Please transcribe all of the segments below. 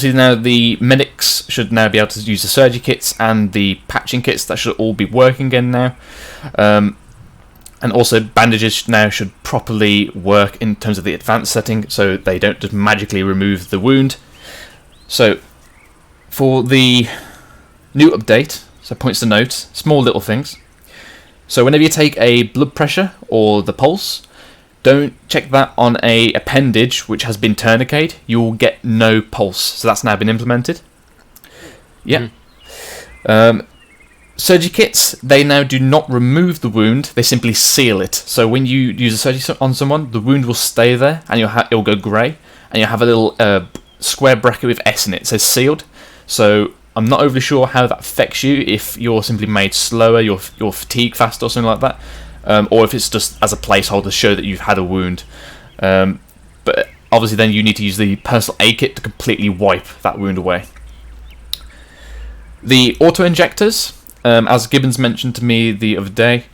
now the medics should now be able to use the surgery kits and the patching kits. That should all be working again now. And also bandages now should properly work in terms of the advanced setting, so they don't just magically remove the wound. So for the new update, so points to note, small little things. So whenever you take a blood pressure or the pulse, don't check that on a appendage which has been tourniqueted. You will get no pulse. So that's now been implemented. Yeah. Surgery kits, they now do not remove the wound, they simply seal it. So when you use a surgery on someone, the wound will stay there and it'll go grey, and you'll have a little square bracket with S in it. It says sealed. So I'm not overly sure how that affects you, if you're simply made slower, you're fatigued faster or something like that, or if it's just as a placeholder to show that you've had a wound. But obviously then you need to use the personal aid kit to completely wipe that wound away. The auto-injectors, as Gibbons mentioned to me the other day,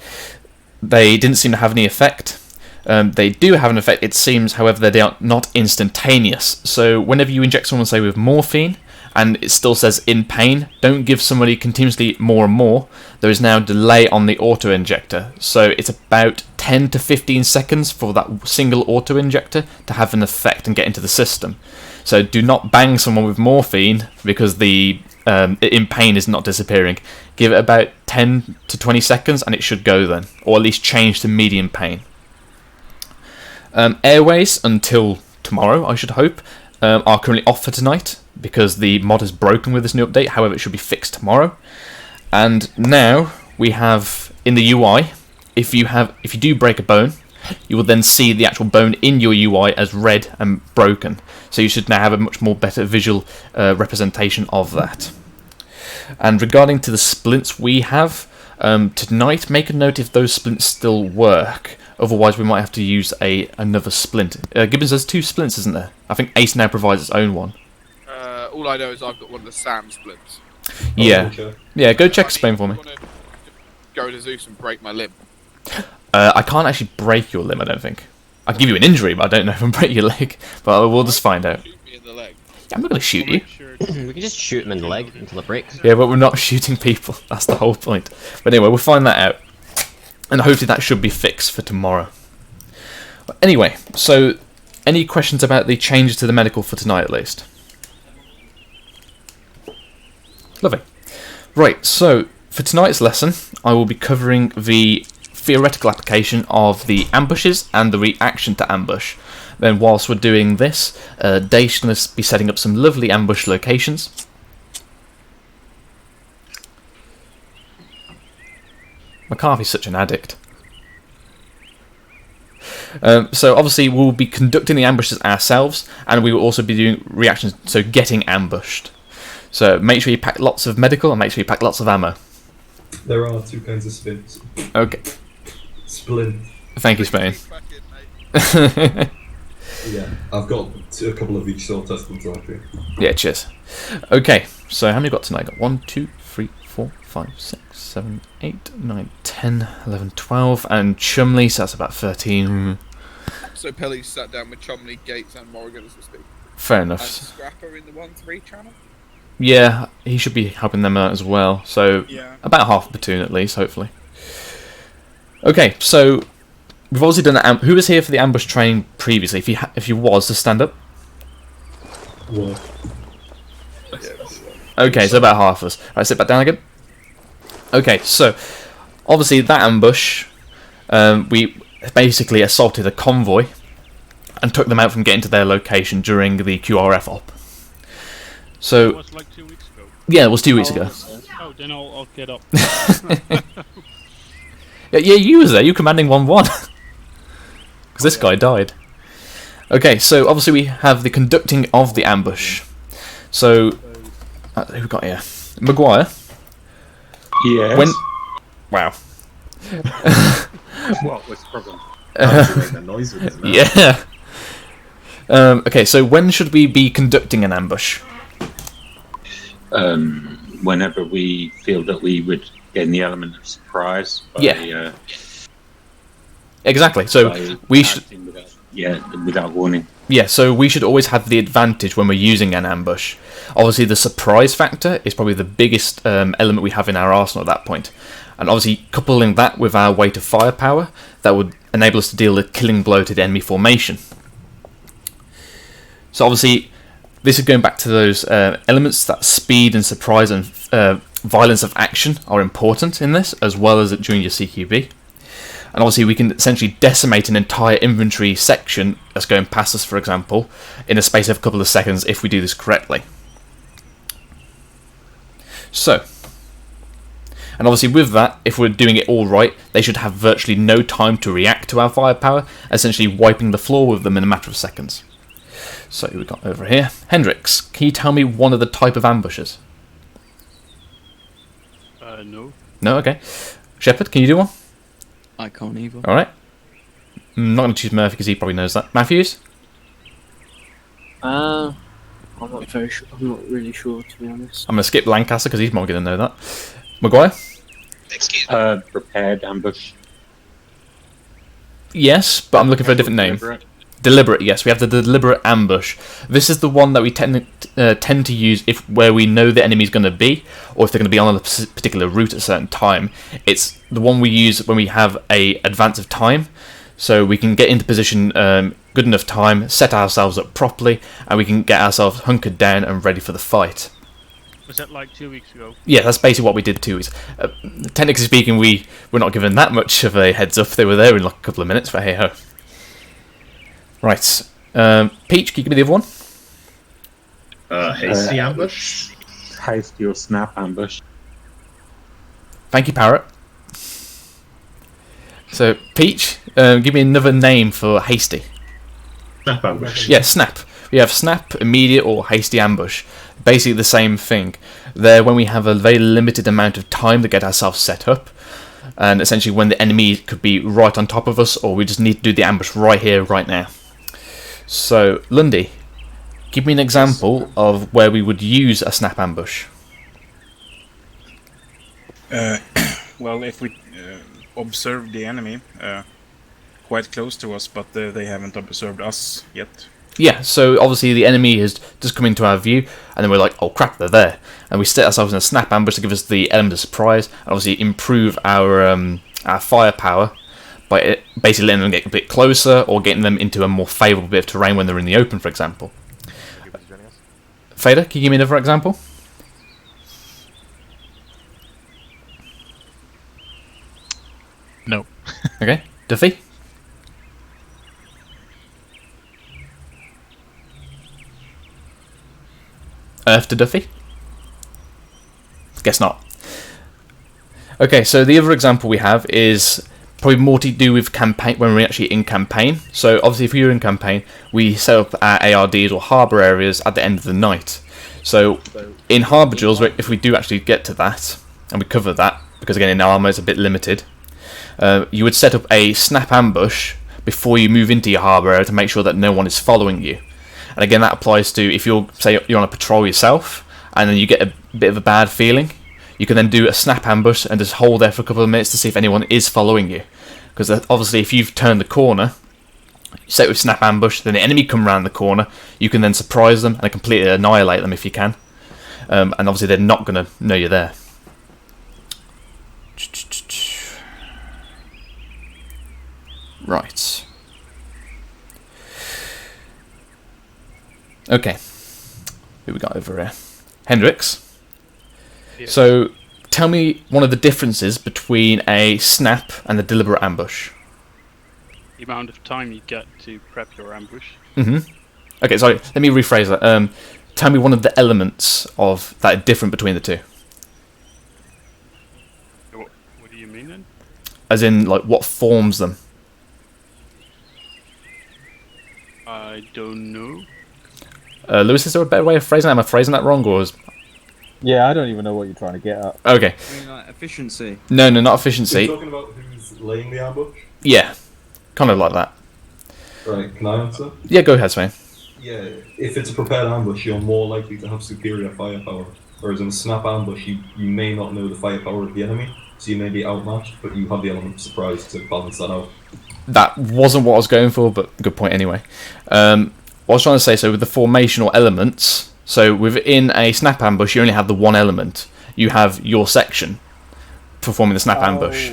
they didn't seem to have any effect. They do have an effect, it seems, however, they are not instantaneous. So whenever you inject someone, say, with morphine, and it still says in pain, don't give somebody continuously more and more. There is now a delay on the auto-injector. So it's about 10 to 15 seconds for that single auto-injector to have an effect and get into the system. So do not bang someone with morphine because the in pain is not disappearing. Give it about 10 to 20 seconds and it should go then, or at least change to medium pain. Airways, until tomorrow I should hope, are currently off for tonight because the mod is broken with this new update. However, it should be fixed tomorrow. And now we have in the UI, if you do break a bone, you will then see the actual bone in your UI as red and broken. So you should now have a much more better visual representation of that. And regarding to the splints we have, tonight, make a note if those splints still work. Otherwise we might have to use another splint. Gibbons, there's 2 splints, isn't there? I think Ace now provides its own one. All I know is I've got one of the SAM splints. Yeah. Yeah, go check Spain for me. Go to Zeus and break my limb. I can't actually break your limb, I don't think. I can give you an injury, but I don't know if I can break your leg. But we'll just find out. Shoot me in the leg. Yeah, I'm not going to shoot you. We can just shoot him in the leg until it breaks. Yeah, but we're not shooting people. That's the whole point. But anyway, we'll find that out. And hopefully that should be fixed for tomorrow. But anyway, so any questions about the changes to the medical for tonight at least? Lovely. Right, so for tonight's lesson, I will be covering the theoretical application of the ambushes and the reaction to ambush. Then whilst we're doing this, Dave's going to be setting up some lovely ambush locations. McCarthy's such an addict. So obviously we'll be conducting the ambushes ourselves, and we will also be doing reactions, so getting ambushed. So make sure you pack lots of medical and make sure you pack lots of ammo. There are 2 kinds of splints. Okay. Splint. Thank you, Spain. Yeah, I've got a couple of each sort tested actually. Yeah, cheers. Okay, so how many got tonight? Got 1, 2, 3, 4, 5, 6, 7, 8, 9, 10, 11, 12, and Chumley, so that's about 13. So Pelly sat down with Chumley, Gates, and Morrigan as we speak. Fair And enough. Scrapper in the 1-3 channel. Yeah, he should be helping them out as well. So Yeah. about half a platoon at least, hopefully. Okay, so we've obviously done who was here for the ambush training previously? If you was, to stand up. What? Okay, so about half of us. Right, sit back down again. Okay, so obviously that ambush, we basically assaulted a convoy and took them out from getting to their location during the QRF op. So It was like 2 weeks ago. yeah, it was 2 weeks ago. Oh, then I'll get up. Yeah, you was there. You commanding 1-1 because this guy died. Okay, so obviously we have the conducting of the ambush. So who we got here? Maguire. Yes. Wow. What was the problem? Making a noise with his mouth. Yeah. Okay, so when should we be conducting an ambush? Whenever we feel that we would gain the element of surprise. By, Yeah. Exactly. So by we should. acting without without warning. Yeah, so we should always have the advantage when we're using an ambush. Obviously, the surprise factor is probably the biggest element we have in our arsenal at that point. And obviously, coupling that with our weight of firepower, that would enable us to deal a killing blow to the enemy formation. So obviously, this is going back to those elements that speed and surprise and violence of action are important in this, as well as during your CQB. And obviously we can essentially decimate an entire infantry section that's going past us, for example, in a space of a couple of seconds if we do this correctly. So, and obviously with that, if we're doing it all right, they should have virtually no time to react to our firepower, essentially wiping the floor with them in a matter of seconds. So we've got over here. Hendrix, can you tell me one of the type of ambushes? No. No? Okay. Shepard, can you do one? I can't either. Alright. I'm not going to choose Murphy because he probably knows that. Matthews? I'm not very sure. I'm not really sure, to be honest. I'm going to skip Lancaster because he's more going to know that. Maguire? Prepared ambush. Yes, but I'm looking for a different name. Deliberate, yes. We have the deliberate ambush. This is the one that we tend to use if where we know the enemy's going to be, or if they're going to be on a particular route at a certain time. It's the one we use when we have a advance of time, so we can get into position good enough time, set ourselves up properly, and we can get ourselves hunkered down and ready for the fight. Was that like 2 weeks ago? Yeah, that's basically what we did 2 weeks. Technically speaking, we were not given that much of a heads up. They were there in like a couple of minutes, but hey ho. Right. Peach, can you give me the other one? Hasty ambush. Hasty or snap ambush. Thank you, Parrot. So, Peach, give me another name for hasty. Snap ambush. Yeah, snap. We have snap, immediate, or hasty ambush. Basically the same thing. They're when we have a very limited amount of time to get ourselves set up, and essentially when the enemy could be right on top of us, or we just need to do the ambush right here, right now. So, Lundy, give me an example of where we would use a snap ambush. Well, if we observe the enemy quite close to us, but they haven't observed us yet. Yeah, so obviously the enemy has just come into our view, and then we're like, oh crap, they're there. And we set ourselves in a snap ambush to give us the element of surprise, and obviously improve our firepower by basically letting them get a bit closer, or getting them into a more favourable bit of terrain when they're in the open, for example. Fader, can you give me another example? No. Okay, Duffy? Earth to Duffy? Guess not. Okay, so the other example we have is probably more to do with campaign when we're actually in campaign. So obviously if you're in campaign, we set up our ARDs or harbour areas at the end of the night. So in harbour drills, if we do actually get to that, and we cover that, because again in ArmA it's a bit limited, you would set up a snap ambush before you move into your harbour area to make sure that no one is following you. And again, that applies to if you're, say, you're on a patrol yourself, and then you get a bit of a bad feeling, you can then do a snap ambush and just hold there for a couple of minutes to see if anyone is following you. Because obviously, if you've turned the corner, you set with snap ambush, then the enemy come around the corner, you can then surprise them and completely annihilate them if you can. And obviously, they're not going to know you're there. Right. Okay. Who we got over here? Hendrix. Yeah. So, tell me one of the differences between a snap and a deliberate ambush. The amount of time you get to prep your ambush. Okay, sorry, let me rephrase that. Tell me one of the elements of that are different between the two. What do you mean then? As in, like, what forms them? I don't know. Lewis, is there a better way of phrasing that? Am I phrasing that wrong, or is... Yeah, I don't even know what you're trying to get at. Okay. I mean, like efficiency. No, not efficiency. You're talking about who's laying the ambush? Yeah, kind of like that. Right, can I answer? Yeah, go ahead, Swain. Yeah, if it's a prepared ambush, you're more likely to have superior firepower. Whereas in a snap ambush, you may not know the firepower of the enemy. so you may be outmatched, but you have the element of surprise to balance that out. That wasn't what I was going for, but good point anyway. What I was trying to say, so with the formational elements, so within a snap ambush, you only have the one element. You have your section performing the snap ambush.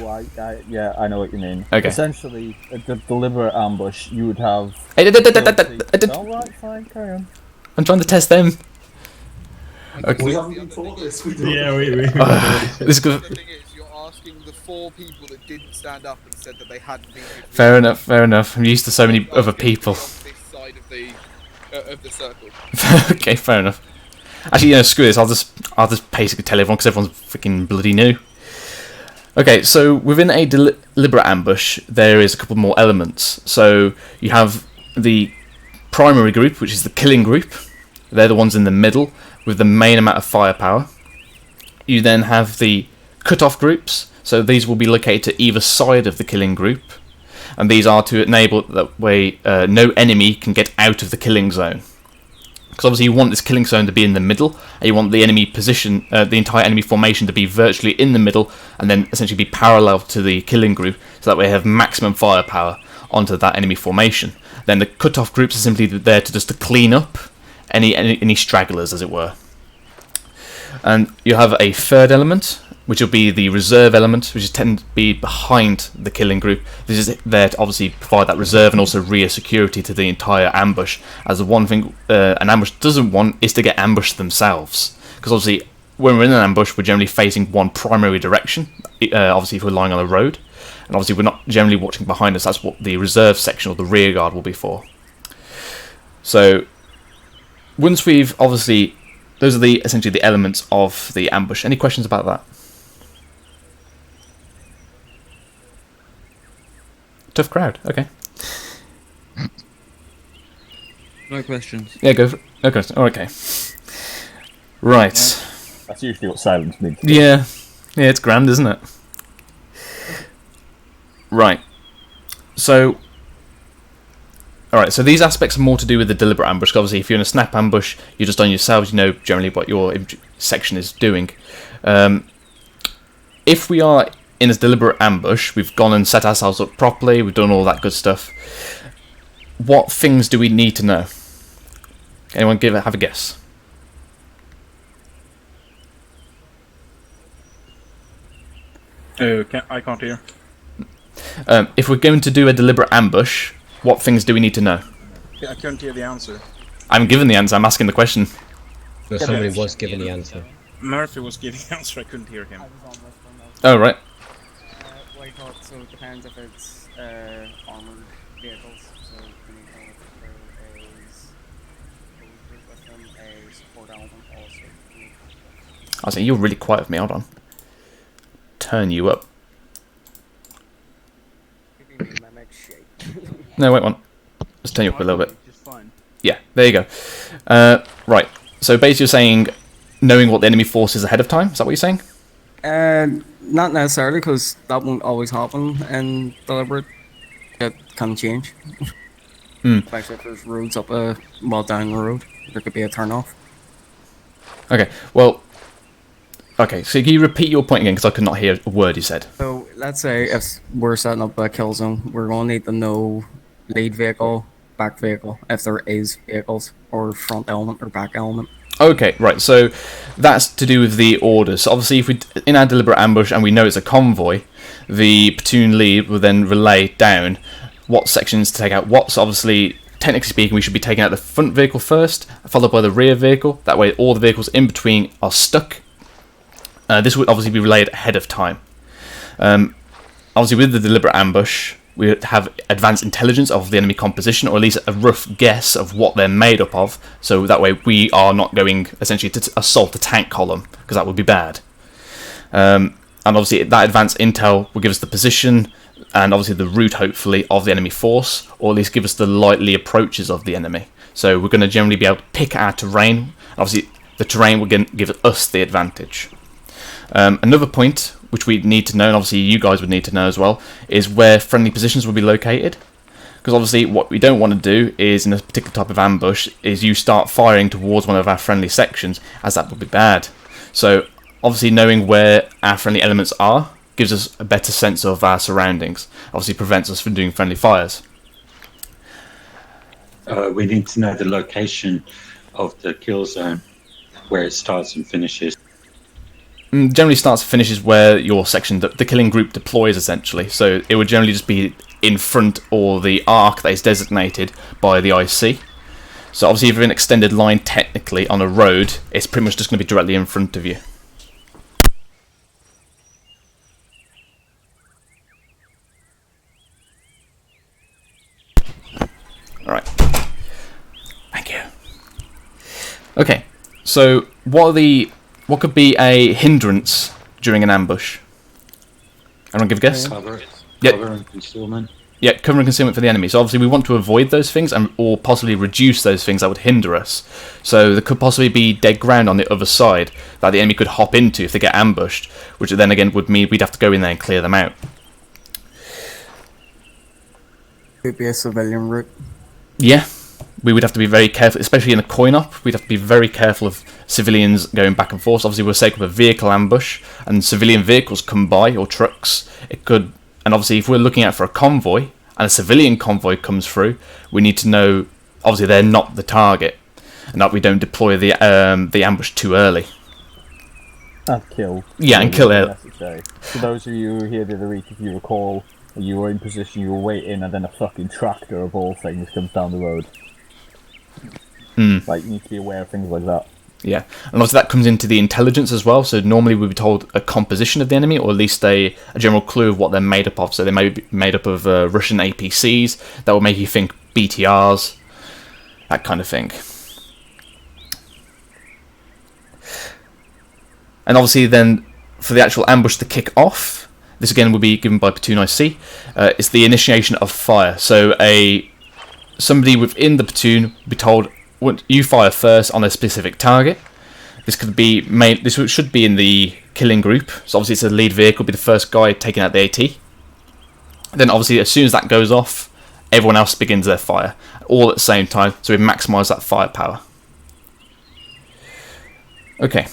Yeah, I know what you mean. Okay. Essentially, the deliberate ambush, you would have... Alright, fine, carry on. I'm trying to test them. Okay. We haven't been taught this. Yeah, we. This is good. The thing is, you're asking the 4 people that didn't stand up and said that they hadn't been. Fair enough. I'm used to so many other people. On this side of the circle. Okay, fair enough. Actually, screw this. I'll just basically tell everyone because everyone's freaking bloody new. Okay, so within a deliberate ambush, there is a couple more elements. So you have the primary group, which is the killing group. They're the ones in the middle with the main amount of firepower. You then have the cut-off groups. So these will be located to either side of the killing group, and these are to enable that way no enemy can get out of the killing zone. Because obviously you want this killing zone to be in the middle, and you want the enemy position, the entire enemy formation to be virtually in the middle, and then essentially be parallel to the killing group, so that way you have maximum firepower onto that enemy formation. Then the cut-off groups are simply there to clean up any stragglers, as it were. And you have a third element, which will be the reserve element, which is tend to be behind the killing group. This is there to obviously provide that reserve and also rear security to the entire ambush, as the one thing an ambush doesn't want is to get ambushed themselves. Because obviously when we're in an ambush, we're generally facing one primary direction, obviously if we're lying on a road, and obviously we're not generally watching behind us. That's what the reserve section or the rear guard will be for. So once we've obviously, those are essentially the elements of the ambush. Any questions about that? Tough crowd. Okay. No questions. Yeah, go for it. No questions. Oh, okay. Right. That's usually what silence means. Yeah. Yeah, it's grand, isn't it? Right. So... Alright, so these aspects are more to do with the deliberate ambush. Obviously, if you're in a snap ambush, you're just on yourselves, you know generally what your section is doing. If we are in a deliberate ambush, we've gone and set ourselves up properly, we've done all that good stuff. What things do we need to know? Anyone have a guess? I can't hear. If we're going to do a deliberate ambush, what things do we need to know? Yeah, I couldn't hear the answer. I'm giving the answer, I'm asking the question. No, somebody was giving the answer. Murphy was giving the answer, I couldn't hear him. Oh, right. Well, I thought so. It depends if it's armored vehicles. So there is with them a support element also. I was saying, you're really quiet with me, hold on. Turn you up. No, wait one. Let's turn you up a little bit. Yeah, there you go. Right, so basically you're saying knowing what the enemy force is ahead of time, is that what you're saying? Not necessarily, because that won't always happen in deliberate. It can change. Especially if there's roads up down the road, there could be a turn off. Okay, well... Okay, so can you repeat your point again, because I could not hear a word you said. So, let's say if we're setting up a kill zone, we're going to need to know lead vehicle, back vehicle, if there is vehicles, or front element or back element. Okay, right, so that's to do with the orders. So obviously, if we in our deliberate ambush and we know it's a convoy, the platoon lead will then relay down what sections to take out what. So obviously, technically speaking, we should be taking out the front vehicle first, followed by the rear vehicle. That way, all the vehicles in between are stuck. This would obviously be relayed ahead of time. Obviously, with the deliberate ambush, we have advanced intelligence of the enemy composition, or at least a rough guess of what they're made up of, so that way we are not going essentially to assault the tank column, because that would be bad. And obviously that advanced intel will give us the position, and obviously the route, hopefully, of the enemy force, or at least give us the likely approaches of the enemy. So we're going to generally be able to pick our terrain. Obviously the terrain will give us the advantage. Another point which we need to know, and obviously you guys would need to know as well, is where friendly positions will be located. Because obviously what we don't want to do is, in a particular type of ambush, is you start firing towards one of our friendly sections, as that would be bad. So obviously knowing where our friendly elements are gives us a better sense of our surroundings. Obviously prevents us from doing friendly fires. We need to know the location of the kill zone, where it starts and finishes. Generally starts and finishes where your section, the killing group deploys essentially. So it would generally just be in front or the arc that is designated by the IC. So obviously if you're in an extended line technically on a road, it's pretty much just going to be directly in front of you. Alright. Thank you. Okay, so what could be a hindrance during an ambush? Everyone give a guess? Cover Yep. and concealment. Yeah, cover and concealment for the enemy. So obviously we want to avoid those things or possibly reduce those things that would hinder us. So there could possibly be dead ground on the other side that the enemy could hop into if they get ambushed, which then again would mean we'd have to go in there and clear them out. Could be a civilian route. Yeah, we would have to be very careful, especially in a coin-op. We'd have to be very careful of civilians going back and forth. Obviously we'll take up a vehicle ambush and civilian vehicles come by, or trucks. It could... And obviously, if we're looking out for a convoy and a civilian convoy comes through, we need to know, obviously, they're not the target, and that we don't deploy the ambush too early. And kill. Yeah, and kill it. Necessary. For those of you who were here the other week, if you recall, you were in position, you were waiting, and then a fucking tractor of all things comes down the road. Like, you need to be aware of things like that. Yeah, and obviously that comes into the intelligence as well. So normally we'd be told a composition of the enemy, or at least a general clue of what they're made up of. So they may be made up of Russian APCs that will make you think BTRs, that kind of thing. And obviously then for the actual ambush to kick off, this again will be given by Platoon IC. It's the initiation of fire. So somebody within the platoon will be told, you fire first on a specific target. This could be this should be in the killing group. So obviously it's a lead vehicle, be the first guy taking out the AT. Then obviously as soon as that goes off, everyone else begins their fire, all at the same time. So we maximise that firepower. Okay,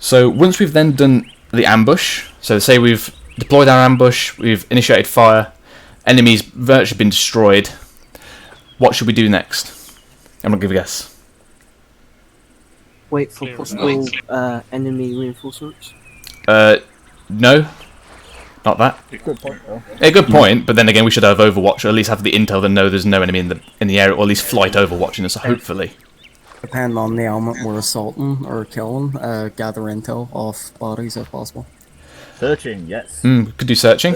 so once we've then done the ambush, so say we've deployed our ambush, we've initiated fire, enemies virtually been destroyed. What should we do next? I'm gonna give a guess. Wait for possible enemy reinforcements? No, not that. Good point, though. A good point, but then again, we should have Overwatch, or at least have the intel that know there's no enemy in the area, or at least flight overwatching us. Hopefully. Depending on the element we're assaulting or killing, gather intel off bodies if possible. Searching, yes. Could do searching.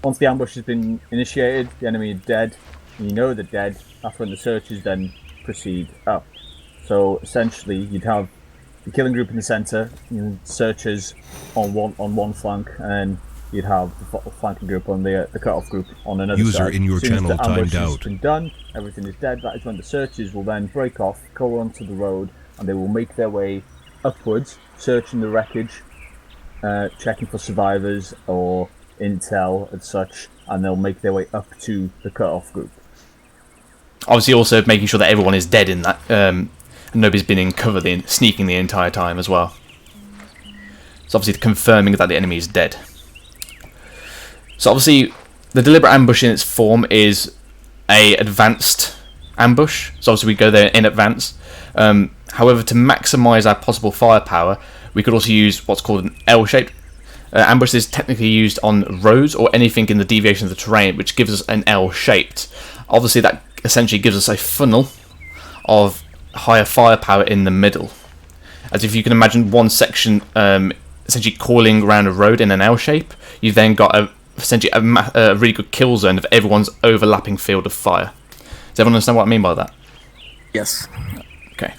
Once the ambush has been initiated, the enemy is dead. You know they're dead. That's when the searches then proceed up. So essentially, you'd have the killing group in the centre, searchers on one flank, and you'd have the flanking group on the cut-off group on another User side. in your As soon as channel the ambush timed has out. been done, everything is dead. That is when the searchers will then break off, go onto the road, and they will make their way upwards, searching the wreckage, checking for survivors or intel and such, and they'll make their way up to the cut-off group. Obviously, also making sure that everyone is dead in that, and nobody's been in cover, sneaking the entire time as well. So obviously confirming that the enemy is dead. So obviously, the deliberate ambush in its form is a advanced ambush. So obviously we go there in advance. However, to maximise our possible firepower, we could also use what's called an L-shaped ambush. Is technically used on roads or anything in the deviation of the terrain, which gives us an L-shaped. Obviously, that essentially gives us a funnel of higher firepower in the middle. As if you can imagine one section essentially coiling around a road in an L shape, you've then got essentially a really good kill zone of everyone's overlapping field of fire. Does everyone understand what I mean by that? Yes. Okay.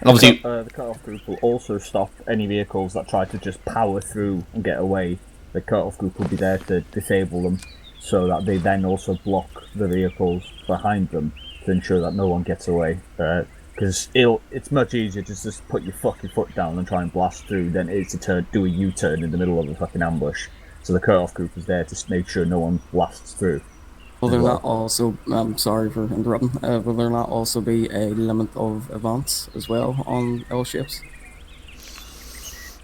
And obviously, the cut-off group will also stop any vehicles that try to just power through and get away. The cut-off group will be there to disable them, so that they then also block the vehicles behind them to ensure that no one gets away. Because it's much easier to just put your fucking foot down and try and blast through than it is to do a U-turn in the middle of a fucking ambush. So the cut-off group is there to make sure no one blasts through. Will there not also, I'm sorry for interrupting, will there not also be a limit of advance as well on L-shapes?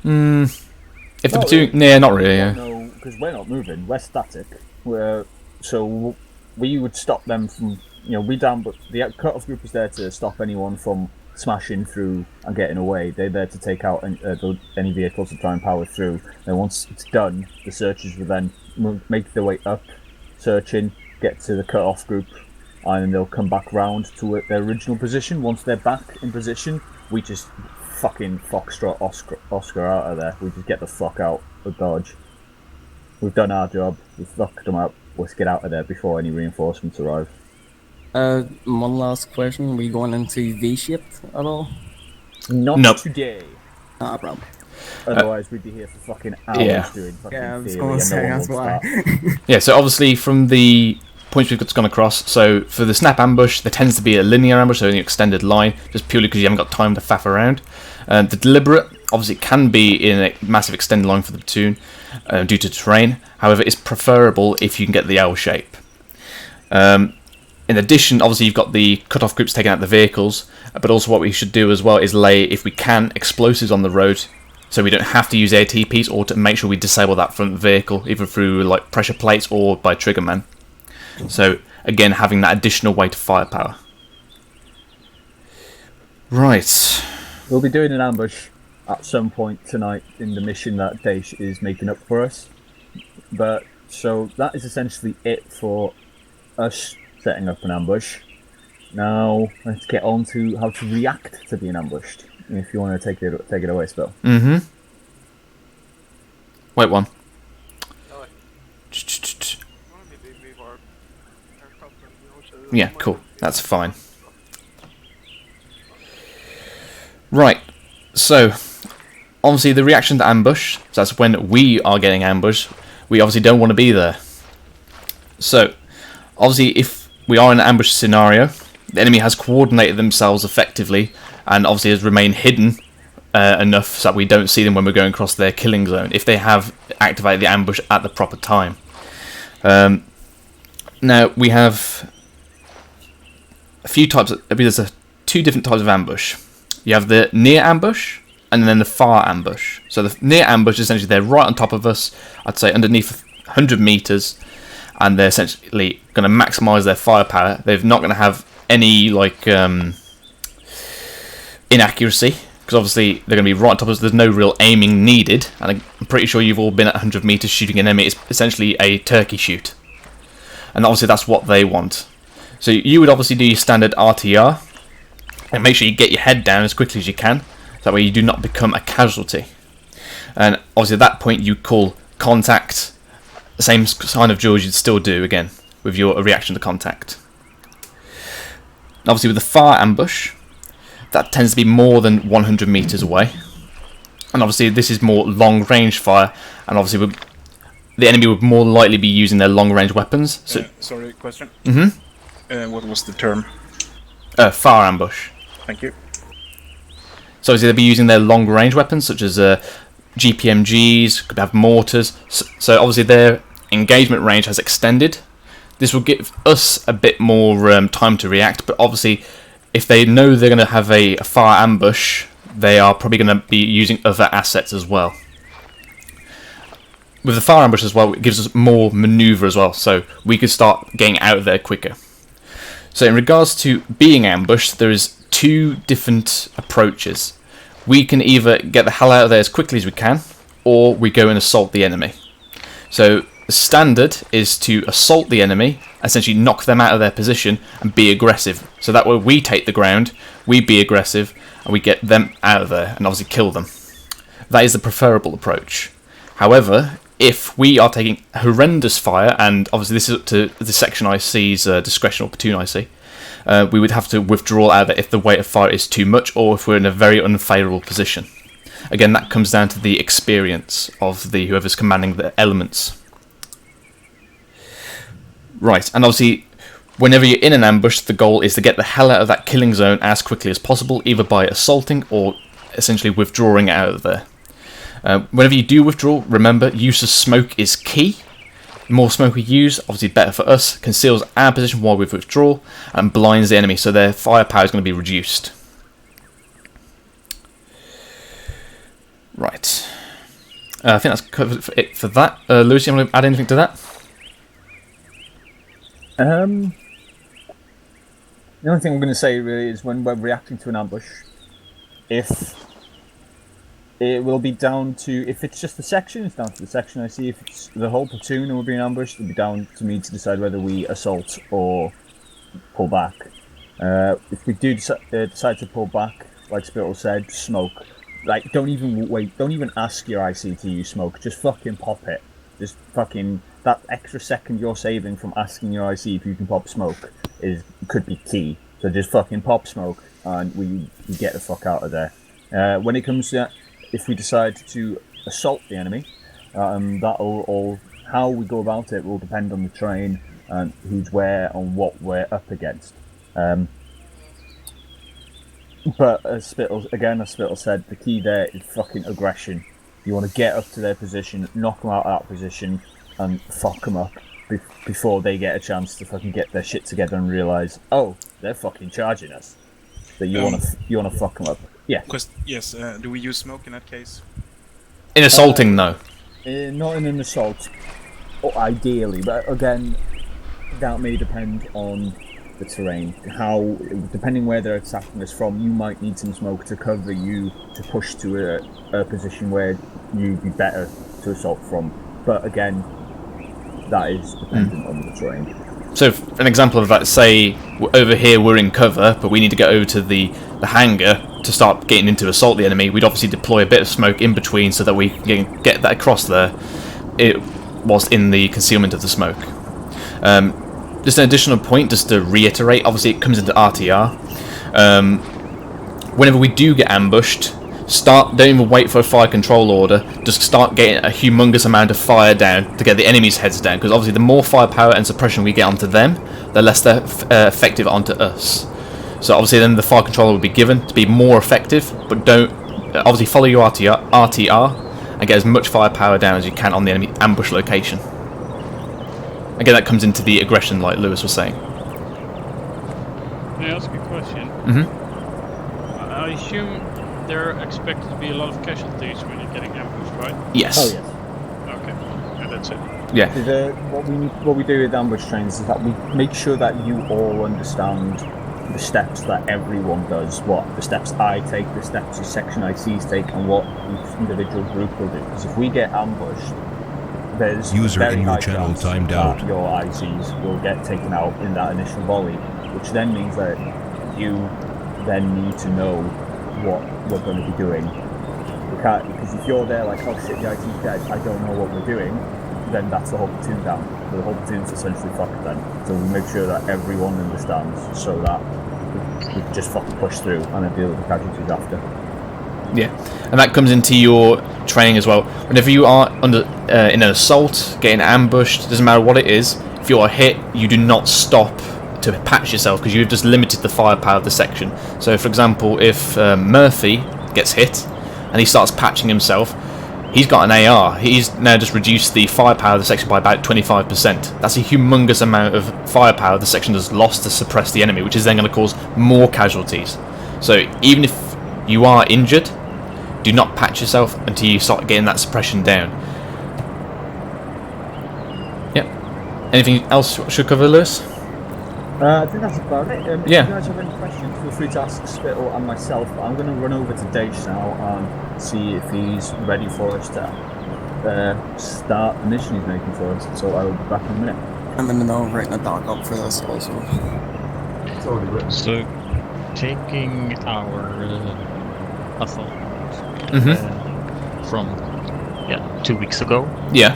If the platoon... Yeah, not really, yeah. No, because we're not moving. We're static. So we would stop them from... we down, but the cut-off group is there to stop anyone from smashing through and getting away. They're there to take out any vehicles to try and power through. And once it's done, the searchers will then make their way up, searching, get to the cut-off group, and then they'll come back round to their original position. Once they're back in position, we just fucking foxtrot Oscar out of there. We just get the fuck out of Dodge. We've done our job. We've fucked them up. Let's get out of there before any reinforcements arrive. One last question. Are we going into V-shaped at all? Not today. Not a problem. Otherwise, we'd be here for fucking hours doing fucking I was theory going to say, and no that's one why. would start. Yeah, so obviously from the points we've gone across, so for the snap ambush, there tends to be a linear ambush, so an extended line, just purely because you haven't got time to faff around. The deliberate, obviously, can be in a massive extended line for the platoon due to terrain. However, it's preferable if you can get the L shape. In addition, obviously, you've got the cut-off groups taking out the vehicles, but also what we should do as well is lay, if we can, explosives on the road, so we don't have to use ATPs, or to make sure we disable that front vehicle, either through like pressure plates or by triggerman. So again, having that additional weight of firepower. Right. We'll be doing an ambush at some point tonight in the mission that Daesh is making up for us. But so that is essentially it for us setting up an ambush. Now let's get on to how to react to being ambushed. If you want to take it away, Spill. Mm-hmm. Wait one. Yeah, cool. That's fine. Right. So, obviously the reaction to ambush, so that's when we are getting ambushed, we obviously don't want to be there. So, obviously if we are in an ambush scenario, the enemy has coordinated themselves effectively, and obviously has remained hidden enough so that we don't see them when we're going across their killing zone, if they have activated the ambush at the proper time. Now, we have a few types there's two different types of ambush. You have the near ambush, and then the far ambush. So the near ambush, essentially, they're right on top of us, I'd say underneath 100 meters, and they're essentially going to maximize their firepower. They're not going to have any, like, inaccuracy, because obviously they're going to be right on top of us. There's no real aiming needed, and I'm pretty sure you've all been at 100 meters shooting an enemy. It's essentially a turkey shoot, and obviously that's what they want. So you would obviously do your standard RTR, and make sure you get your head down as quickly as you can, so that way you do not become a casualty. And obviously at that point you call contact, the same sign of George you'd still do again with your reaction to contact. Obviously with the far ambush, that tends to be more than 100 meters away, and obviously this is more long range fire, and obviously the enemy would more likely be using their long range weapons. So sorry, question. Mm-hmm. What was the term? Far ambush. Thank you. So obviously they'll be using their long range weapons, such as GPMGs, could have mortars. So obviously their engagement range has extended. This will give us a bit more time to react, but obviously if they know they're going to have a far ambush, they are probably going to be using other assets as well. With the far ambush as well, it gives us more maneuver as well, so we could start getting out of there quicker. So in regards to being ambushed, there is two different approaches. We can either get the hell out of there as quickly as we can, or we go and assault the enemy. So the standard is to assault the enemy, essentially knock them out of their position and be aggressive. So that way we take the ground, we be aggressive, and we get them out of there and obviously kill them. That is the preferable approach. However, if we are taking horrendous fire, and obviously this is up to the section IC's discretion, or platoon IC, we would have to withdraw out of it if the weight of fire is too much, or if we're in a very unfavourable position. Again, that comes down to the experience of whoever's commanding the elements. Right, and obviously, whenever you're in an ambush, the goal is to get the hell out of that killing zone as quickly as possible, either by assaulting or essentially withdrawing out of there. Whenever you do withdraw, remember, use of smoke is key. The more smoke we use, obviously better for us, conceals our position while we withdraw, and blinds the enemy, so their firepower is going to be reduced. Right. I think that's covered it for that. Lewis, you want to add anything to that? The only thing I'm going to say really is when we're reacting to an ambush, if it will be down to, if it's just the section, it's down to the section I see. If it's the whole platoon and we're being ambushed, it'll be down to me to decide whether we assault or pull back. If we do decide to pull back, like Spittle said, smoke. Like, don't even wait, don't even ask your IC to use smoke, just fucking pop it. Just fucking, that extra second you're saving from asking your IC if you can pop smoke could be key. So just fucking pop smoke and we get the fuck out of there. When it comes to if we decide to assault the enemy, that'll all, how we go about it will depend on the terrain and who's where and what we're up against. But as Spittle said, the key there is fucking aggression. You want to get up to their position, knock them out of that position, and fuck them up before they get a chance to fucking get their shit together and realise, oh, they're fucking charging us. So you want to fuck them up. Yeah. Yes. Do we use smoke in that case? In assaulting, no. Not in an assault, ideally, but again, that may depend on the terrain. Depending where they're attacking us from, you might need some smoke to cover you to push to a position where you'd be better to assault from. But again, that is dependent on the terrain. So, an example of that, say over here we're in cover, but we need to get over to the hangar to start getting into assault the enemy. We'd obviously deploy a bit of smoke in between so that we can get that across there. It was in the concealment of the smoke. Just an additional point, just to reiterate, obviously it comes into RTR. Whenever we do get ambushed, don't even wait for a fire control order, just start getting a humongous amount of fire down to get the enemy's heads down, because obviously the more firepower and suppression we get onto them, the less they're effective onto us. So obviously then the fire controller will be given to be more effective, but don't obviously follow your RTR and get as much firepower down as you can on the enemy ambush location. Again, that comes into the aggression, like Lewis was saying. Can I ask a question? Mm-hmm. I assume there are expected to be a lot of casualties when you're getting ambushed, right? Yes. Oh yes. Okay, and that's it. Yeah. What we do with ambush trains is that we make sure that you all understand the steps that everyone does, what the steps I take, the steps the section ICs take, and what each individual group will do. Because if we get ambushed, there's user very in your high channel chance timed that out. your ICs will get taken out in that initial volley, which then means that you then need to know what we're going to be doing. We can't, because if you're there like, oh shit, the IC's dead, I don't know what we're doing, then that's the whole platoon down. The whole platoon's essentially fucked then. So we make sure that everyone understands so that we just fucking push through and then deal with the casualties after. Yeah, and that comes into your training as well. Whenever you are under in an assault, getting ambushed, doesn't matter what it is, if you are hit, you do not stop to patch yourself because you've just limited the firepower of the section. So for example, if Murphy gets hit and he starts patching himself, he's got an AR. He's now just reduced the firepower of the section by about 25%. That's a humongous amount of firepower the section has lost to suppress the enemy, which is then going to cause more casualties. So even if you are injured, do not patch yourself until you start getting that suppression down. Yep. Anything else we should cover, Lewis? I think that's about it. If Yeah. you guys have any questions, feel free to ask Spittle and myself. I'm going to run over to Dage now and see if he's ready for us to start the mission he's making for us. So I will be back in a minute. I'm in the middle of writing a doc up for this also. It's already written. So, taking our assault from 2 weeks ago. Yeah.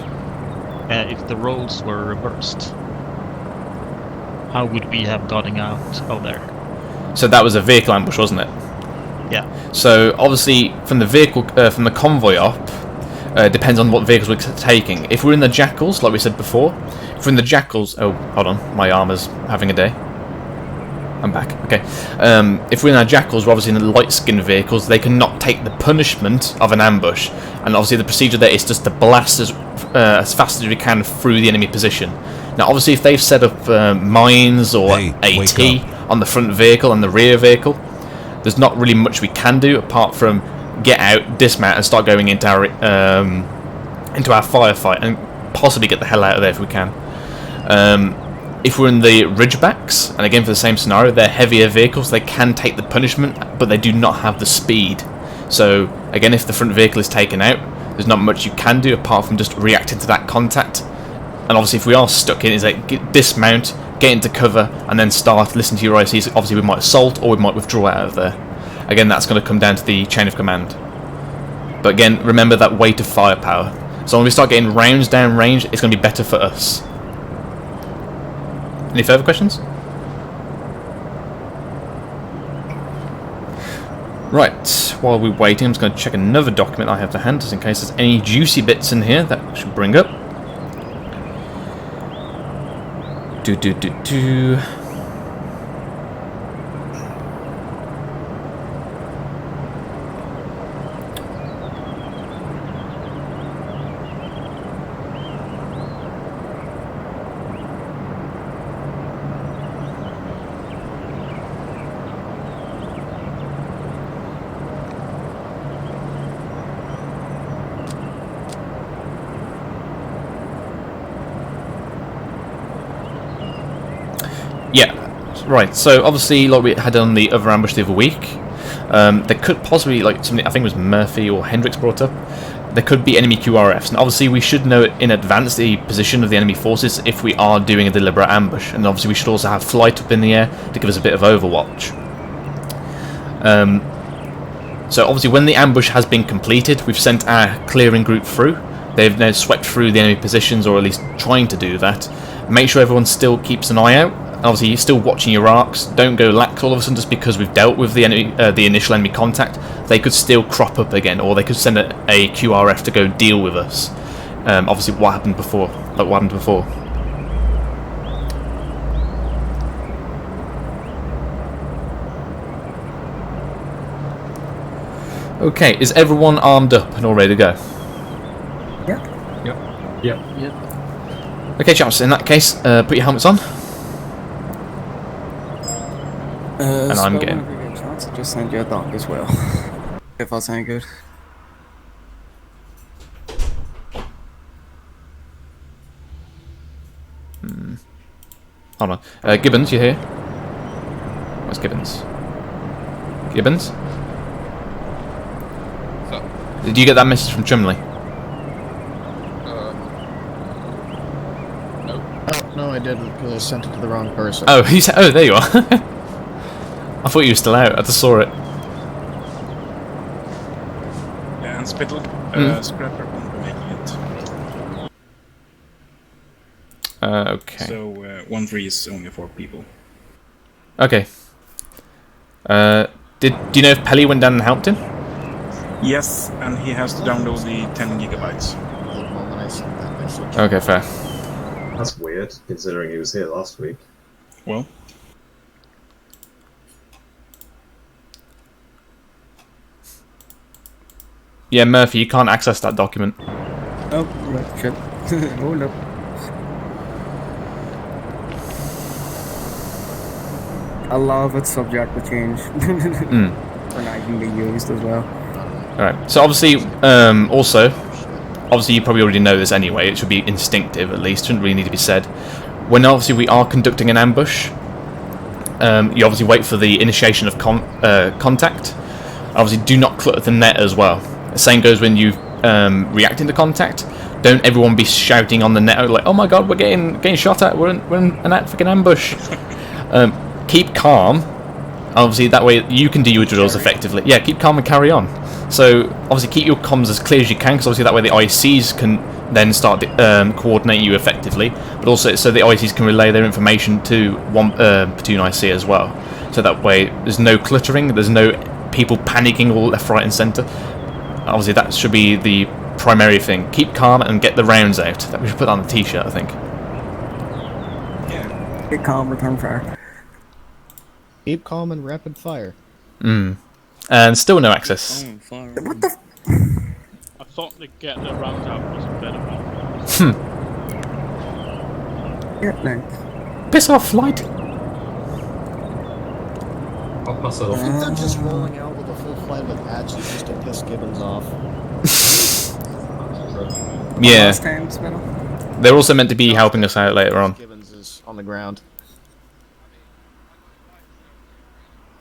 If the roles were reversed, how would we have gotten out of there? So that was a vehicle ambush, wasn't it? Yeah. So obviously, from the vehicle, from the convoy up, depends on what vehicles we're taking. If we're in the Jackals, like we said before, if we're in the Jackals, oh, hold on, my armor's having a day. I'm back. Okay. If we're in our Jackals, we're obviously in the light-skinned vehicles. They cannot take the punishment of an ambush, and obviously the procedure there is just to blast as fast as we can through the enemy position. Now, obviously, if they've set up mines or AT on the front vehicle and the rear vehicle, there's not really much we can do apart from get out, dismount, and start going into our into our firefight and possibly get the hell out of there if we can. If we're in the Ridgebacks, and again for the same scenario, they're heavier vehicles, they can take the punishment, but they do not have the speed. So again, if the front vehicle is taken out, there's not much you can do apart from just reacting to that contact. And obviously if we are stuck in, it's like dismount, get into cover, and then start listening to your ICs. Obviously we might assault or we might withdraw out of there. Again, that's going to come down to the chain of command. But again, remember that weight of firepower. So when we start getting rounds down range, it's going to be better for us. Any further questions? Right, while we're waiting, I'm just going to check another document I have to hand, just in case there's any juicy bits in here that I should bring up. Yeah, right, so obviously, like we had on the other ambush the other week, there could possibly, like something I think it was Murphy or Hendricks brought up, there could be enemy QRFs, and obviously we should know in advance the position of the enemy forces if we are doing a deliberate ambush, and obviously we should also have flight up in the air to give us a bit of overwatch. So obviously when the ambush has been completed, we've sent our clearing group through. They've now swept through the enemy positions, or at least trying to do that. Make sure everyone still keeps an eye out. Obviously, you're still watching your arcs. Don't go lax all of a sudden just because we've dealt with the enemy, the initial enemy contact. They could still crop up again, or they could send a QRF to go deal with us. Obviously, what happened before? Like what happened before? Okay, is everyone armed up and all ready to go? Yep. Okay, chaps. In that case, put your helmets on. And I'm getting. I'll just send you a doc as well. If that's any good. Hold on. Gibbons, you here? Where's Gibbons? Gibbons? So, Did you get that message from Trimley? no. Oh, no, I didn't, because I sent it to the wrong person. Oh, he said. Oh, there you are. I thought you were still out. I just saw it. Yeah, and Spittle, Scrapper won't be making it. Okay. So 1-3 is only 4 people. Okay. Do you know if Pelly went down and helped him? Yes, and he has to download the 10 gigabytes. The moment I sent that message. Okay, fair. That's weird, considering he was here last week. Well, Yeah, Murphy, you can't access that document. Oh, right, shit. Hold up. A lot of it's subject to change. Or not even be used as well. Alright, so obviously, obviously you probably already know this anyway, it should be instinctive at least, shouldn't really need to be said. When obviously we are conducting an ambush, you obviously wait for the initiation of contact. Obviously do not clutter the net as well. The same goes when you reacting to contact. Don't everyone be shouting on the net like, oh my god, we're getting shot at, we're in an freaking ambush. Keep calm. Obviously that way you can do your drills effectively. Yeah, keep calm and carry on. So obviously keep your comms as clear as you can, because obviously that way the ICs can then start coordinating you effectively, but also so the ICs can relay their information to one platoon IC as well. So that way there's no cluttering, there's no people panicking all left, right and centre. Obviously that should be the primary thing. Keep calm and get the rounds out. We should put that on the t-shirt, I think. yeah. Get calm, return fire. Keep calm and rapid fire. And still no access. What the I thought the get the round out was a better one. Yeah, no. Piss off, flight! I'll pass it I think off. they're just rolling out with a full flight with hatches just to piss Gibbons off. Yeah. Last time's medal. They're also meant to be helping us out later on. Gibbons is on the ground.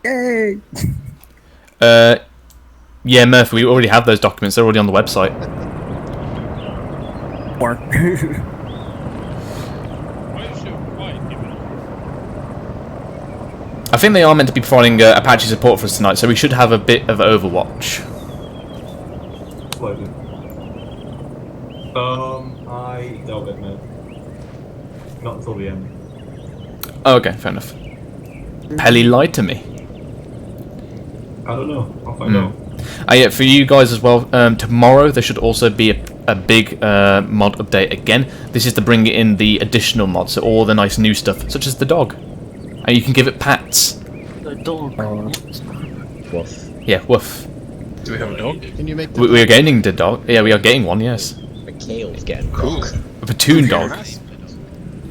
Yay! Yeah, Murphy, we already have those documents. They're already on the website. Work. Why is you quiet, Gibbon? I think they are meant to be providing Apache support for us tonight, so we should have a bit of Overwatch. Slightly. I doubt it, man. Not until the end. Oh, okay, fair enough. Pelly lied to me. I don't know. I'll find out. Yeah, for you guys as well, tomorrow there should also be a big mod update again. This is to bring in the additional mods, so all the nice new stuff, such as the dog. And you can give it pats. The dog. Woof. Yeah, woof. Do we have a dog? Can you make the We are gaining the dog. Yeah, we are getting one, yes. Mikhail's getting Cool. A platoon dog. Is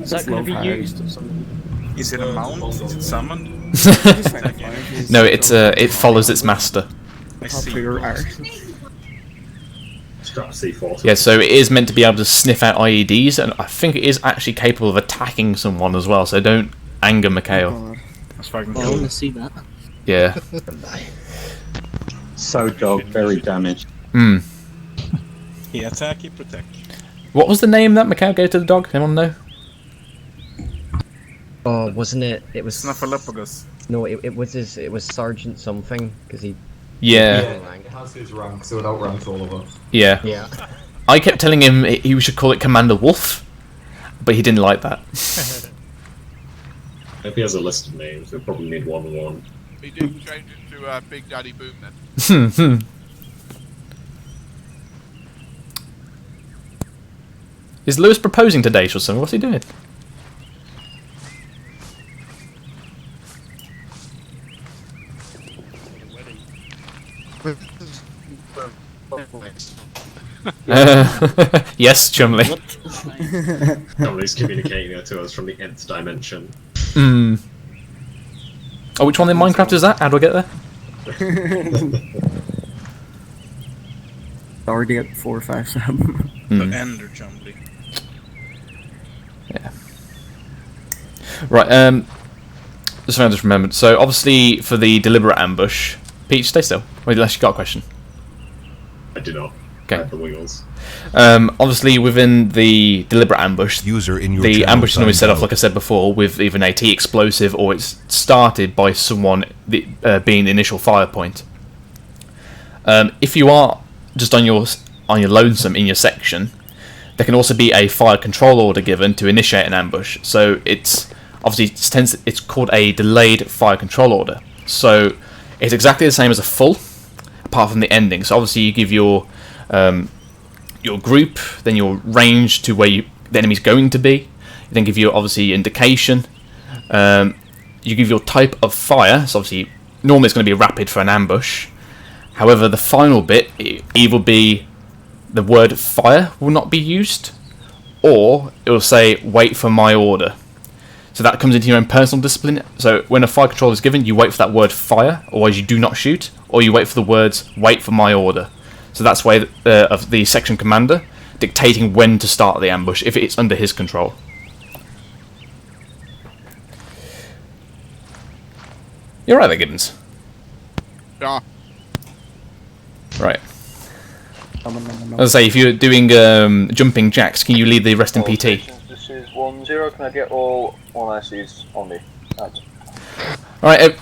that going to be used? Is it a mount? Is it summoned? No, it follows its master. I see. Strap C4. Yeah, so it is meant to be able to sniff out IEDs, and I think it is actually capable of attacking someone as well, so don't anger Mikhail. That's fucking I want cool. to see that. Yeah. So dog, very damaged. He attack, he protect. What was the name that Mikhail gave to the dog? Anyone know? Oh, wasn't it? It was Snuffleupagus. No, it was Sergeant something because he. Yeah. It has his rank, so it outranks all of us. Yeah. Yeah. I kept telling him he should call it Commander Wolf, but he didn't like that. If he has a list of names, he'll probably need one. He did change it to Big Daddy Boom then. Is Lewis proposing to Dace or something? What's he doing? Yes, Chumley. Somebody's communicating it to us from the nth dimension. Oh, which one in Minecraft is that? How do I get there? Already at 457. The Ender Jumbly. Yeah. Right, something I just remembered. So, obviously, for the deliberate ambush... Peach, stay still. Wait, unless you got a question. I do not. Okay. I have the wheels. Obviously, within the deliberate ambush, the ambush is normally set off, like I said before, with either an AT explosive or it's started by someone being the initial fire point. If you are just on your lonesome in your section, there can also be a fire control order given to initiate an ambush. So it's obviously it's called a delayed fire control order. So it's exactly the same as a full, apart from the ending. So obviously you give your group, then your range to where the enemy's going to be. You then give your obviously indication. You give your type of fire. So obviously normally it's going to be rapid for an ambush. However, the final bit, it either be the word fire will not be used, or it will say wait for my order. So that comes into your own personal discipline. So when a fire control is given, you wait for that word fire, otherwise you do not shoot, or you wait for the words wait for my order. So that's way of the section commander dictating when to start the ambush if it's under his control. You're right there, Gibbons. Yeah. Right. As I say, if you're doing jumping jacks, can you lead the rest in PT? This is 1-0. Can I get all 1 ICs on me? Right.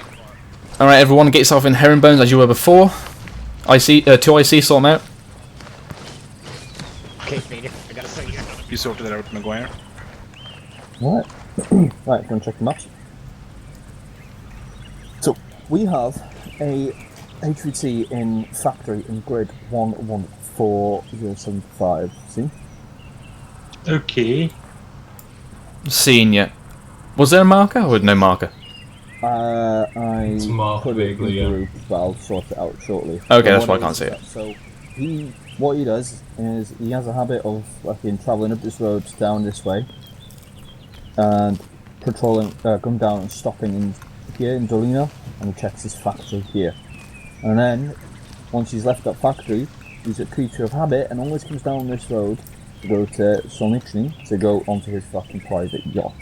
Alright, everyone, get yourself in herringbones as you were before. 2 IC, sort them out. Okay, Peter, I gotta say you. You sorted it out, Maguire. Right. Right, go and check the maps. So, we have a HVT in factory in grid 114075. See? Okay. Seeing you. Was there a marker or no marker? I marked put it in vaguely, the yeah. group, but I'll sort it out shortly. Okay, that's So why I what can't is see it. that? So, what he does is he has a habit of travelling up this road down this way, and patrolling, going down and stopping in here in Dolina, and he checks his factory here. And then, once he's left that factory, he's a creature of habit and always comes down this road to go to Solnichny to go onto his fucking private yacht.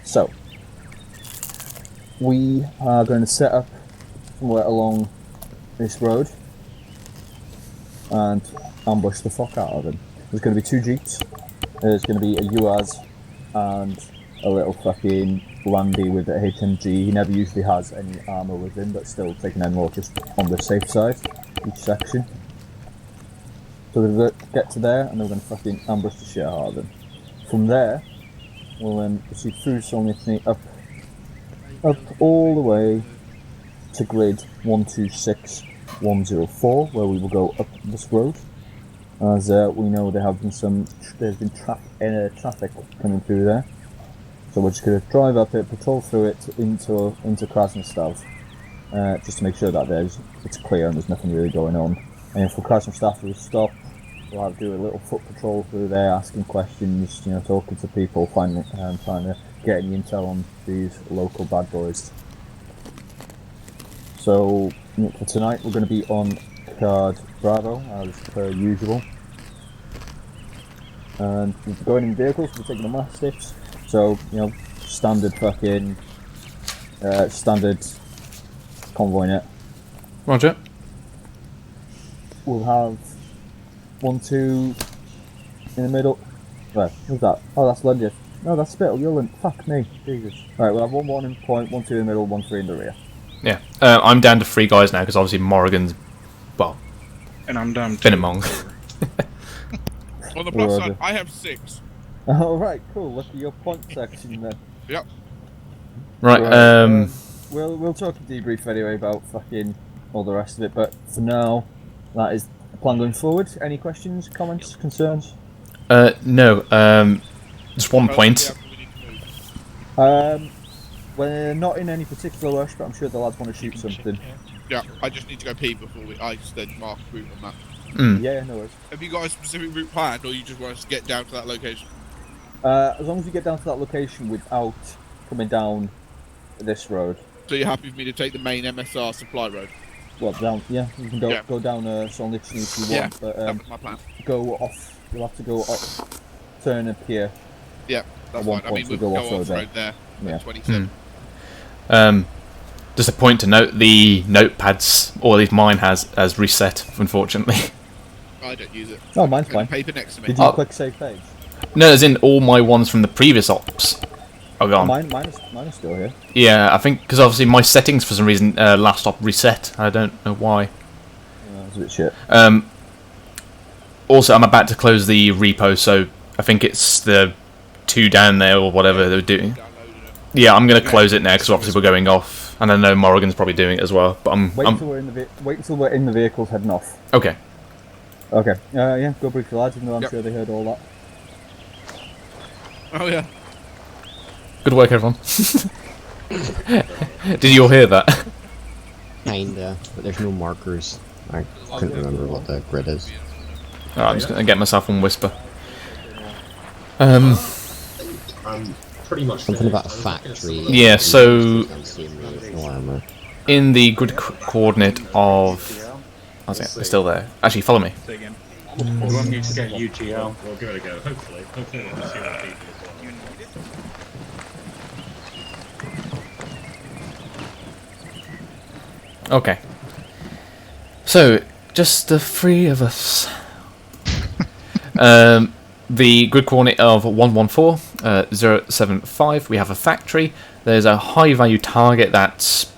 So, we are going to set up somewhere along this road and ambush the fuck out of him. There's going to be 2 jeeps. There's going to be a UAZ and a little fucking Landy with a HMG. He never usually has any armour with him, but still taking them more just on the safe side, each section. So we're going to get to there and then we're going to fucking ambush the shit out of him. From there, we'll then proceed through Solnichny up all the way to grid 126104, where we will go up this road. As we know there's been traffic coming through there. So we're just going to drive up it, patrol through it into Krasnostav, just to make sure that it's clear and there's nothing really going on. And if for Krasnostav we'll stop, we'll have to do a little foot patrol through there, asking questions, talking to people, trying to get any intel on these local bad boys. So for tonight we're going to be on card Bravo as per usual, and we're going in vehicles. We're taking the Mastiffs, so standard fucking standard convoy net. Roger. We'll have 1-2 in the middle. Where? Who's that? Oh, that's Lunges. No, that's Spittle. You're fuck me, Jesus. Right, we'll have 1-1 in point, 1-2 in the middle, 1-3 in the rear. Yeah, I'm down to 3 guys now because obviously Morrigan's, and I'm down been among. On the plus side, I have 6. Oh right, cool. Look at your point section then. Yep. Right. We'll talk a debrief anyway about fucking all the rest of it. But for now, that is the plan going forward. Any questions, comments, concerns? No. Just one point. We're not in any particular rush, but I'm sure the lads want to shoot something. Yeah, I just need to go pee before I then mark a route on that. Yeah, no worries. Have you got a specific route planned, or you just want us to get down to that location? As long as we get down to that location without coming down this road. So you're happy for me to take the main MSR supply road? Well, down, yeah, you can go down Solnichny if you want, but that was my plan. Go off. You'll have to go up, turn up here. Yeah, that's fine. I mean, we'll go off road there. Yeah. 27. Just a point to note: the notepads, or at least mine has reset. Unfortunately. I don't use it. Oh, mine's fine. Paper next to me. Did you click save page? No, as in all my ones from the previous ops are gone. Mine is still here. Yeah, I think because obviously my settings for some reason last op reset. I don't know why. That's a bit shit. Also, I'm about to close the repo, so I think it's the 2 down there or whatever they're doing. Yeah, I'm going to close it now because obviously we're going off, and I know Morrigan's probably doing it as well. But wait until we're in the vehicles heading off. Okay. Okay. Yeah, go brief the lads, even though I'm sure they heard all that. Oh yeah. Good work, everyone. Did you all hear that? Kinda, but there's no markers. I couldn't remember what the grid is. Alright, I'm just going to get myself on Whisper. Pretty much something about a factory. Yeah, so in the grid coordinate of... Oh, it's still there. Actually, follow me. We'll need to get UTL. We'll give it a go, hopefully. Hopefully we'll see that people. Okay. So, just the 3 of us. The grid coordinate of 114-075, we have a factory. There's a high value target that's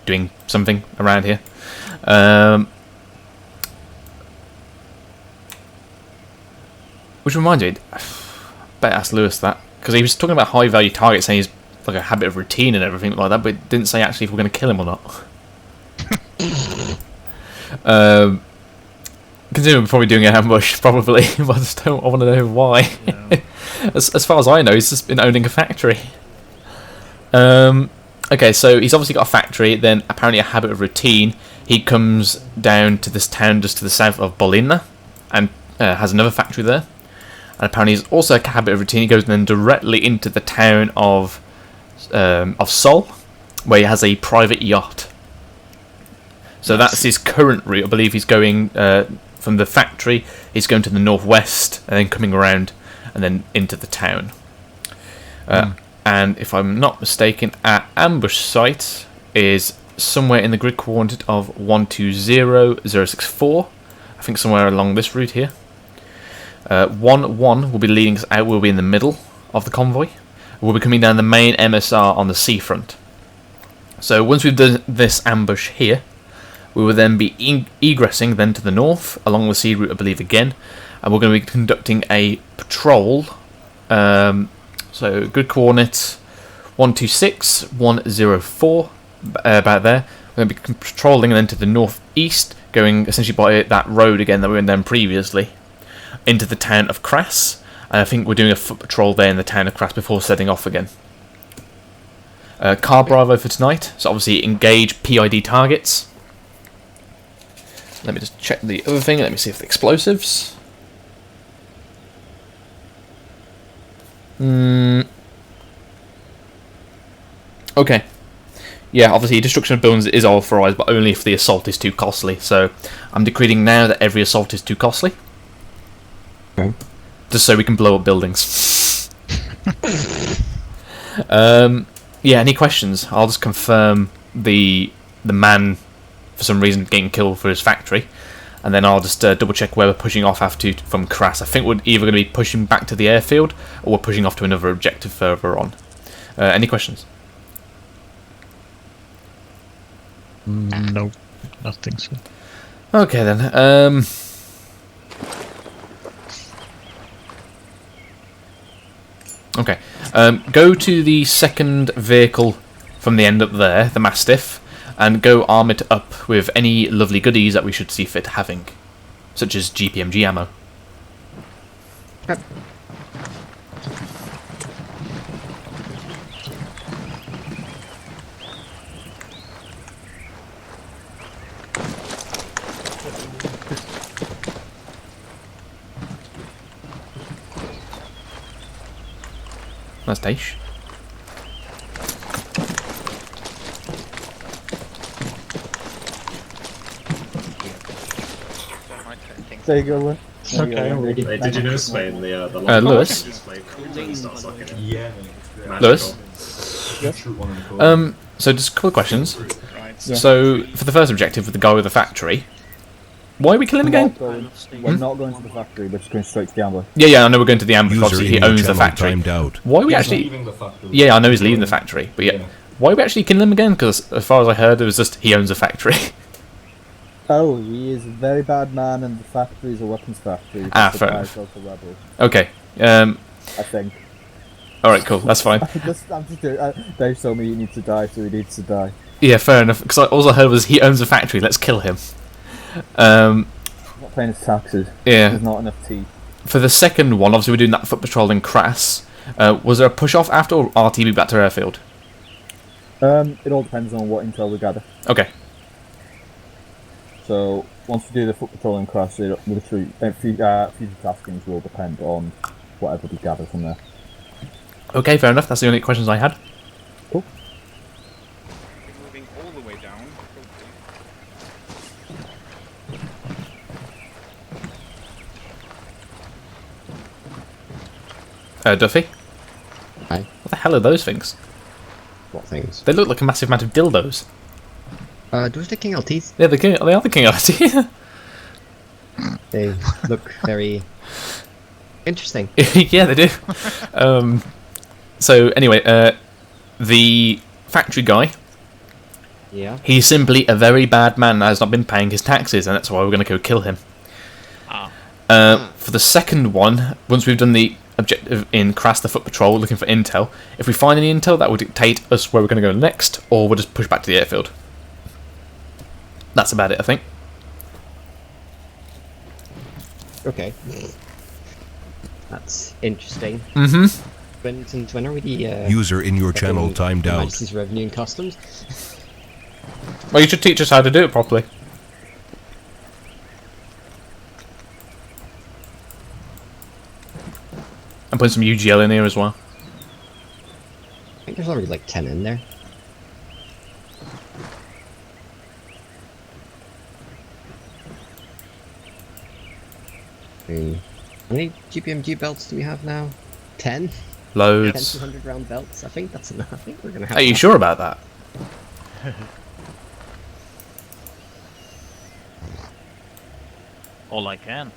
doing something around here. Which reminds me, I better ask Lewis that, because he was talking about high value targets, saying he's like a habit of routine and everything like that, but it didn't say actually if we're going to kill him or not. Considering we're probably doing an ambush, probably, but I just don't want to know why. Yeah. as far as I know, he's just been owning a factory. Okay, so he's obviously got a factory, then apparently a habit of routine. He comes down to this town just to the south of Bolina, and has another factory there. And apparently he's also a habit of routine. He goes then directly into the town of Sol, where he has a private yacht. So that's his current route. I believe he's going from the factory, he's going to the northwest and then coming around and then into the town. And if I'm not mistaken, our ambush site is somewhere in the grid coordinate of 120064. I think somewhere along this route here. 1-1 will be leading us out. We'll be in the middle of the convoy. We'll be coming down the main MSR on the seafront. So once we've done this ambush here, we will then be egressing then to the north along the sea route, I believe, again, and we're going to be conducting a patrol. So grid coordinates 126104, about there. We're going to be patrolling then to the northeast, going essentially by that road again that we went down previously, into the town of Crass. And I think we're doing a foot patrol there in the town of Crass before setting off again. Car Bravo for tonight, so obviously engage PID targets. Let me just check the other thing, let me see if the explosives. Okay. Yeah, obviously destruction of buildings is authorised, but only if the assault is too costly. So I'm decreting now that every assault is too costly. Okay. Just so we can blow up buildings. Yeah, any questions? I'll just confirm the man, for some reason, getting killed for his factory. And then I'll just double check where we're pushing off after from Crass. I think we're either going to be pushing back to the airfield, or we're pushing off to another objective further on. Any questions? No, nothing so. Okay then. Okay. Go to the second vehicle from the end up there, the Mastiff, and go arm it up with any lovely goodies that we should see fit having, such as GPMG ammo. Okay. That's Daish. There you go, Lynn. Okay. Wait, did you notice Wayne the Lewis? Yeah. Lewis? So just a couple of questions. So for the first objective with the guy with the factory, why are we killing him again? We're not going to the factory, we're just going straight to the ambush. Yeah, I know we're going to the ambush. Obviously, he owns the factory. Why are we He's actually? leaving the factory. Yeah, I know he's leaving the factory, but yeah, why are we actually killing him again? Because as far as I heard, it was just he owns a factory. Oh, he is a very bad man, and the factory is a weapons factory. Fair enough. Okay. I think. All right, cool. That's fine. Dave told me he needs to die, so he needs to die. Yeah, fair enough. Because all I heard was he owns a factory. Let's kill him. Not paying his taxes. Yeah. There's not enough teeth. For the second one, obviously we're doing that foot patrol in Crass. Was there a push off after, or RTB back to airfield? It all depends on what intel we gather. Okay. So once we do the foot patrol in Crass, future taskings will depend on whatever we gather from there. Okay, fair enough. That's the only questions I had. Cool. Moving all the way down. Duffy? Hi. What the hell are those things? What things? They look like a massive amount of dildos. Those are the King LTs. Yeah, they are the King LT. They look very interesting. Yeah, they do. So anyway, the factory guy. Yeah. He's simply a very bad man that has not been paying his taxes, and that's why we're going to go kill him. For the second one, once we've done the objective in Crass the Foot Patrol, looking for intel, if we find any intel, that will dictate us where we're going to go next, or we'll just push back to the airfield. That's about it, I think. Okay. That's interesting. Mm-hmm. Since when are we the user in your channel timed out? Majesty's Revenue and Customs? Well, you should teach us how to do it properly. And put some UGL in here as well. I think there's already like 10 in there. How many GPMG belts do we have now? 10? Loads. 10 200 round belts? I think that's enough. I think we're gonna have Are you enough. sure about that? All I can.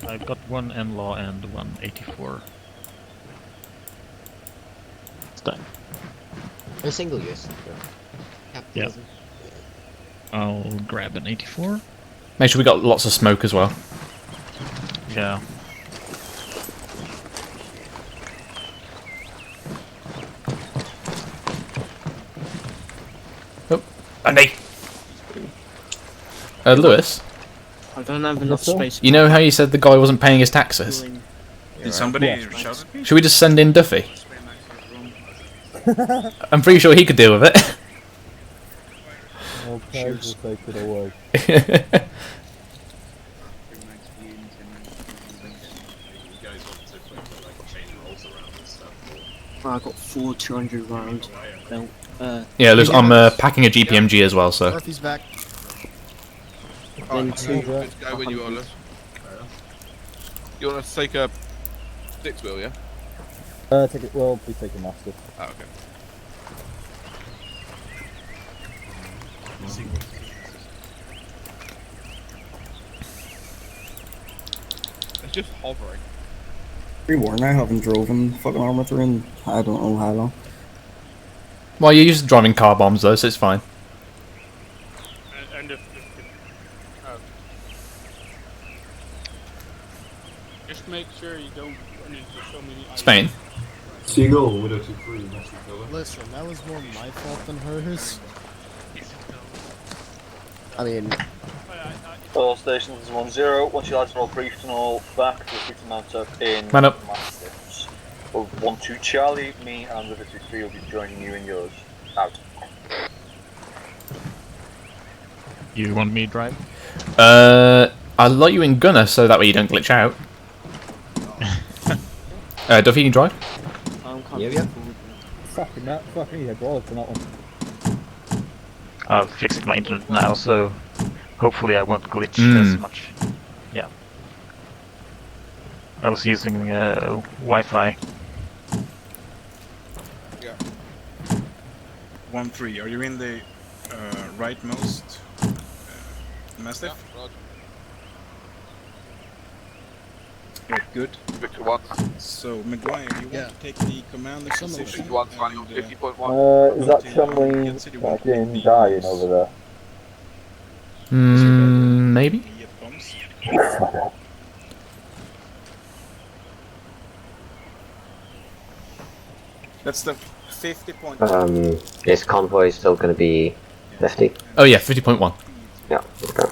I've got one N-Law and one 84. It's done. They're single use. Yep. I'll grab an 84. Make sure we got lots of smoke as well. Yeah. Oh, Andy. Lewis. I don't have enough space. You know how you said the guy wasn't paying his taxes? Did somebody shout at me? Should we just send in Duffy? I'm pretty sure he could deal with it. Okay, just take it away. I got 4 200 round belt. Yeah, Lewis, I'm packing a GPMG as well, so. Murphy's back. Then 2. Let's go when you are, Lewis. You want to take a 6-wheel, yeah? Take it. We'll be taking master. Oh, okay. It's just hovering. Pre-warn, I haven't driven fucking ArmA through in I don't know how long. Well, you're used to driving car bombs though, so it's fine. And if just make sure you don't run into so many Spain. Seagull, Widow 2-3, massive killer. Listen, that was more my fault than hers. I mean, All stations 1-0. Once your lads are all briefed and all back, feel free to mount up in Man up. Mastiffs. 1-2 Charlie, me and River 2-3 will be joining you in yours. Out. You want me to drive? I'll let you in gunner so that way you don't glitch out. Duffy, you can drive? Yeah. Fucking that. Fucking hydraulics on that one. I've fixed my internet now, so hopefully I won't glitch as much. Yeah. I was using Wi-Fi. Yeah. 1-3. Are you in the rightmost Mastiff? Yeah, Roger. Yeah, good. Victor 1. So, Maguire, you want to take the commander position? Victor 1 finding on 50.1. Is that Chumley fucking dying over there? Maybe? That's the 50 point. Is convoy still going to be 50? Oh yeah, 50.1. Yeah, okay.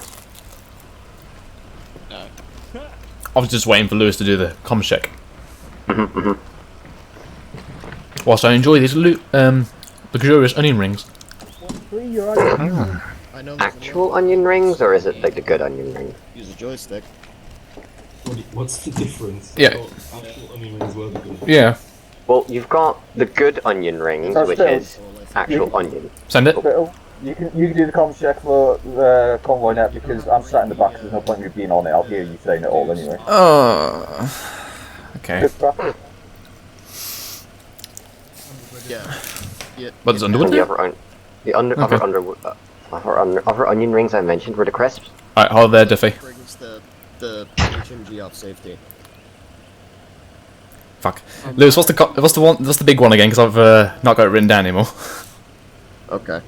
I was just waiting for Lewis to do the comms check. Whilst I enjoy these luxurious onion rings. I know Actual onion rings, or is it like the good onion ring? use a joystick. What's the difference? Yeah. Oh, actual onion rings were the good. Yeah. Well, you've got the good onion rings, which is actual onion. Send it. You can do the comms check for the convoy net because I'm sat in the back, so there's no point in me being on it. I'll hear you saying it all anyway. Okay. Yeah. What does Underwood The do? other onion rings I mentioned were the crisps. Alright, hold there, Duffy. Brings the HMG off safety. Fuck. Lewis, what's the big one again? Because I've not got it written down anymore. Okay.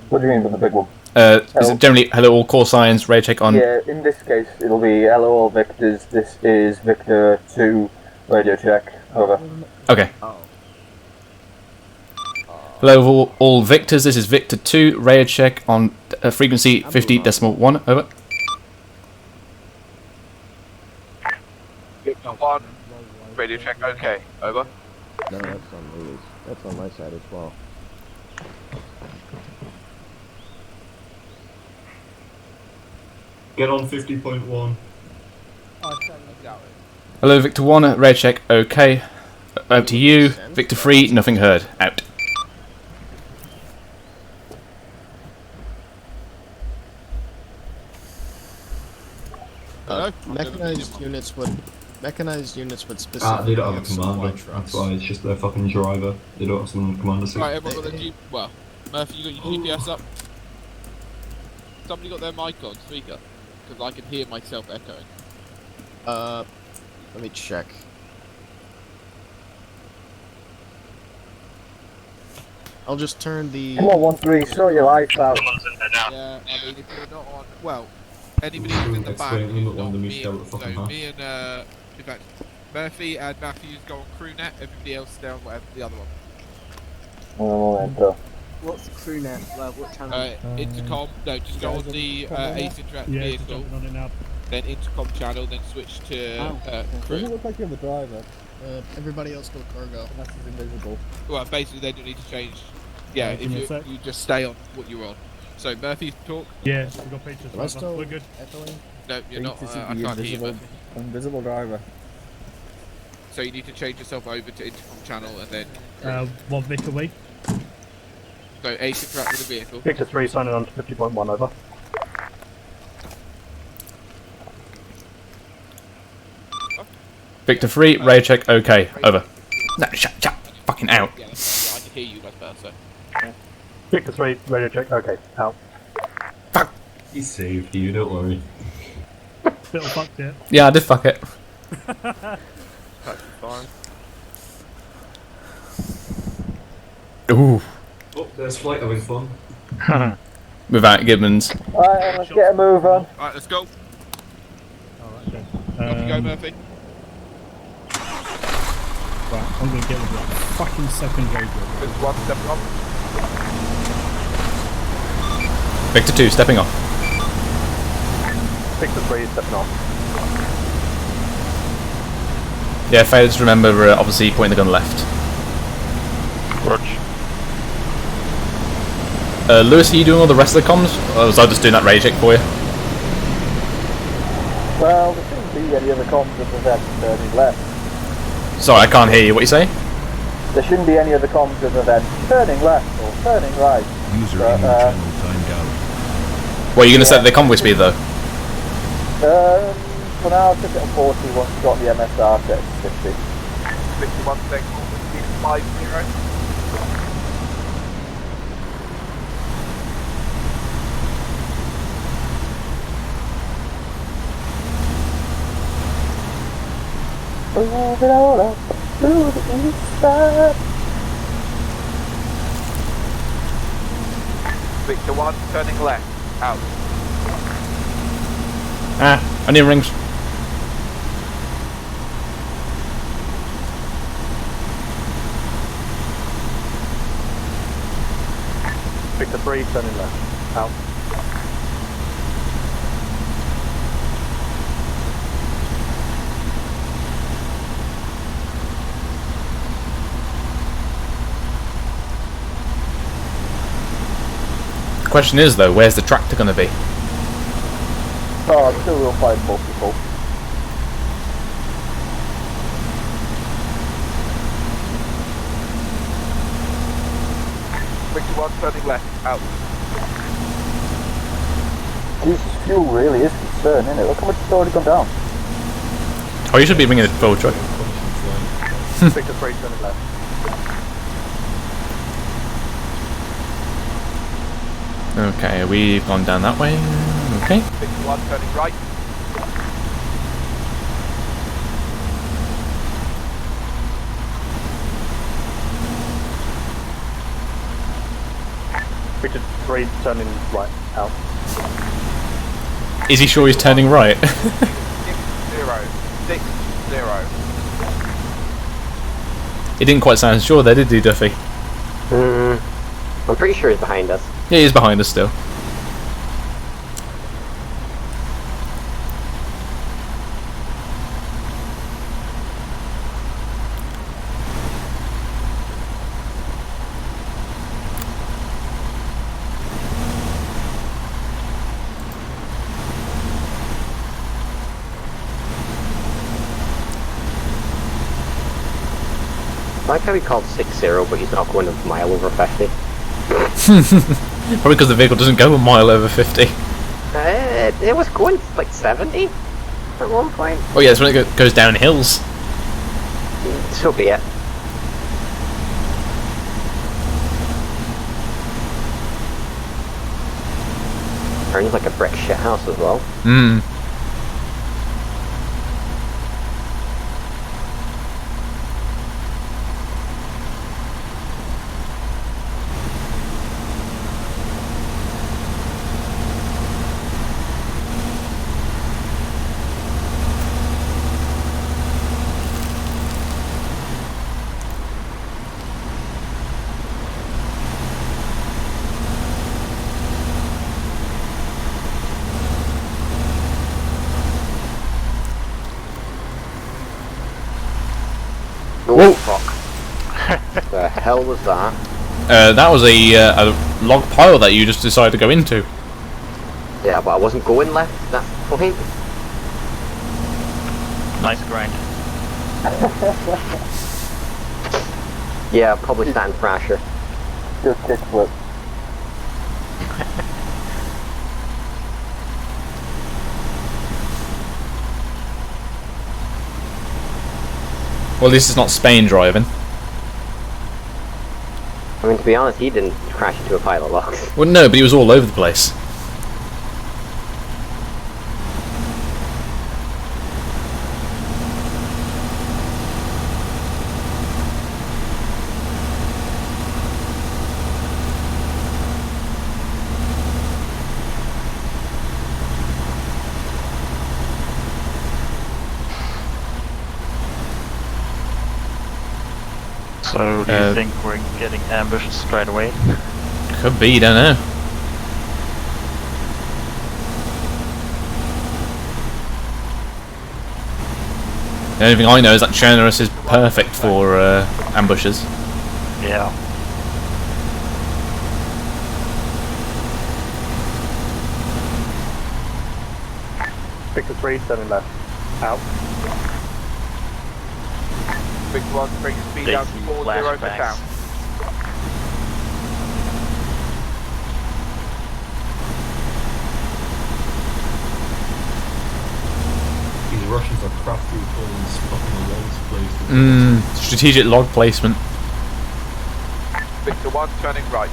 What do you mean with the big one? Is it generally hello all core signs, radio check on? Yeah, in this case it'll be hello all Victors, this is Victor 2, radio check, over. Okay. Hello all Victors, this is Victor 2, radio check on frequency 50.1, over. Victor 1. Radio check, okay. Over. No, that's on Lewis. That's on my side as well. Get on 50.1. Hello Victor 1, radio check, okay. Over to you, Victor 3, nothing heard, out. Mechanized units would specifically. They don't have a supply commander. trucks. That's why it's just their fucking driver. They don't have someone commander seat. Right, everyone got their well, Murphy, you got your GPS up? Somebody got their mic on speaker? Because I can hear myself echoing. Let me check. I'll just turn the. Come on, 1-3, show your lights out. Yeah, I mean, if you're not on, well, anybody who's in the back who's not me, so me and, in fact, Murphy and Matthews go on crewnet, everybody else stay on whatever the other one. What's the crew net? What channel? Intercom, no, just go on the Ace Interact vehicle, then intercom channel, then switch to crew. Doesn't look like you're the driver. Everybody else go cargo. Unless it's invisible. Well, basically they don't need to change. Yeah, if you just stay on what you're on. So Murphy, talk. Yeah, we got pictures. We're good. No, you're not. I can't hear you. Invisible driver. So you need to change yourself over to intercom channel and then. One bit away. So Ace Interact with the vehicle. Victor 3 signing on to 50.1 over. Victor 3, radio check, okay, over. No, shut, fucking out. Yeah, I can hear you much better, so. Victor 3, radio check, okay, out. Fuck! He's saved you, don't worry. Little fucked it. Yeah, I did fuck it. That's fine. Ooh. Oh, there's Flight having fun. Without Gibbons. Alright, let's get a move on. Alright, let's go. Alright then. Off you go, Murphy. Right, I'm gonna get with that fucking second radio. Just one stepping off. Victor 2, stepping off. Victor 3 stepping off. Yeah, failed to remember, obviously, pointing the gun left. Roger. Lewis, are you doing all the rest of the comms? Or was I just doing that radio check for you? Well, there shouldn't be any other comms other than turning left. Sorry, I can't hear you. What are you saying? There shouldn't be any other comms other than turning left or turning right. User in your channel timed out. What, are you going to set the convoy speed though? For now, set it on 40 once you've got the MSR set to 60. 51 seconds, 50. Move it all up to the east side. Victor 1, turning left, out. Ah, onion rings. Victor 3 turning left, out. Question is though, where's the tractor going to be? Oh, I'm sure we'll find multiple. Victor 1, turning left, out. Jesus, fuel really is a concern, isn't it? Look how much it's already gone down. Oh, you should be bringing a full truck. Victor 3 turning left. Okay, we've gone down that way. Okay. Victor 1, turning right. Victor 3 turning right, out. Is he sure he's turning right? 6 0. 6 0. He didn't quite sound sure there, did he, Duffy? I'm pretty sure he's behind us. Yeah, he's behind us still. I like how he called 6-0, but he's not going a mile over 50. Probably because the vehicle doesn't go a mile over 50. It was going like 70. at one point. Oh yeah, it's when it goes down hills. So be it. Turns like a brick shit house as well. Hmm. Oh fuck. The hell was that? That was a log pile that you just decided to go into. Yeah, but I wasn't going left at that point. Nice grind. Yeah, probably stand pressure. Just kickflip. Well, this is not Spain driving. I mean, to be honest, he didn't crash into a pile of logs. Well, no, but he was all over the place. So, do you think we're getting ambushed straight away? Could be, don't know. The only thing I know is that Generous is perfect for ambushes. Yeah. Victor 3, 7 left. Out. Victor 1, bring speed down to 40 for town. These Russians are crafty with all and spotting the logs placed. Strategic log placement. Victor 1, turning right.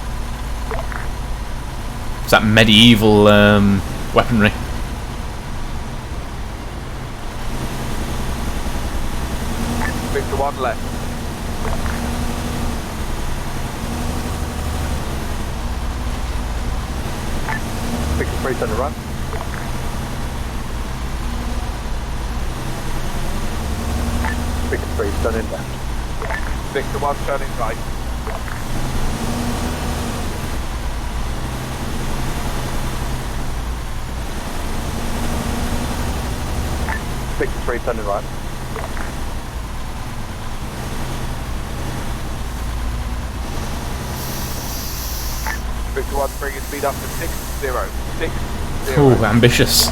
It's that medieval weaponry. Victor 1, left. Victor 3, turn right. Victor 3, turning left. Victor 1, turning right. Victor 3, turning right. Victor 1, bring your speed up to 60. 60. Ooh, ambitious.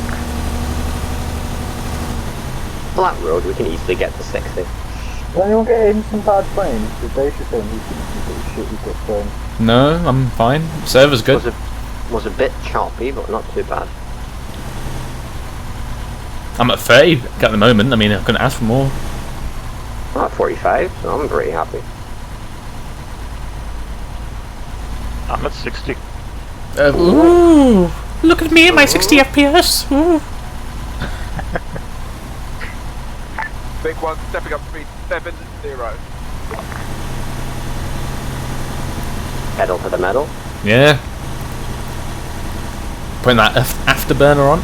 Flat road, we can easily get to 60. Did anyone get in some bad frames? Did they should say you can shit you got frames? No, I'm fine. Server's good. Was a bit choppy, but not too bad. I'm at 30 at the moment. I mean, I couldn't ask for more. I'm at 45, so I'm pretty happy. I'm at 60. Ooh, look at me and my 60 FPS. Ooh. Big one, stepping up speed 70. Pedal to the metal. Yeah. Putting that afterburner on.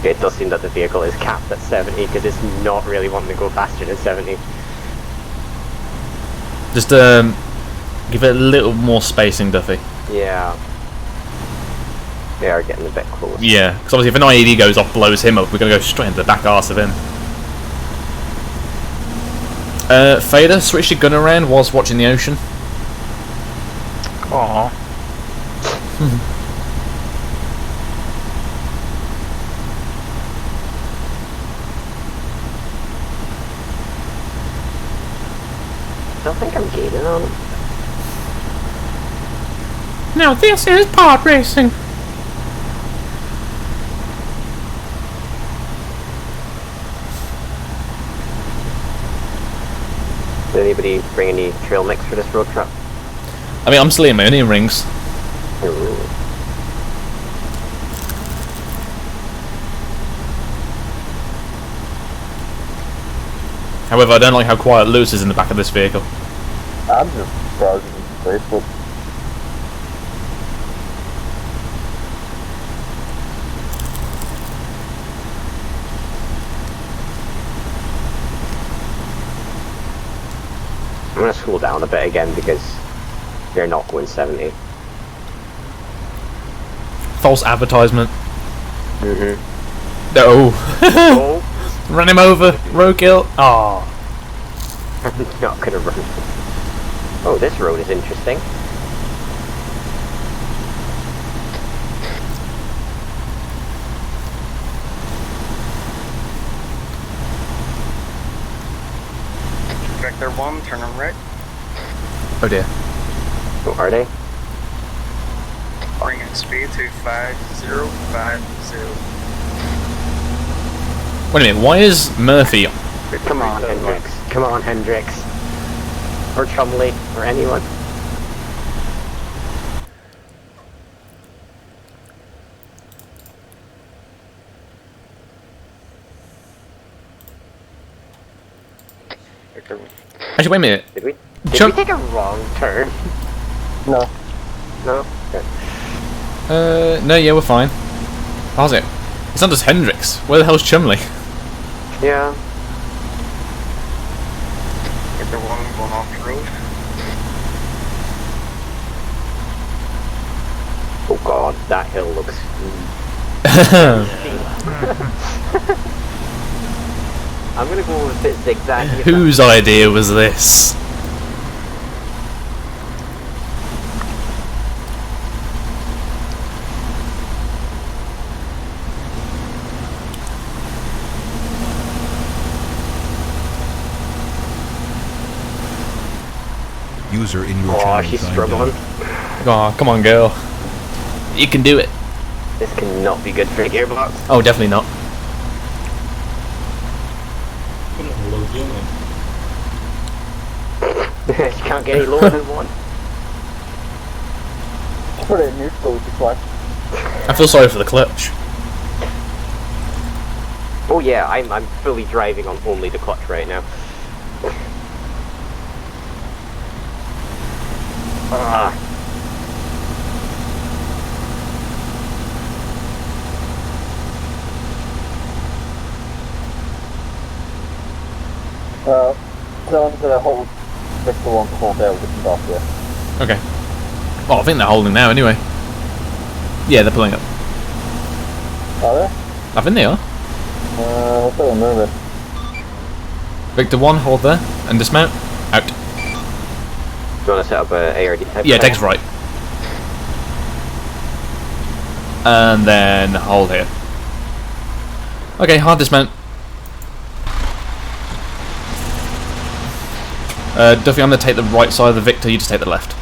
It does seem that the vehicle is capped at 70 because it's not really wanting to go faster than 70. Just give it a little more spacing, Duffy. Yeah. They are getting a bit close. Yeah, because obviously if an IED goes off, blows him up, we're going to go straight into the back arse of him. Fader, switched your gun around whilst watching the ocean. Aww. I don't think I'm gaining on him. Now this is pod racing. anybody bring any trail mix for this road trip? I mean, I'm still in my onion rings. Ooh. However, I don't like how quiet Lewis is in the back of this vehicle. I'm just browsing Facebook. I'm gonna slow down a bit again because they're not going 70. False advertisement. Mm-hmm. No. Oh. Run him over. Roadkill. Ah. I'm not gonna run. Oh, this road is interesting. Vector 1, turn them right. Oh dear. Who are they? Bring in speed to 5050. Wait a minute, why is Murphy... Come on, Hendrix. Come on, Hendrix. Or Chumley, or anyone. Actually, wait a minute. Did we take a wrong turn? No. No? Okay. No, yeah, we're fine. How's it? It's not just Hendrix. Where the hell's Chumley? Yeah. Vector 1 going off the road. Oh god, that hill looks... I'm gonna go with it zigzag. Whose idea was this? User in your Oh, channel she's timed struggling. out. Oh, come on, girl. You can do it. This cannot be good for a gearbox. Oh, definitely not. Put it on low gear, man. You can't get any lower than one. Put it in neutral with the clutch. I feel sorry for the clutch. Oh yeah, I'm fully driving on only the clutch right now. Tell them to hold Victor 1 hold there with the off here. Okay. Well, I think they're holding now anyway. Yeah, they're pulling up. Are they? I think they are. Let's let them move it. Victor 1, hold there, and dismount. Out. Do you want to set up a ARD type? Yeah, take us right. And then hold here. Okay, hard dismount. Duffy, I'm going to take the right side of the Victor, you just take the left.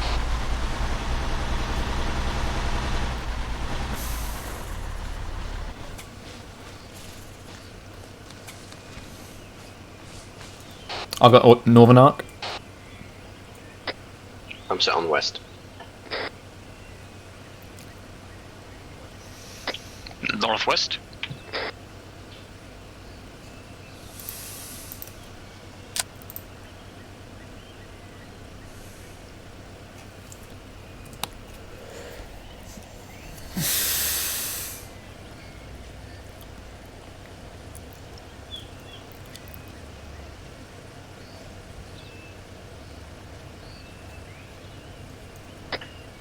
I've got Northern Arc. I'm set on west. Northwest.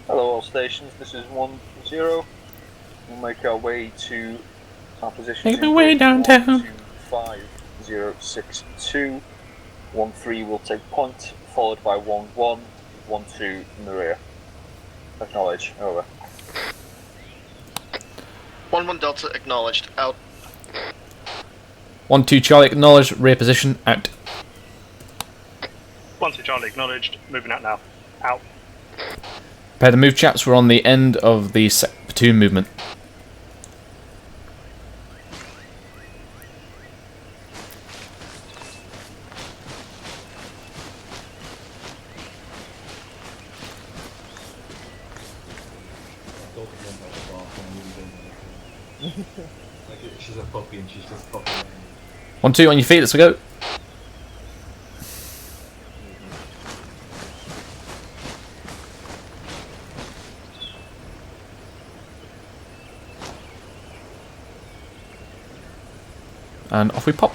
Hello all stations, this is 1-0. We'll make our way to our position. Make my way downtown. 5062. 13 will take point, followed by 11, 12 in the rear. Acknowledge, over. 1-1 Delta acknowledged, out. 1-2 Charlie, acknowledge, rear position, out. 1-2 Charlie acknowledged, moving out now. Out. Prepare to move, chaps, we're on the end of the platoon movement. Like she's a puppy and she's just popping around. 1, 2, on your feet. Let's go. And off we pop.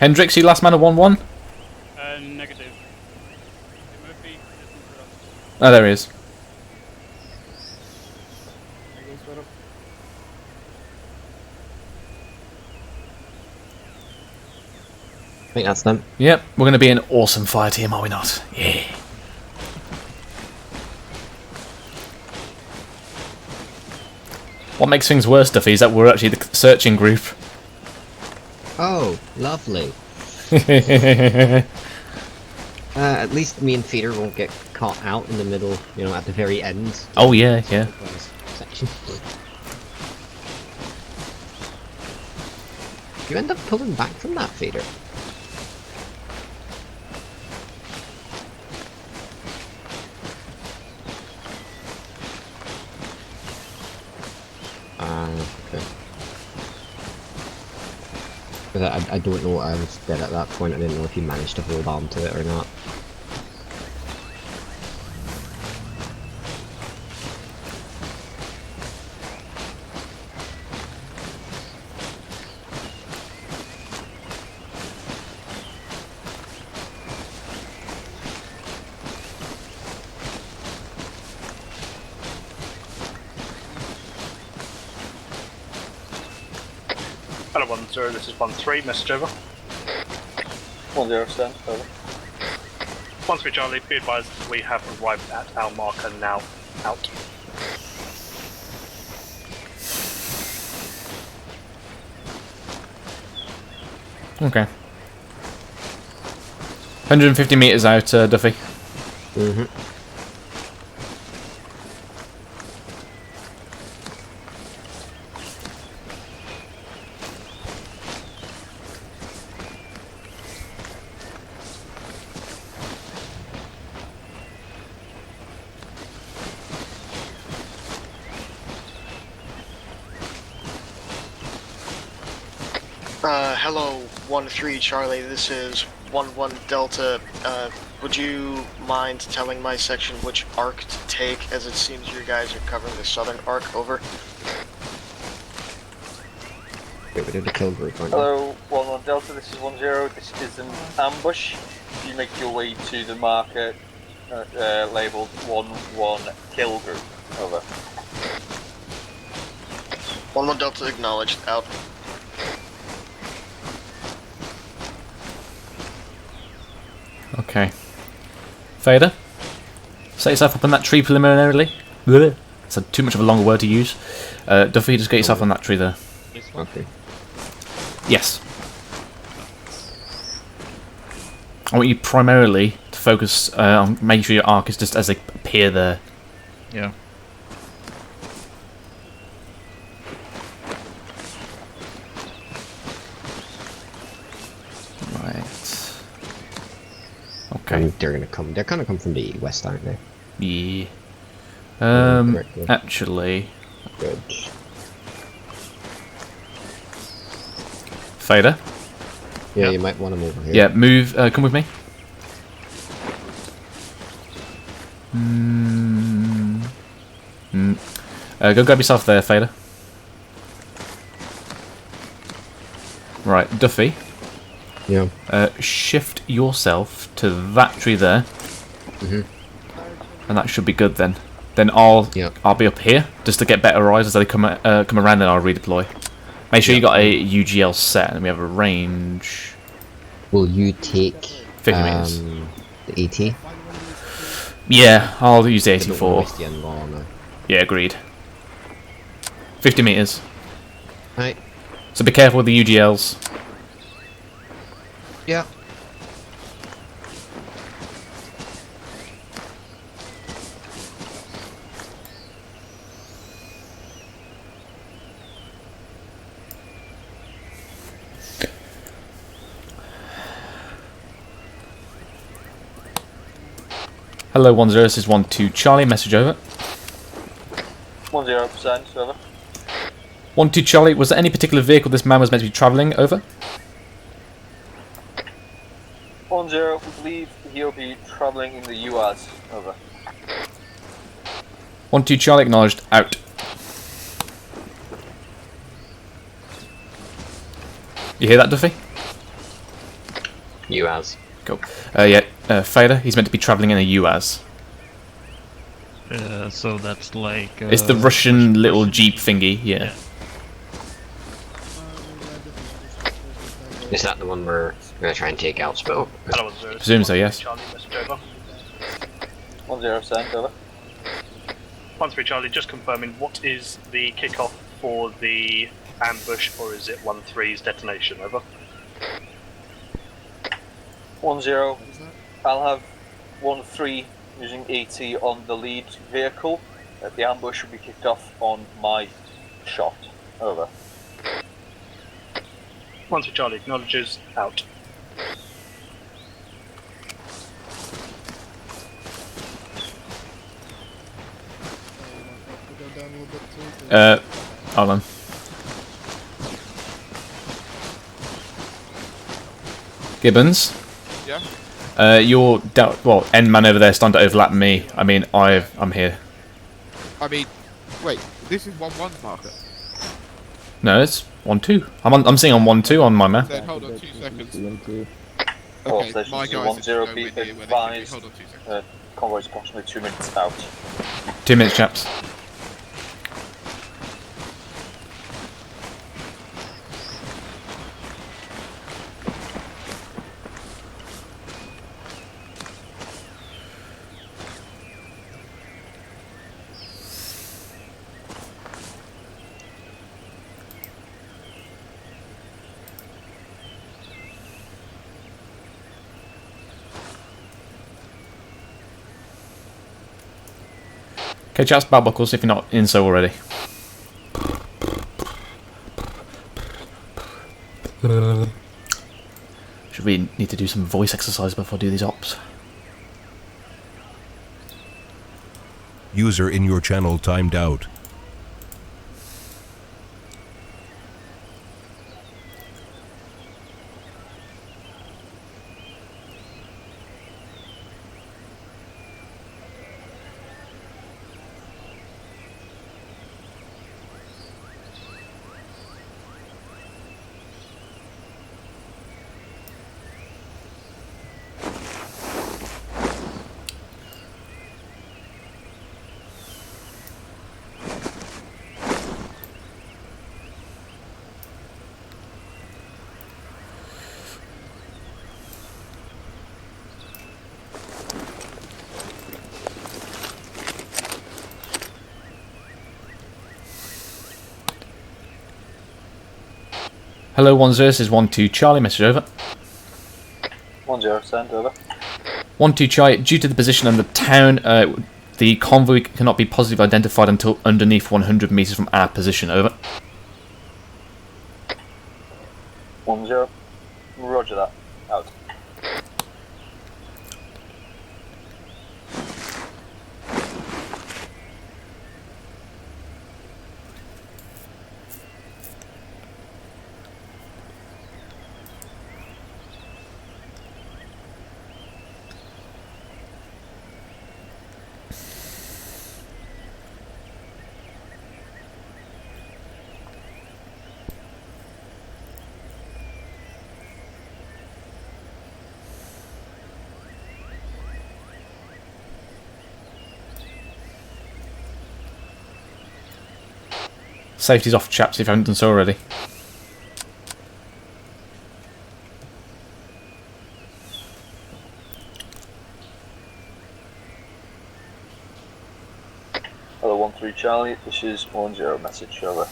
Hendrix, you last man of 1-1? Negative. Murphy, Oh, there he is. I think that's them. Yep, we're going to be an awesome fire team, are we not? Yeah. What makes things worse, Duffy, is that we're actually the searching group. Oh, lovely. At least me and Feeder won't get caught out in the middle, you know, at the very end. Oh yeah, yeah. Section. You end up pulling back from that, Feeder. Okay. But I don't know what I was dead at that point. I didn't know if you managed to hold on to it or not. Hello, 1-0, this is 1-3, message over. 1-0, stand, over. 1-3 Charlie, be advised we have arrived at our marker now, out. Okay. 150 meters out, Duffy. Mm-hmm. Hello, 1-3 Charlie, this is 1-1 Delta. Would you mind telling my section which arc to take, as it seems you guys are covering the southern arc, over? Wait, we did the kill group, aren't we? Hello, 1-1 Delta, this is 1-0, this is an ambush. You make your way to the marker labelled 1-1 kill group, over. 1-1 Delta acknowledged, out. Okay. Fader, set yourself up on that tree preliminarily. It's too much of a long word to use. Duffy, just get yourself on that tree there. Okay. Yes. I want you primarily to focus on making sure your arc is just as they appear there. Yeah. Okay. They're gonna come. They're gonna come from the west, aren't they? Yeah. Correctly. Actually. Good. Fader. Yeah, you might want to move over here. Yeah, move. Come with me. Go grab yourself there, Fader. Right, Duffy. Yeah. Shift yourself to that tree there. And that should be good then. Then I'll be up here just to get better eyes as they come around, and I'll redeploy. Make sure you got a UGL set, and we have a range. Will you take 50 meters. The AT? Yeah, I'll use the 84. I don't wanna waste the NVAR on her. Yeah, agreed. 50 meters. Right. So be careful with the UGLs. Yeah. Hello, 10, this is 12 Charlie, message over. 10%, over. 12 Charlie, was there any particular vehicle this man was meant to be travelling over? 10, we believe he'll be travelling in the US, over. 12 Charlie, acknowledged, out. You hear that, Duffy? UAS. Cool. Yeah, Fader, he's meant to be travelling in a UAS. So that's like... it's the Russian little Jeep thingy, yeah. Is that the one we're going to try and take out, Spo? Presume so, yes. 10%, over. 13 Charlie, just confirming, what is the kickoff for the ambush, or is it 13's detonation, over? 10, I'll have 13 using AT on the lead vehicle. The ambush will be kicked off on my shot, over. 13 Charlie acknowledges, out. Hold on. Gibbons? Yeah? Your end man over there starting to overlap me. I mean, I'm here. I mean, wait, this is 1-1's marker. No, it's 1-2. I'm seeing on 1-2 on my map. Then hold on 2 seconds. Okay, Okay, my guys 10, be advised, hold on 2 seconds. convoy is approximately 2 minutes out. 2 minutes, chaps. Okay, chaps, belt buckles if you're not in so already. Should we need to do some voice exercise before I do these ops? User in your channel timed out. Hello, 10, this is 12 Charlie, message over. 10, send, over. 12 Charlie, due to the position and the town, the convoy cannot be positively identified until underneath 100 meters from our position, over. 10, roger that, out. Safety's off, chaps, if you haven't done so already. Hello, 13 Charlie, this is 10, message, over.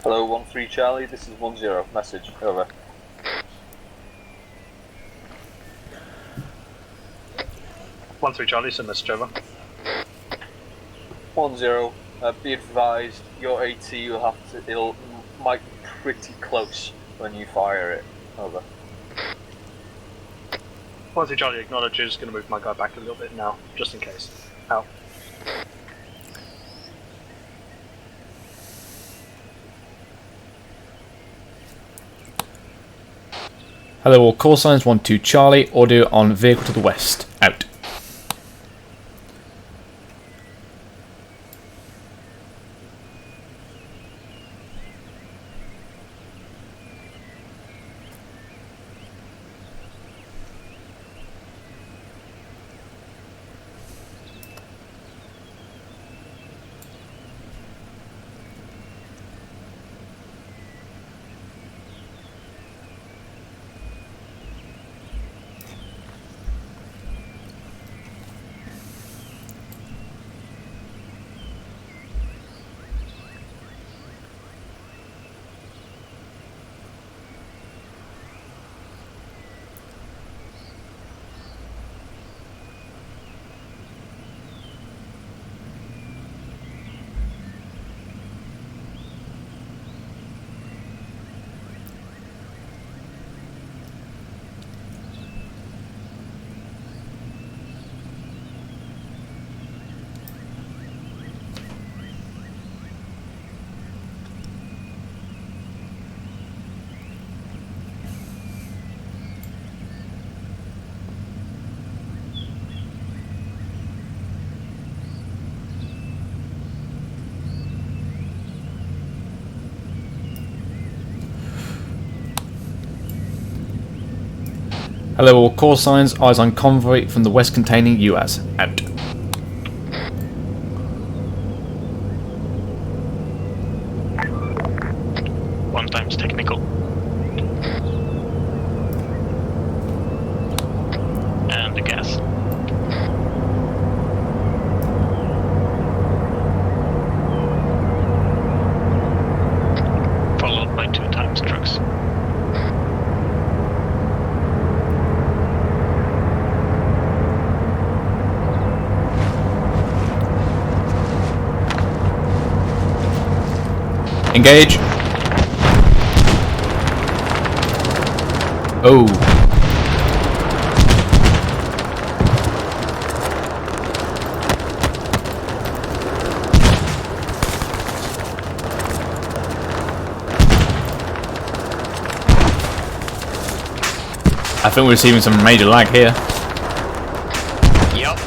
Hello, 13 Charlie, this is 10, message, over. 13 Charlie, send message over. 10, Be advised, your AT might be pretty close when you fire it. Over. Once Charlie acknowledges, going to move my guy back a little bit now, just in case. Out. Hello all, call signs 1-2 Charlie, audio on vehicle to the west. Out. Hello all, call signs, eyes on convoy from the west containing UAS. Out. One times technical. And the gas. Followed by 2 times trucks. Engage. Oh. I think we're receiving some major lag here. Yep.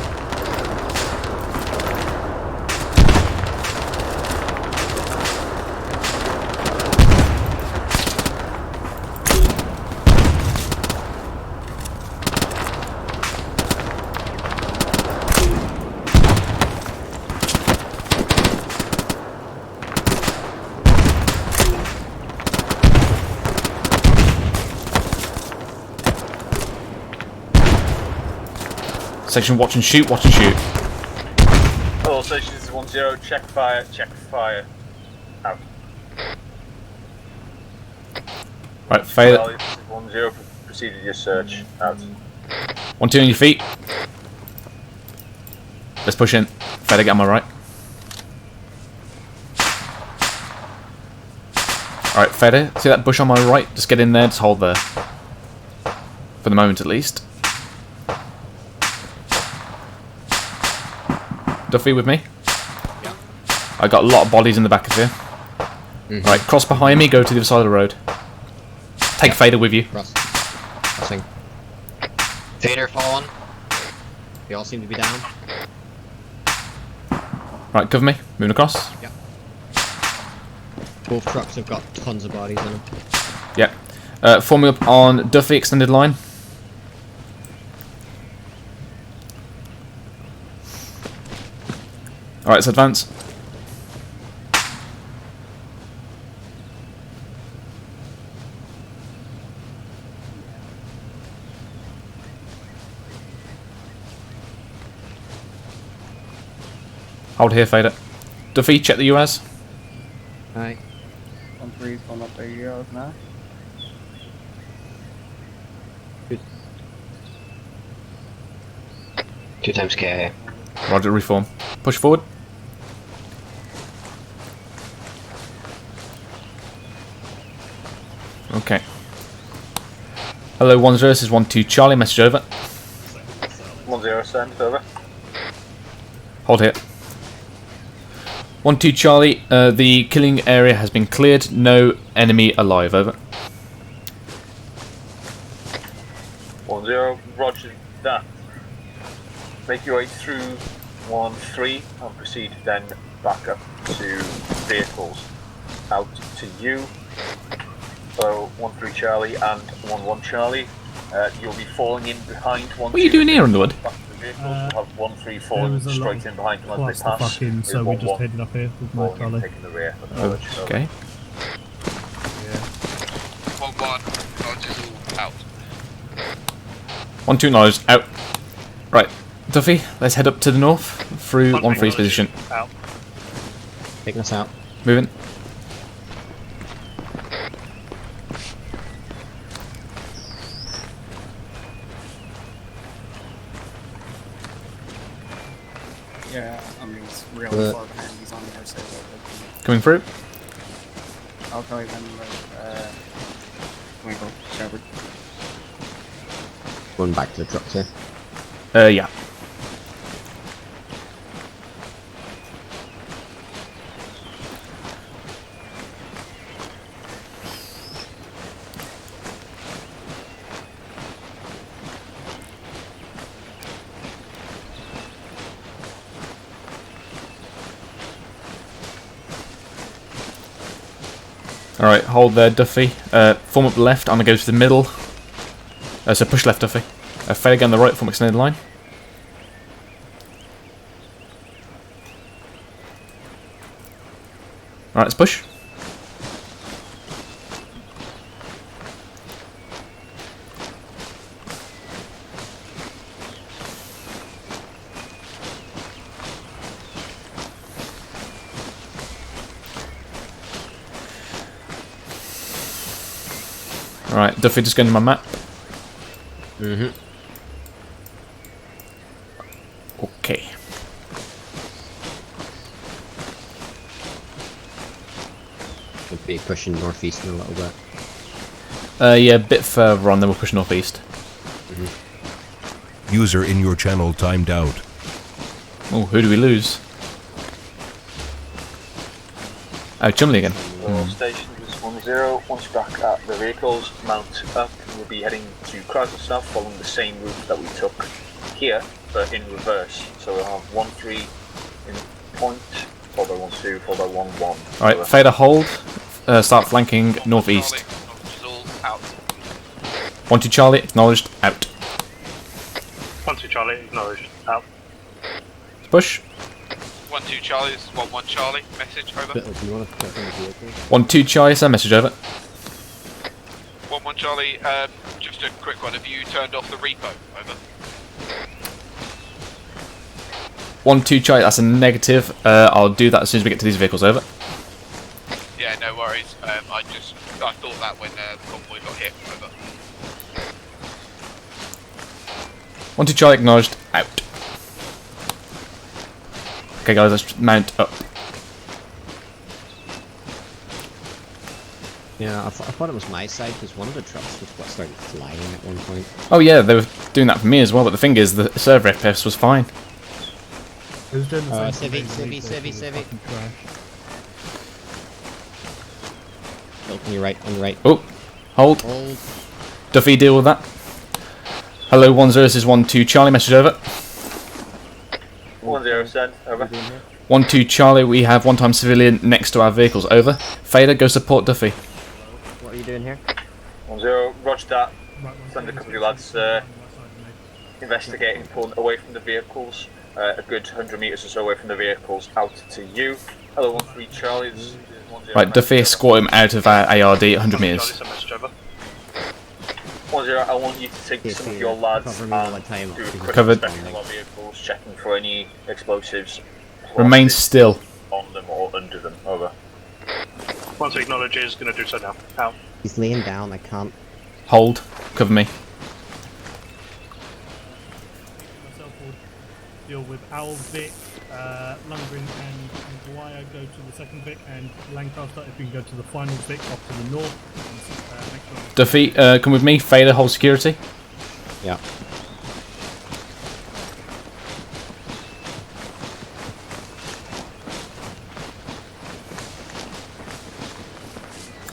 Section watch and shoot, watch and shoot. All stations 1-0, check fire. Out. Right, fail. 1-0, proceed with your search. Out. 1-2 on your feet. Let's push in. Better get on my right. Alright, Feder, see that bush on my right? Just get in there, just hold there. For the moment at least. Duffy with me? Yeah. I got a lot of bodies in the back of here. Right, cross behind me, go to the other side of the road. Take Fader with you. Crossing. Fader fallen. They all seem to be down. Right, cover me. Moving across. Yeah. Both trucks have got tons of bodies in them. Yeah. Form me up on Duffy, extended line. Alright, let's advance. Hold here, Fader. Duffy, check the US. Aye. 1-3's going up there, euros now. Good. 2 times K. Roger, reform. Push forward. Okay. Hello, 10, this is 12 Charlie, message over. 10, send, over. Hold here. 12 Charlie, the killing area has been cleared, no enemy alive, over. 10, roger that. Make your way through 1-3 and proceed then back up to vehicles. Out to you. So 1-3 Charlie and 1-1 Charlie. You'll be falling in behind 1-2. What are you doing here, Underwood? Back to the vehicles. You'll have 1-3 falling straight in behind them as they pass. Fucking, so we just headed up here with my trolley. Taking the rear. Okay. 1-1, Rogers all out. 12 knowledge, out. Right, Duffy, let's head up to the north through 1-3's position. Out. Taking us out. Moving. Yeah, I mean, it's really far behind. He's on the other side of Coming through. I'll tell you then, we go, Shepard. Going back to the trucks here. Yeah. Alright, hold there, Duffy. Form up left, I'm going to go to the middle. So push left, Duffy. Fail again on the right, form extended line. Alright, let's push. Alright, Duffy, just going to my map. Okay. We'll be pushing northeast in a little bit. Yeah, a bit further on, then we'll push northeast. User in your channel timed out. Oh, who do we lose? Oh, Chumley again. Station is 10. Once you're back at the vehicles, mount up. We'll be heading to Chrysler stuff, following the same route that we took here, but in reverse. So we'll have 1-3 in point, followed by 1-2, followed by 1-1. Alright, fader hold. Start flanking northeast. 12 Charlie, acknowledged, out. 1-2 Charlie, acknowledged, out. Push. 1-2 Charlie, this is 1-1 Charlie, message over. Do you want to check on the vehicle? 12 Charlie, send message over. 1-1 Charlie, just a quick one, have you turned off the repo? Over. 12 Charlie, that's a negative. I'll do that as soon as we get to these vehicles, over. Yeah, no worries, I thought that when the convoy got hit, over. 12 Charlie, acknowledged, out. Okay guys, let's mount up. Yeah, I thought it was my side because one of the trucks was what started flying at one point. Oh yeah, they were doing that for me as well, but the thing is, the server FPS was fine. Who's doing the same Civi. On your right, on your right. Oh, hold. Duffy, deal with that. Hello, 10, this is 12 Charlie, message over. 10, send, over. 12 Charlie, we have one-time civilian next to our vehicles, over. Fader, go support Duffy. What are you doing here? 10, roger that. Send a couple of your lads investigating, pulling away from the vehicles. A good 100 metres or so away from the vehicles, out to you. Hello, 1-3 Charlie. Right, Duffy, escort him out of our ARD at 100 metres. 10, I want you to take some of your lads and do a quick Covered. inspection of our vehicles, checking for any explosives. Remain still. On them or under them, over. Once he acknowledges, going to do so now. Out. He's laying down, I can't. Hold. Cover me. deal with Owl, Vic, Lundgren and Maguire go to the second Vic, and Lancaster, if we can go to the final Vic off to the north. And, make sure Duffy, come with me. Fader, hold security. Yeah.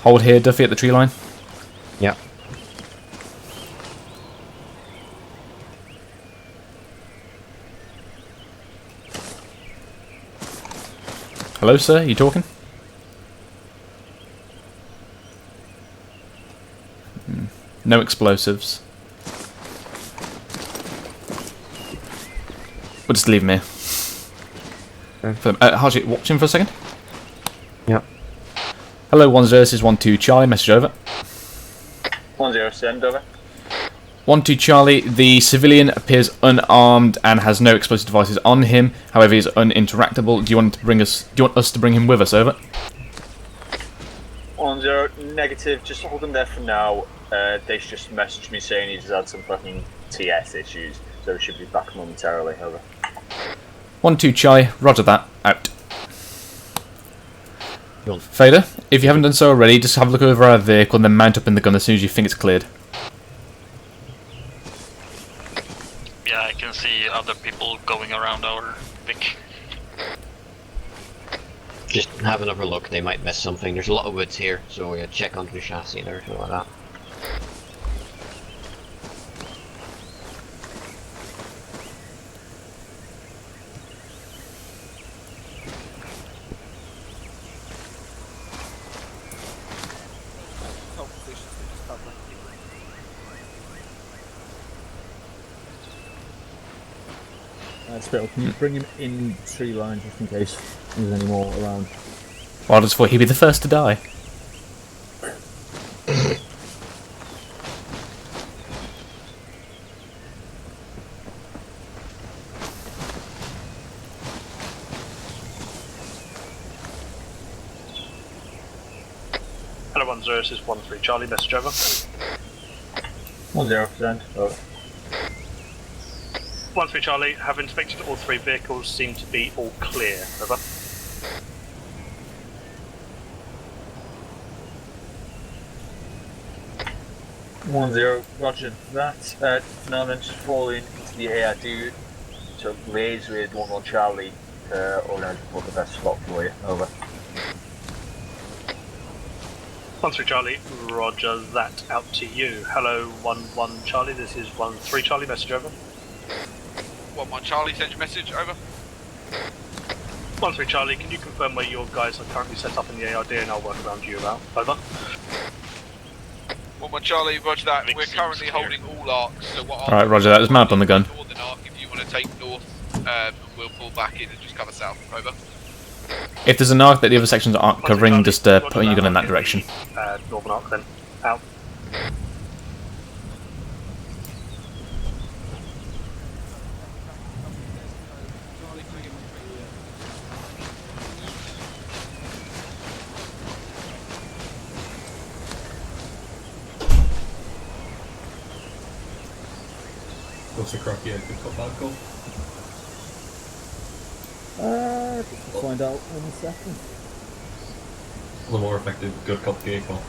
Hold here, Duffy, at the tree line. Yeah. Hello, sir. You talking? No explosives. We'll just leave him here. Haji, watch him for a second. Yeah. Hello, 10, this is 12 Charlie. Message over. 10, send over. 12 Charlie, the civilian appears unarmed and has no explosive devices on him. However, he is uninteractable. Do you want us to bring him with us? Over. 10, negative. Just hold him there for now. They just messaged me saying he's had some fucking TS issues, so he should be back momentarily. Over. 12 Charlie, roger that. Out. Fader, if you haven't done so already, just have a look over our vehicle and then mount up in the gun as soon as you think it's cleared. Yeah, I can see other people going around our Vic. Just have another look, they might miss something. There's a lot of woods here, so yeah, check onto the chassis and everything like that. Spittle, can you bring him in tree line just in case there's any more around? Well, I just thought he'd be the first to die. Hello, 10, this is 13 Charlie. Message over. 10%. Over. 13 Charlie, have inspected all 3 vehicles, seem to be all clear. Over. One zero, roger that. Phenomenon just falling into the air due to liaise with 11 Charlie, organize for the best spot for you. Over. 13 Charlie, roger that. Out to you. Hello, 11 Charlie, this is 13 Charlie. Message over. 11 Charlie, send your message, over. 13 Charlie, can you confirm where your guys are currently set up in the ARD and I'll work around you out? Over. 11 Charlie, roger that. We're currently holding all arcs, so what Alright, roger that. There's a map on the gun. Northern arc, if you want to take north, we'll pull back in and just cover south. Over. If there's an arc that the other sections aren't covering, just point your gun in that direction. Northern arc then. Out. What's a crack? Yeah, good cop, bad cop. We'll find out in a second. The more effective good cop, gay cop.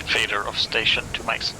Fader of station to Mason.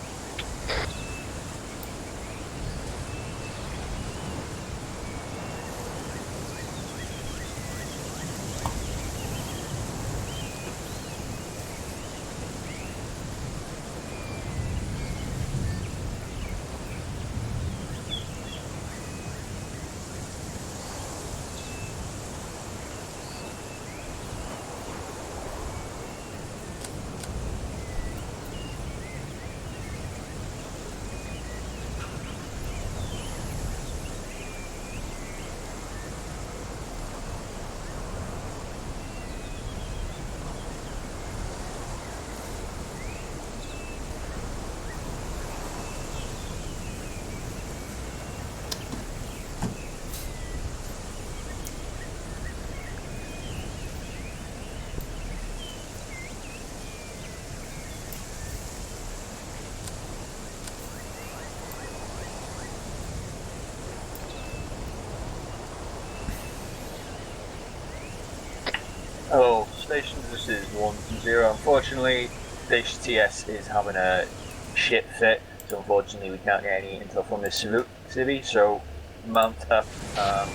Hello, stations, this is 1-0. Unfortunately, this TS is having a shit fit, so unfortunately we can't get any intel from this civvy, so mount up.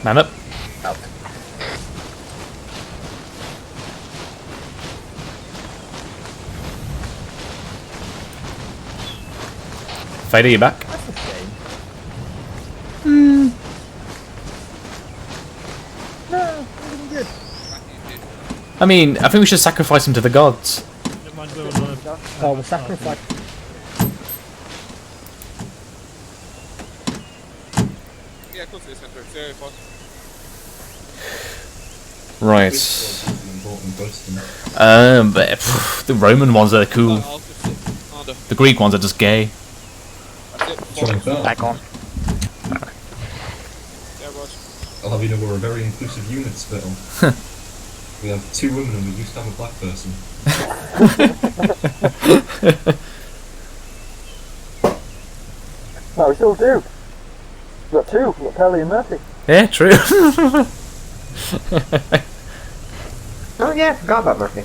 Man up. Out. Fader, you back? That's a shame. No, everything good. I mean, I think we should sacrifice him to the gods. Oh, we'll sacrifice. Yeah, of course it is Hunter. It's very fun. Right. But, the Roman ones are cool. The Greek ones are just gay. Back on. I'll have you know we're a very inclusive unit, Spittle. We have 2 women and we used to have a black person. No, we still do. We've got 2. We've got Pelly and Murphy. Yeah, true. Oh yeah, forgot about Murphy.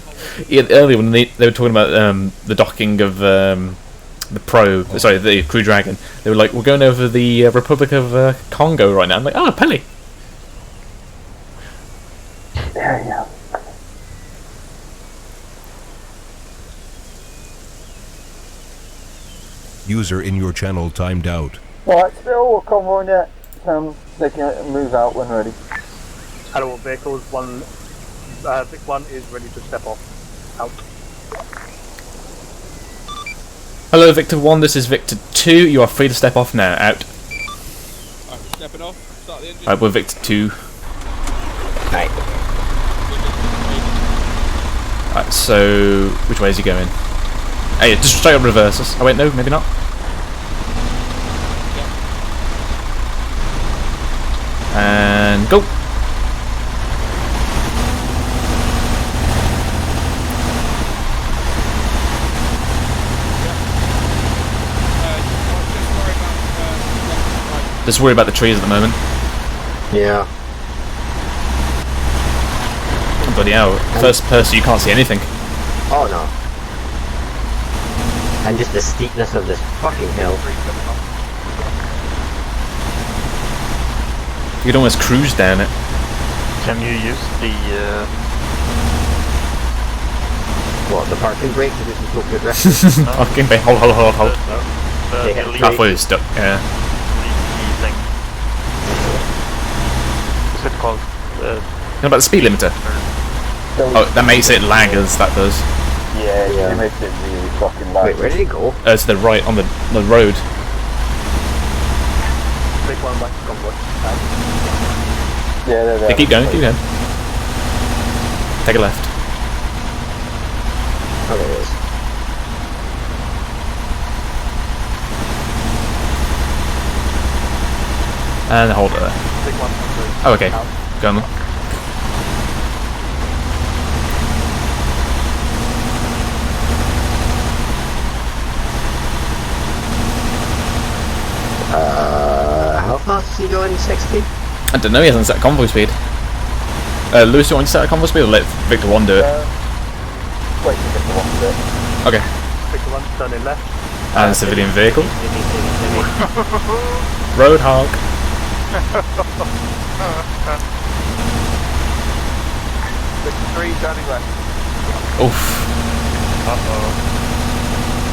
Yeah, earlier when they were talking about the docking of the Crew Dragon, they were like, "We're going over the Republic of Congo right now." I'm like, "Oh, Pelly." Yeah. User in your channel timed out. Alright, Spittle, we'll convoy net. They can move out when ready. Hello, vehicles. Vic 1 is ready to step off. Out. Hello, Victor 1. This is Victor 2. You are free to step off now. Out. Alright, stepping off. Start the engine. Alright, we're Victor 2. Right. Alright, so which way is he going? Hey, just straight up reverses. Oh wait, no, maybe not. And go. Just worry about the trees at the moment. Yeah. Oh, bloody hell. First person, you can't see anything. Oh no. And just the steepness of this fucking hill. You could almost cruise down it. Can you use the What, the parking brake to do some smoke aggression? Parking brake, hold. They hit I thought it was stuck, yeah. thing? What's it called? What about the speed limiter? Oh, that makes it lag as that does. Yeah, it makes it really fucking lag. Wait, where did he go? To the right, on the road. Big 1 back to convoy. Yeah, Yeah, keep going. Take a left. Oh, there it is. And hold it there. Big 1 Oh, okay. Go on then. How fast is he going? 60? I don't know, he hasn't set convoy speed. Lewis, do you want to set a convoy speed or let Victor 1 do it? Wait for Victor 1 to do it. Okay. Victor 1 turning left. And civilian vehicle. Roadhog. Victor 3 turning left. Oof.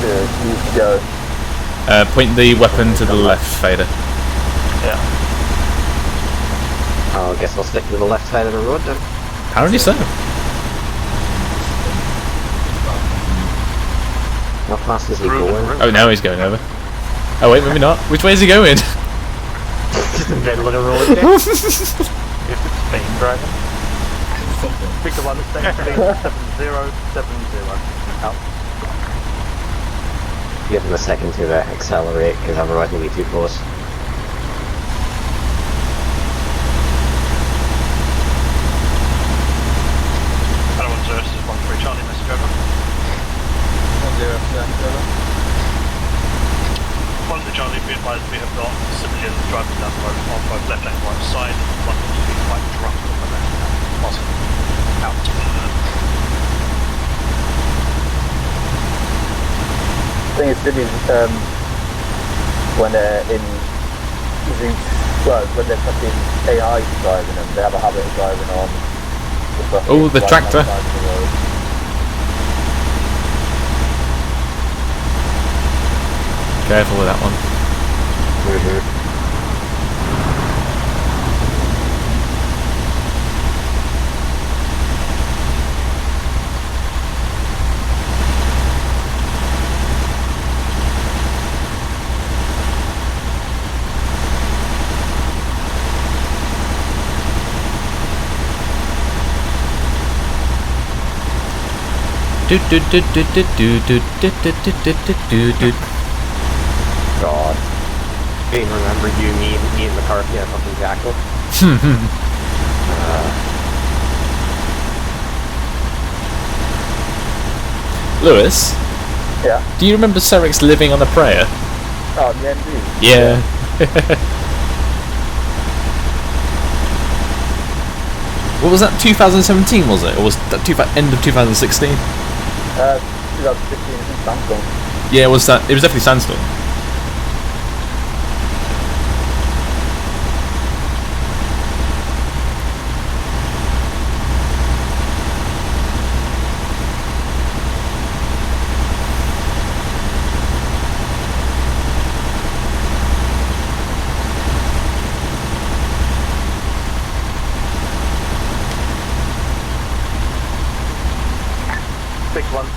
Good, keep going. Point the weapon to the left, Fader. Yeah. Oh, I guess I'll stick to the left side of the road then. Apparently so. How fast is he going? Oh, now he's going over. Oh wait, maybe not. Which way is he going? Just in the middle of the road. If it's Spain driving. Victor 1 second speed 7070. Out. Give him a second to accelerate, because otherwise we'll be too close. Hello, 1-0, this is 1-3 Charlie, message over. 1-0, over. 1-3 Charlie, be advised we have got civilians driving down the road on both left and right side. One looks to be quite drunk on the left. Awesome. Out. thing is, when they're in when they're fucking AI driving them, they have a habit of driving on the tractor. Careful with that one. God. I didn't remember you, me and McCarthy and fucking Jackal. Lewis? Yeah? Do you remember Cerix living on a prayer? Oh, yeah, indeed. Yeah. What was that, 2017 was it? Or was that end of 2016? 2016 in Sandstorm. Yeah, it was definitely Sandstorm.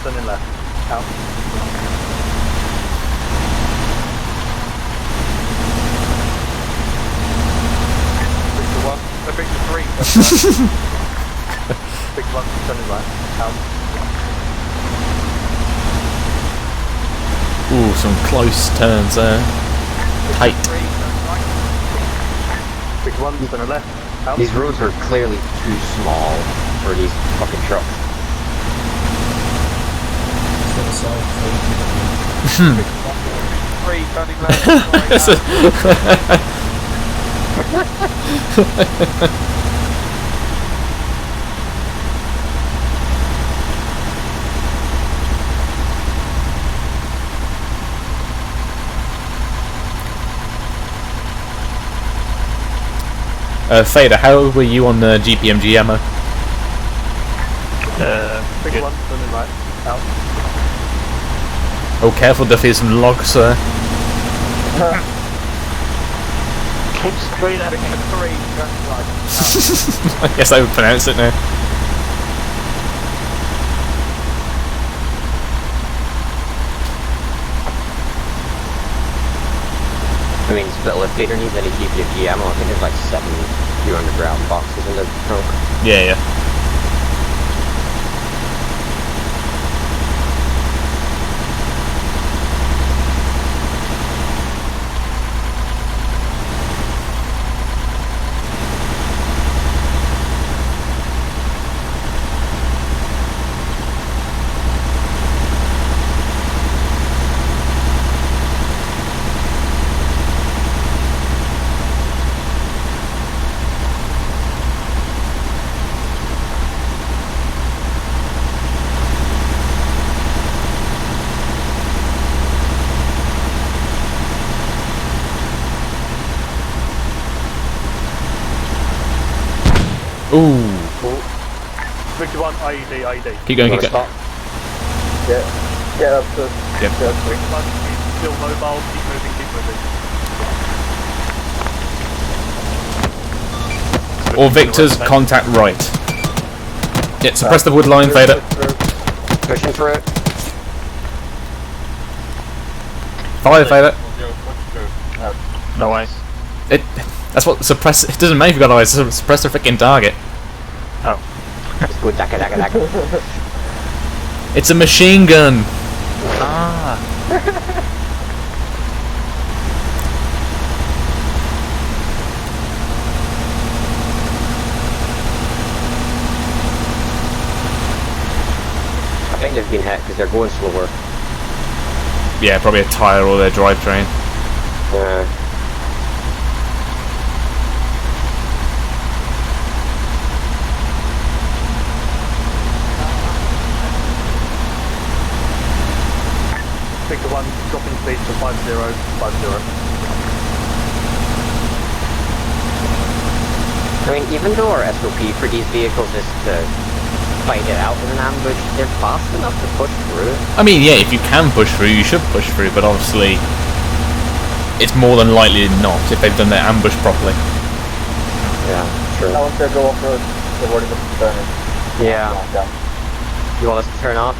Turning left. Out. Victor 1. Victor 3. Victor 1. Turning left. Out. Ooh, some close turns there. Tight. Victor 1. Turning left. Out. These roads are clearly too small for these fucking trucks. Three, turning left. Fader, how were you on the GPMG ammo? Big one, turning right. Out. Oh, careful, there's some logs there. Keep straight at it. I guess I would pronounce it now. I mean, still, if Peter needs any GPMG ammo, I think there's like 7 few underground boxes in the trunk. Yeah. Ooh. Victor 1, IED. Keep going, keep going. Yeah, that's good. Yep. Victor 1, still mobile, keep moving. Or Victor's contact right. Yeah, suppress the wood line, Vader. Pushing for it. Fire, Vader. No way. That's what suppress. It doesn't matter if you've got eyes. Suppress the freaking target. Oh. Just go daka. It's a machine gun. Ah. I think they've been hit because they're going slower. Yeah, probably a tyre or their drivetrain. Victor 1, 1, dropping speed to 5050. I mean, even though our SOP for these vehicles is to fight it out in an ambush, they're fast enough to push through. I mean, yeah, if you can push through, you should push through, but obviously it's more than likely not if they've done their ambush properly. Yeah, true. I want to go off-road. They've already got the burner. Yeah. You want us to turn off?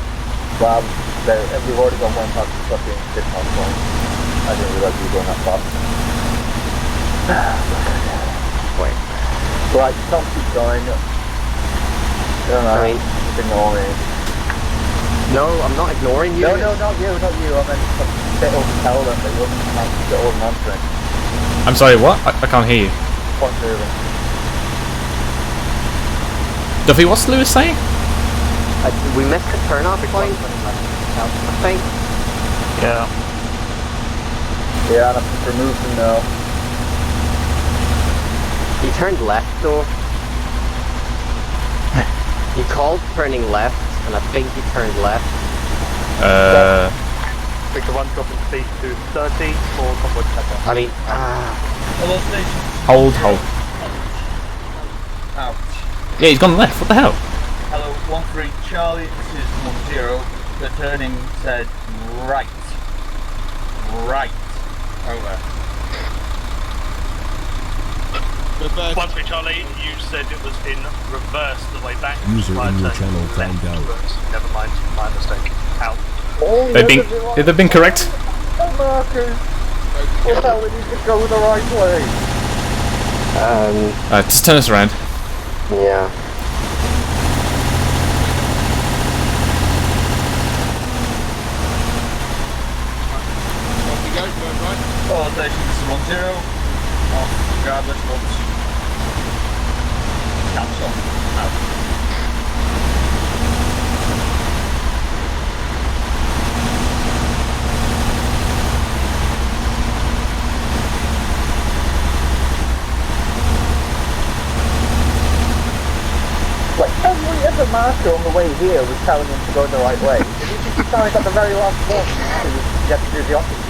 Well, we've already got one past the fucking 6 knots point. I didn't realise we were going that fast. Wait. Right, can't keep going. I don't know. I mean, just ignore me. No, I'm not ignoring you. No, not you. I meant a bit over tell them that you wasn't answering. I'm sorry, what? I can't hear you. Point moving. Duffy, what's Lewis saying? We missed the turn-off point, I think. Yeah. Yeah, and I've removed them now. He turned left though. He called turning left, and I think he turned left. Victor 1, dropping speed to 30 for convoy center. I mean, Hello, station. Hold. Ouch. Yeah, he's gone left, what the hell? Hello, 1-3 Charlie, this is 1-0. The turning said right. Right. Over. 1-3 Charlie, you said it was in reverse the way back. User in your channel timed out. Never mind, my mistake. Out. They've been correct. The markers. What the hell, we need to go the right way. Just turn us around. Yeah. Off we go, going right. Oh, station, this is 1-0. Off, regardless, once. Cancel. Out. Like, every other marker on the way here was telling him to go the right way. Did he just decide at the very last one to get to do the opposite?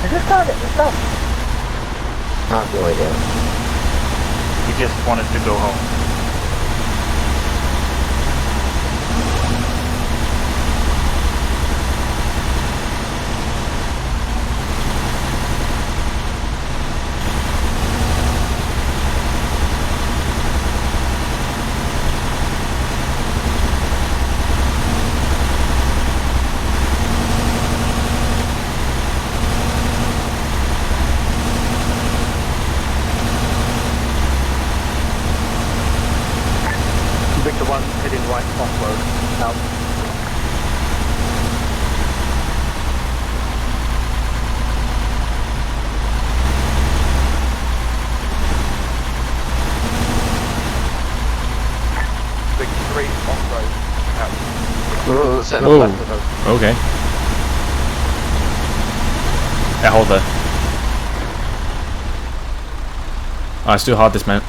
Is this target the stuff? I have no idea. He just wanted to go home. Victor 1 heading right off-road. Out. Victor 3 off-road. Out. Setting up left of us. Okay. Yeah, hold there. Oh, it's too hard dismount.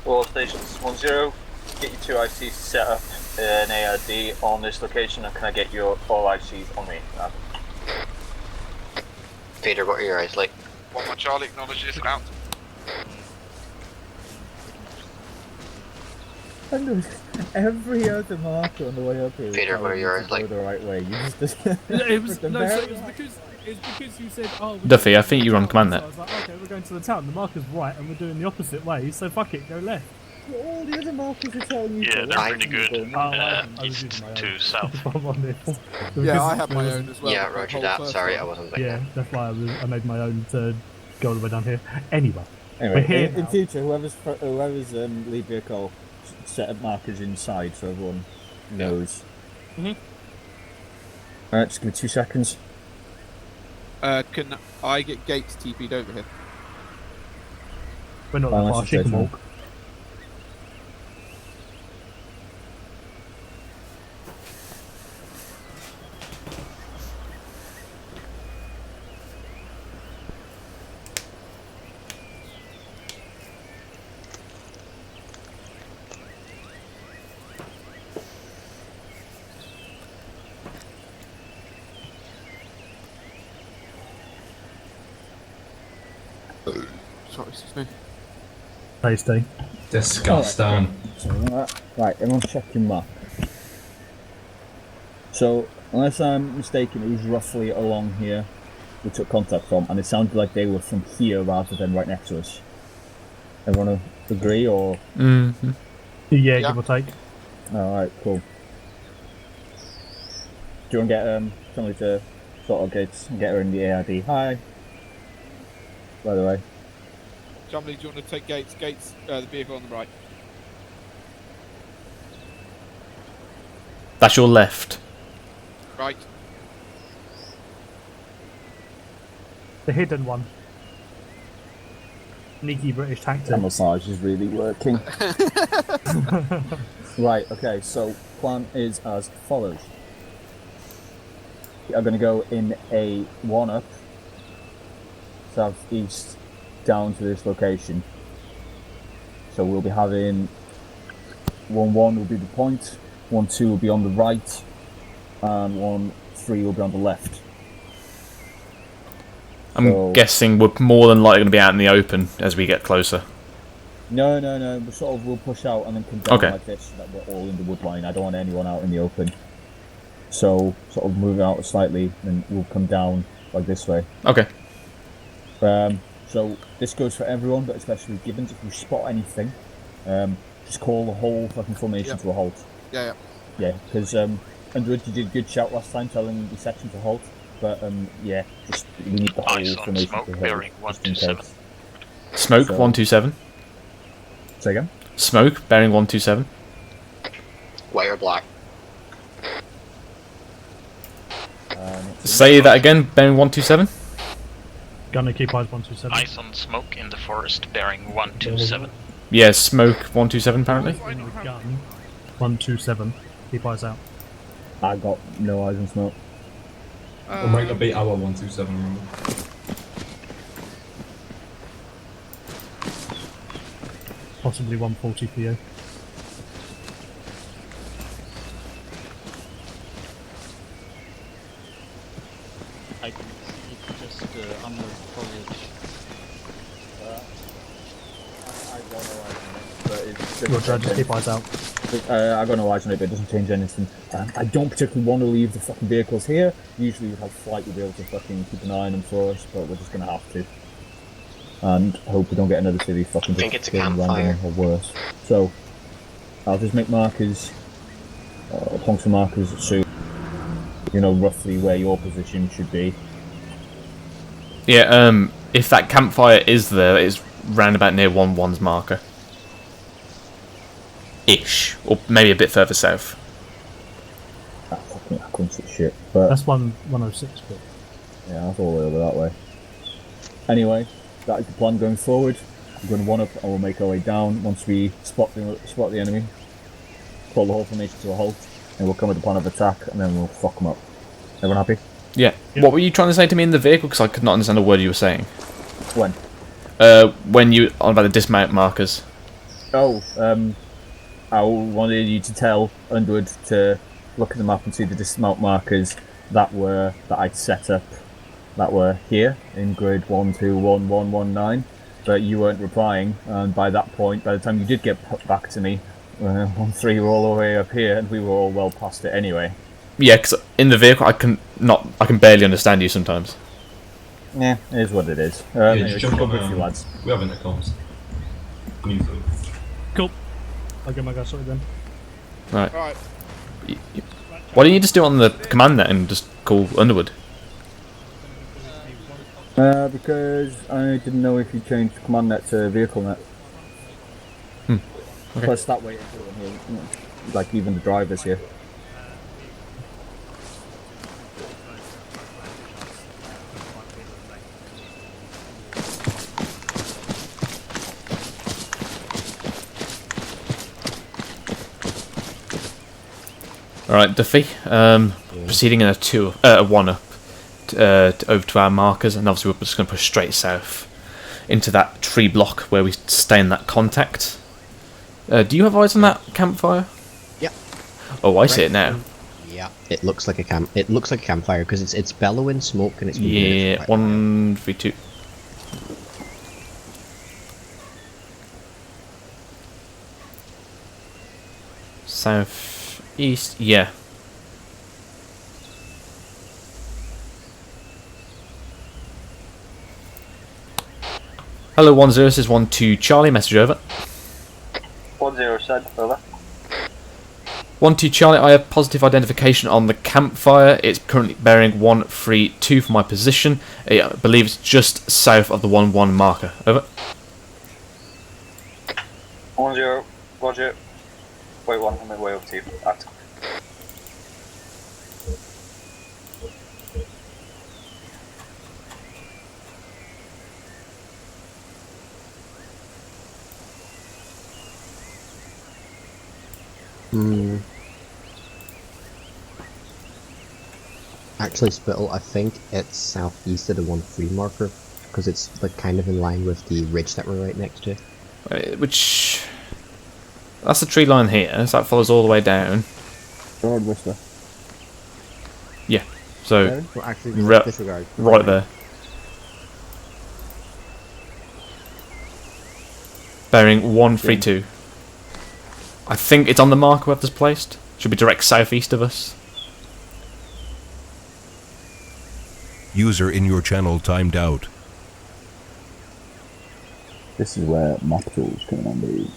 All stations 1-0. Get your 2 ICs set up an ARD on this location, and can I get your all ICs on me? Peter, what are your eyes like? 1-1 Charlie, acknowledges, out. And there was every other marker on the way up here. Peter, what are your eyes like? The right way. You just It was because you said, oh. Duffy, I think you're on command there. So I was like, okay, we're going to the town. The marker's right, and we're doing the opposite way. So fuck it, go left. All the other markers are telling you. Yeah, they're pretty good. East to south. Yeah, I have my own as well. Yeah, roger that. Sorry, I wasn't thinking. Yeah, that's why I made my own to go all the way down here. Anyway, Anyway, we're here in now. future, whoever's lead vehicle, set up markers inside so everyone knows. Mhm. Alright, just give me 2 seconds. Can I get gates TP'd over here? We're not that far. She can walk. Sorry, excuse me. Tasty. Disgusting. Right, everyone check your map. So, unless I'm mistaken, it was roughly along here we took contact from, and it sounded like they were from here rather than right next to us. Everyone agree, or? Mm-hmm. Yeah, give or take. Alright, cool. Do you want to get somebody to sort of gates and get her in the ARD? Hi. By the way. Jumbly, do you want to take Gates? Gates, the vehicle on the right. That's your left. Right. The hidden one. Sneaky British tactic. Camouflage is really working. Right, okay, so plan is as follows. We are going to go in a 1-up, southeast, down to this location. So we'll be having 1-1 will be the point, 1-2 will be on the right, and 1-3 will be on the left. I'm guessing we're more than likely going to be out in the open as we get closer. No, we'll push out and then come down like this, so that we're all in the wood line. I don't want anyone out in the open. So, sort of move out slightly, and we'll come down like this way. Okay. So, this goes for everyone, but especially Gibbons. If you spot anything, just call the whole fucking formation to a halt. Yeah. Yeah, because Underwood, you did a good shout last time telling the section to halt. But yeah, just we need the whole formation smoke, to halt. bearing 127. Smoke 127. Say again? Smoke bearing 127. White or black? Say that again, bearing 127. Gun occupies 127. Eyes on smoke in the forest, bearing 127. Yeah, smoke 127 apparently. In the gun, 127. Keep eyes out. I got no eyes on smoke. We might not be our 127, remember? Possibly 140 for you. I can see it just under the foliage. I got no eyes on it, but it's Roger, just keep eyes out. I got no eyes on it, but it doesn't change anything. I don't particularly want to leave the fucking vehicles here. Usually with like flight we'll be able to fucking keep an eye on them for us, but we're just gonna have to. And hope we don't get another city fucking think it's a random campfire. or worse. So, I'll just make markers, punks and markers so you know roughly where your position should be. Yeah, if that campfire is there, it's round about near 1-1's marker. Ish. Or maybe a bit further south. I couldn't see shit, but... That's 106, but... Yeah, that's all the way over that way. Anyway, that is the plan going forward. We're going to 1-up and we'll make our way down. Once we spot the enemy, call the whole formation to a halt, and we'll come with the plan of attack, and then we'll fuck them up. Everyone happy? Yeah. What were you trying to say to me in the vehicle? Because I could not understand a word you were saying. When? When you on about the dismount markers. Oh, I wanted you to tell Underwood to look at the map and see the dismount markers that I'd set up that were here in grid 121119, but you weren't replying, and by that point, by the time you did get back to me, 1-3 were all the way up here, and we were all well past it anyway. Yeah, because in the vehicle I can barely understand you sometimes. Yeah, it is what it is. Anyway, just jump go on, with you lads. We have intercoms. Cool. I'll get my guy sorted then. Right. Right. Why don't you just do it on the command net and just call Underwood? Because I didn't know if you changed command net to vehicle net. Okay. Plus that way everyone here, like even the drivers here. Alright, Duffy. Proceeding in a 1-up over to our markers, and obviously we're just going to push straight south into that tree block where we stay in that contact. Do you have eyes on that campfire? Yeah. Oh, I see it now. Yeah, it looks like a campfire because it's bellowing smoke and it's moving. Yeah, 1v2. South east, yeah. Hello, 10, this is 12 Charlie, message over. 10 said, over. 12 Charlie, I have positive identification on the campfire. It's currently bearing 132 for my position. I believe it's just south of the 1-1 marker. Over. 10, roger. Wait one, I'm way over to you. At. Actually, Spittle, I think it's southeast of the 1-3 marker, because it's like kind of in line with the ridge that we're right next to. Which... That's the tree line here, so that follows all the way down. Road Whisper. Yeah, so... Well, actually, disregard. Right there. Bearing 132. I think it's on the marker we've just placed. Should be direct southeast of us. User in your channel timed out. This is where map tools come in handy.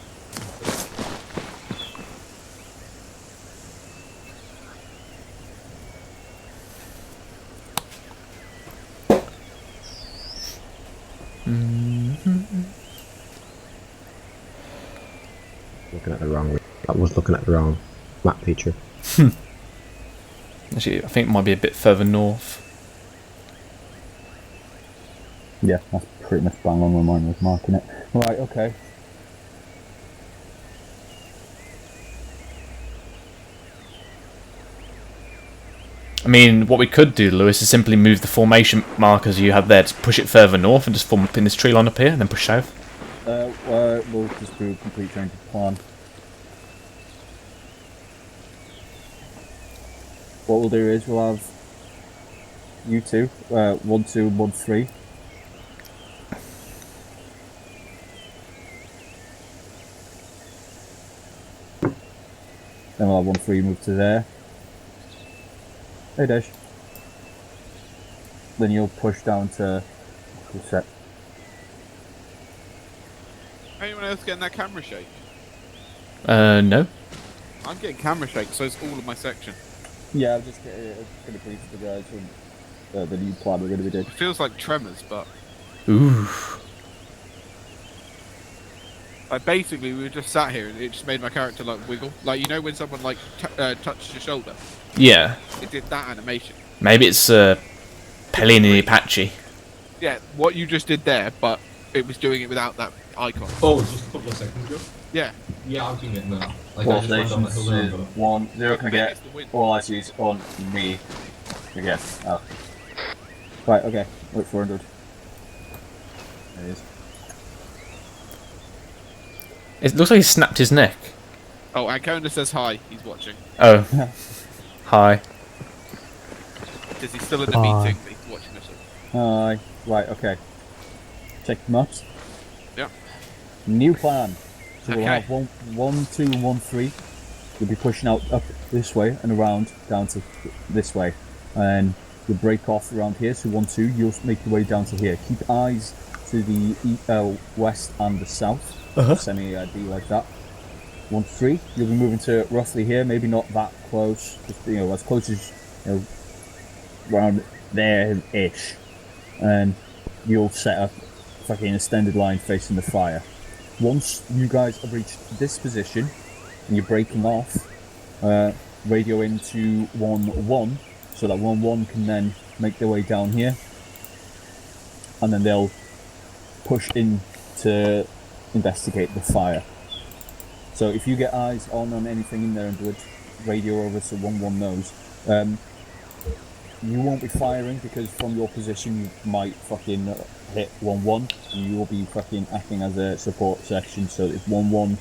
Looking at the wrong. I was looking at the wrong map feature. Actually, I think it might be a bit further north. Yeah, that's pretty much bang on where mine was marking it. Right, okay. I mean, what we could do, Lewis, is simply move the formation markers you had there to push it further north and just form up in this tree line up here and then push south. We'll just do a complete change of plan. What we'll do is we'll have you two, 1, 2, 1, 3. Then we'll have 1, 3 move to there. Hey Dash. Then you'll push down to set. Anyone else getting that camera shake? No. I'm getting camera shake, so it's all of my section. Yeah, I'm just going to brief the guys from the new plan we're going to be doing. It feels like tremors, but... Ooh. Like, basically, we were just sat here and it just made my character, like, wiggle. Like, you know when someone, like, touched your shoulder? Yeah. It did that animation. Maybe it's Pelini Apache. Yeah, what you just did there, but it was doing it without that icon. Oh, just a couple of seconds ago? Yeah. Yeah, I've seen it now. Like, All I just went down the stations hill is there, 1, 0 can get all ICs on me. Again. Oh. Right, okay. Look, 400. There it is. It looks like he snapped his neck. Oh, Ancona says hi, he's watching. Oh. Hi. Because he's still in the meeting, but he's watching this. Hi. Right, okay. Check the maps. Yeah. New plan. So we'll Okay. have 1, 2, and 1, 3. You'll be pushing out up this way and around down to this way. And you'll break off around here. So 1, 2, you'll make your way down to here. Keep eyes to the west and the south. Semi-D like that. 1, 3, you'll be moving to roughly here. Maybe not that close. Just, as close as, around there-ish. And you'll set up fucking extended line facing the fire. Once you guys have reached this position and you're breaking off, radio into 1-1 so that 1-1 can then make their way down here, and then they'll push in to investigate the fire. So if you get eyes on anything in there and do a radio over so 1-1 knows, you won't be firing because from your position you might fucking hit 1-1 and you will be fucking acting as a support section, so if 1-1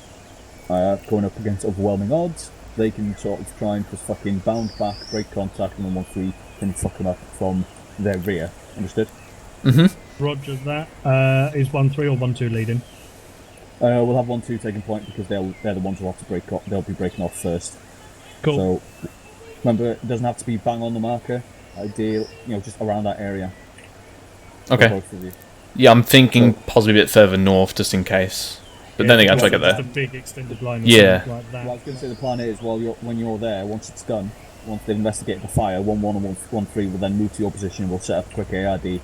going up against overwhelming odds, they can sort of try and just fucking bound back, break contact, and then 1-3 can fuck them up from their rear. Understood? Mm-hmm. Roger that. Is 1-3 or 1-2 leading? We'll have 1-2 taking point because they're the ones who have to break off. They'll be breaking off first. Cool. So remember, it doesn't have to be bang on the marker. Ideal, just around that area. Okay. Both of you. Yeah, I'm thinking possibly a bit further north, just in case. But then again, I'll try to get there. Just a big extended line. Or Yeah. something like that. Well, I was going to say the plan is, when you're there, once it's done, once they've investigated the fire, 1-1 and 1-3 will then move to your position. We'll set up a quick ARD,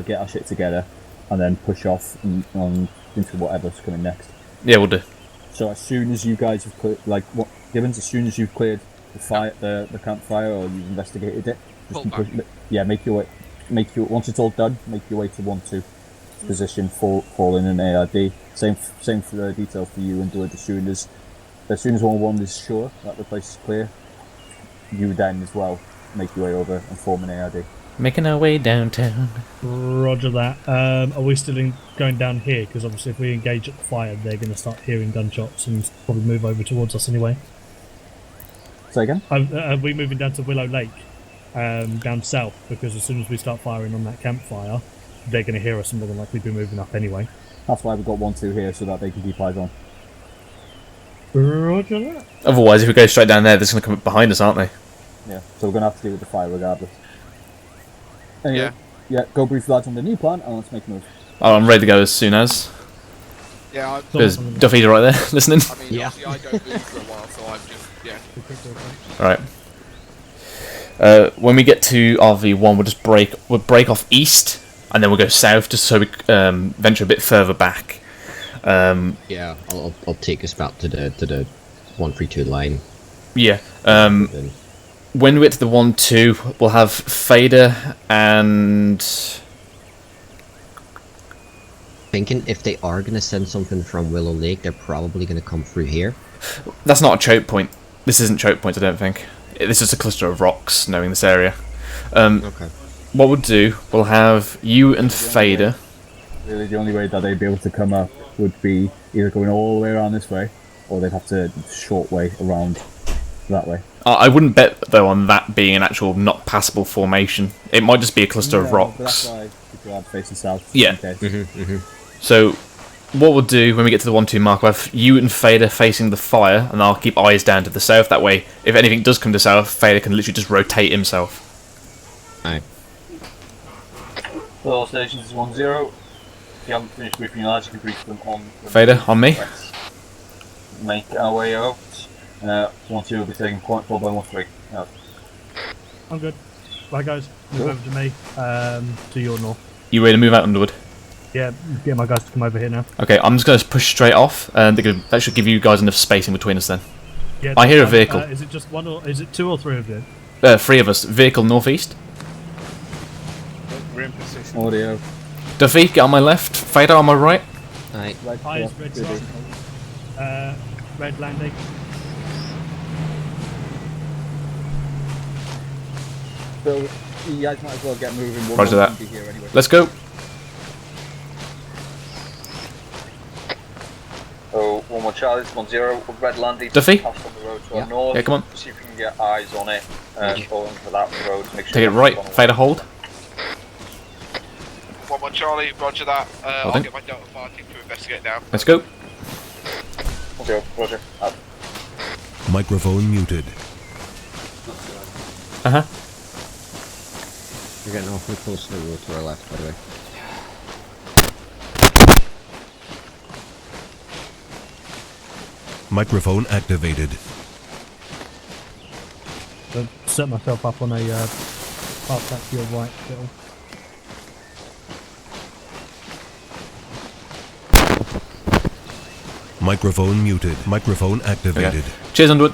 get our shit together, and then push off into whatever's coming next. Yeah, we'll do. So as soon as you guys have cleared, Gibbons, as soon as you've cleared the fire, the campfire, or you've investigated it, make your way. Once it's all done, make your way to 1-2 position, fall in an ARD. Same for the details for you, and do it as soon as 1-1 is sure that the place is clear. You then as well make your way over and form an ARD. Making our way downtown. Roger that. Are we still going down here? Because obviously if we engage at the fire, they're going to start hearing gunshots and probably move over towards us anyway. Say again? Are we moving down to Willow Lake, down south? Because as soon as we start firing on that campfire, they're going to hear us and they're going to likely be moving up anyway. That's why we've got 1-2 here, so that they can keep eyes on. Roger that. Otherwise, if we go straight down there, they're going to come up behind us, aren't they? Yeah, so we're going to have to deal with the fire regardless. Anyway, yeah, go brief lads on the new plan, and let's make a move. Oh, I'm ready to go as soon as. Yeah, there's Duffy right there, listening. I mean, obviously I don't move for a while, so I'm just, Alright. When we get to RV1, we'll break off east, and then we'll go south, just so we venture a bit further back. Yeah, I'll take us back to the 132 line. Yeah. When we get to the 1-2, we'll have Fader and... Thinking if they are going to send something from Willow Lake, they're probably going to come through here. That's not a choke point. This isn't choke points, I don't think. This is a cluster of rocks, knowing this area. Okay. What we'll do, we'll have you and Fader. Really, the only way that they'd be able to come up would be either going all the way around this way, or they'd have to short way around that way. I wouldn't bet, though, on that being an actual not passable formation. It might just be a cluster of rocks. But that's why people are facing south. Yeah. So, what we'll do when we get to the 1-2 mark, we'll have you and Fader facing the fire, and I'll keep eyes down to the south. That way, if anything does come to south, Fader can literally just rotate himself. Alright. So all stations is 1-0. If you haven't finished briefing your lads, you can brief them on... Fader, on me. Make our way out. 1-2 will be taking point, followed by 1-3. Out. I'm good. Right guys, move over to me, to your north. You ready to move out, Underwood? Yeah, get my guys to come over here now. Okay, I'm just going to push straight off, and that should give you guys enough space in between us then. Yeah, I hear a vehicle. Is it just one, or is it 2 or 3 of you? 3 of us. Vehicle northeast. We're in position. Audio. Duffy, get on my left. Fader on my right. Alright. Eyes, red start. Red landing. So, you guys might as well get moving. Roger that. Anyway. Let's go. So, 1-1 Charlie, 1-0, red landing. Duffy? Pass on the road to our north. Yeah, come on. See if we can get eyes on it. Going for that road. Make sure Take it right. Fader, hold. 1-1 Charlie, roger that. I'll Holding. get my Delta Fighting to investigate now. Let's go. Roger. Out. Microphone muted. Uh-huh. You're getting awfully close to the road to our left, by the way. Microphone activated. So set myself up on a path back to your right, Bill. Microphone muted. Microphone activated. Okay. Cheers, Underwood.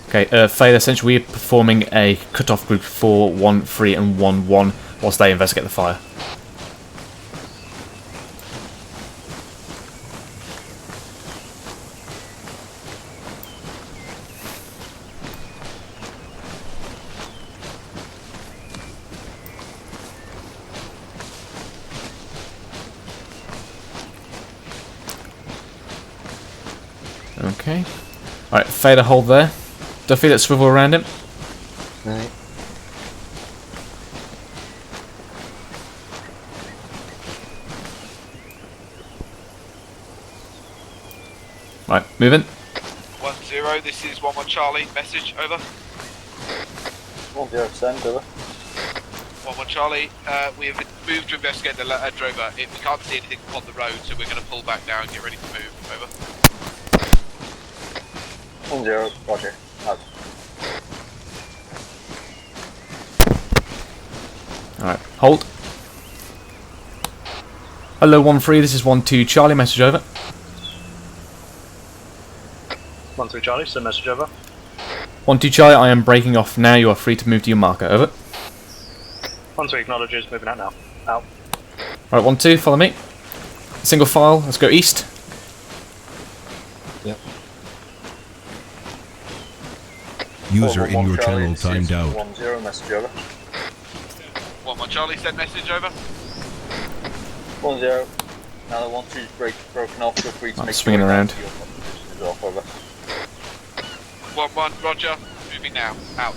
Okay, Fader, essentially we're performing a cut-off group for 1-3 and 1-1 whilst they investigate the fire. Okay. Alright, Fader, hold there. Duffy, let's swivel around him. Right. Right, moving. 1-0, this is 1-1 Charlie, message, over. 1-0, send, over. 1-1 Charlie, we have moved to investigate the drover. We can't see anything on the road, so we're going to pull back now and get ready to move, over. 1-0, roger, out. Alright, hold. Hello 1-3, this is 1-2 Charlie, message over. 1-3 Charlie, send message over. 1-2 Charlie, I am breaking off now, you are free to move to your marker, over. 1-3 acknowledges, moving out now. Out. Right, 1-2, follow me. Single file, let's go east. Yep. User in your channel timed out. 1-0, message over. 1-1 Charlie, send message over. 1-0. Now that 1-2's broken off, feel free to make swinging around. your position is off, over. 1-1, roger, moving now, out.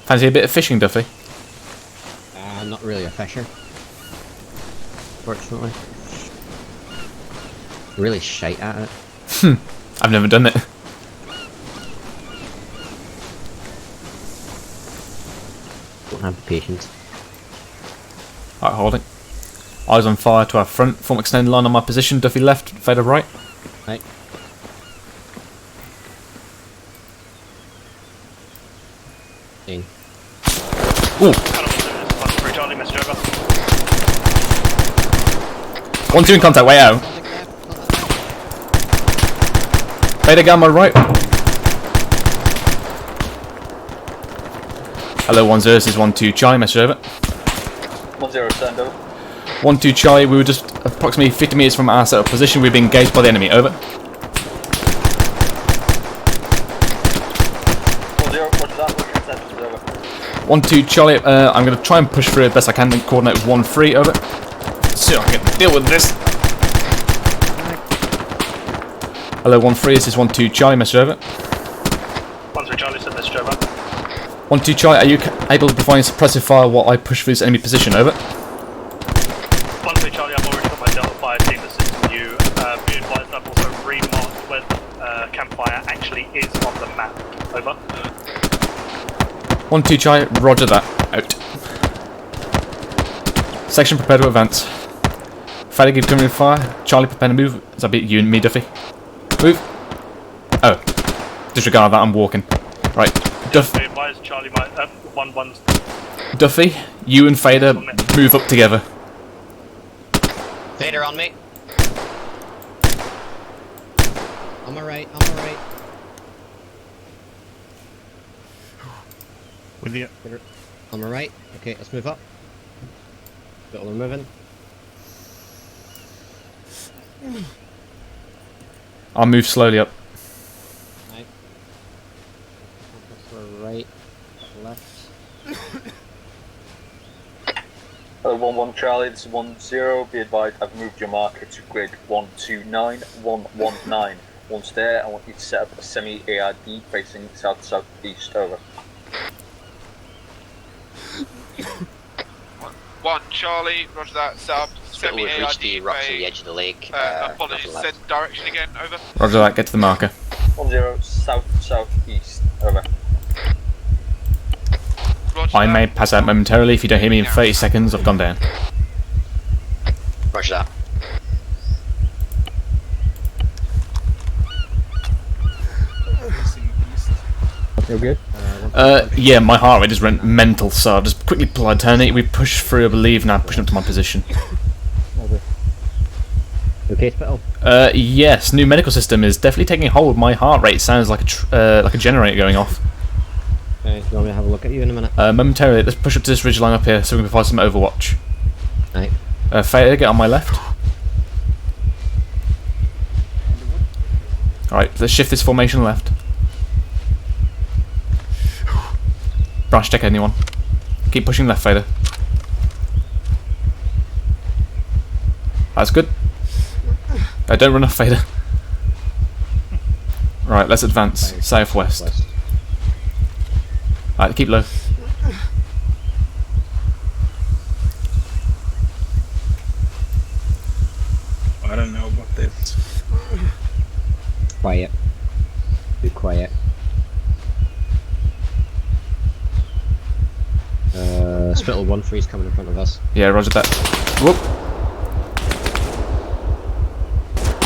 Fancy a bit of fishing, Duffy? I'm not really a fisher. Fortunately. Really shite at it. I've never done it. Don't have the patience. Alright, holding. Eyes on fire to our front. Form extended line on my position. Duffy left, Fader right. Right. In. Ooh. 1-3 Charlie, message over. 1-2 in contact, way out. Fader gamma right. Hello 1-0, this is 1-2 Charlie, message over. 1-0, send over. 1-2 Charlie, we were just approximately 50 meters from our setup position. We've been engaged by the enemy, over. 1-0, roger that, roger, send is over. 1-2 Charlie, I'm going to try and push through as best I can and coordinate with 1-3, over. So I can deal with this. Hello 1-3, this is 1-2 Charlie, message over. 1-3 Charlie, send message over. 1-2 Charlie, are you able to provide suppressive fire while I push through this enemy position, over? 1-3 Charlie, I've already got my Delta Fire team assisting you. Be advised, I've also remarked where campfire actually is on the map. Over. 1-2 Charlie, roger that. Out. Section prepare to advance. Fader give coming fire. Charlie prepare to move. Is that be you and me, Duffy? Move. Oh. Disregard that, I'm walking. Right. Be advised, Charlie might 1-1. Duffy, you and Fader move up together. Fader on me. On my right, on my right. With you. On my right. Okay, let's move up. Got all the moving. I'll move slowly up. Right. Right, left. 1-1 Charlie, this is 1-0. Be advised, I've moved your marker to grid 129-119. Once there, I want you to set up a semi-ARD facing south-southeast, over. 1 Charlie, roger that, sub. We've reached the rocks on the edge of the lake. Apologies, send direction again, over. Roger that, get to the marker. 1-0, south-southeast, over. Roger I may pass out momentarily. If you don't hear me in 30 seconds, I've gone down. Roger that. You good? Yeah, my heart rate just went mental, so I'll just quickly pull alternate. We push through, I believe, now pushing up to my position. Okay, Spittle? Yes, new medical system is definitely taking hold. My heart rate sounds like a generator going off. Okay, you want me to have a look at you in a minute? Momentarily, let's push up to this ridgeline up here so we can provide some overwatch. Right. Fader, get on my left. Alright, let's shift this formation left. Branch check anyone. Keep pushing left, Fader. That's good. Don't run off, Fader. Right, let's advance. Southwest. Alright, keep low. I don't know about this. Quiet. Be quiet. Spittle 1-3 is coming in front of us. Yeah, roger that. Whoop.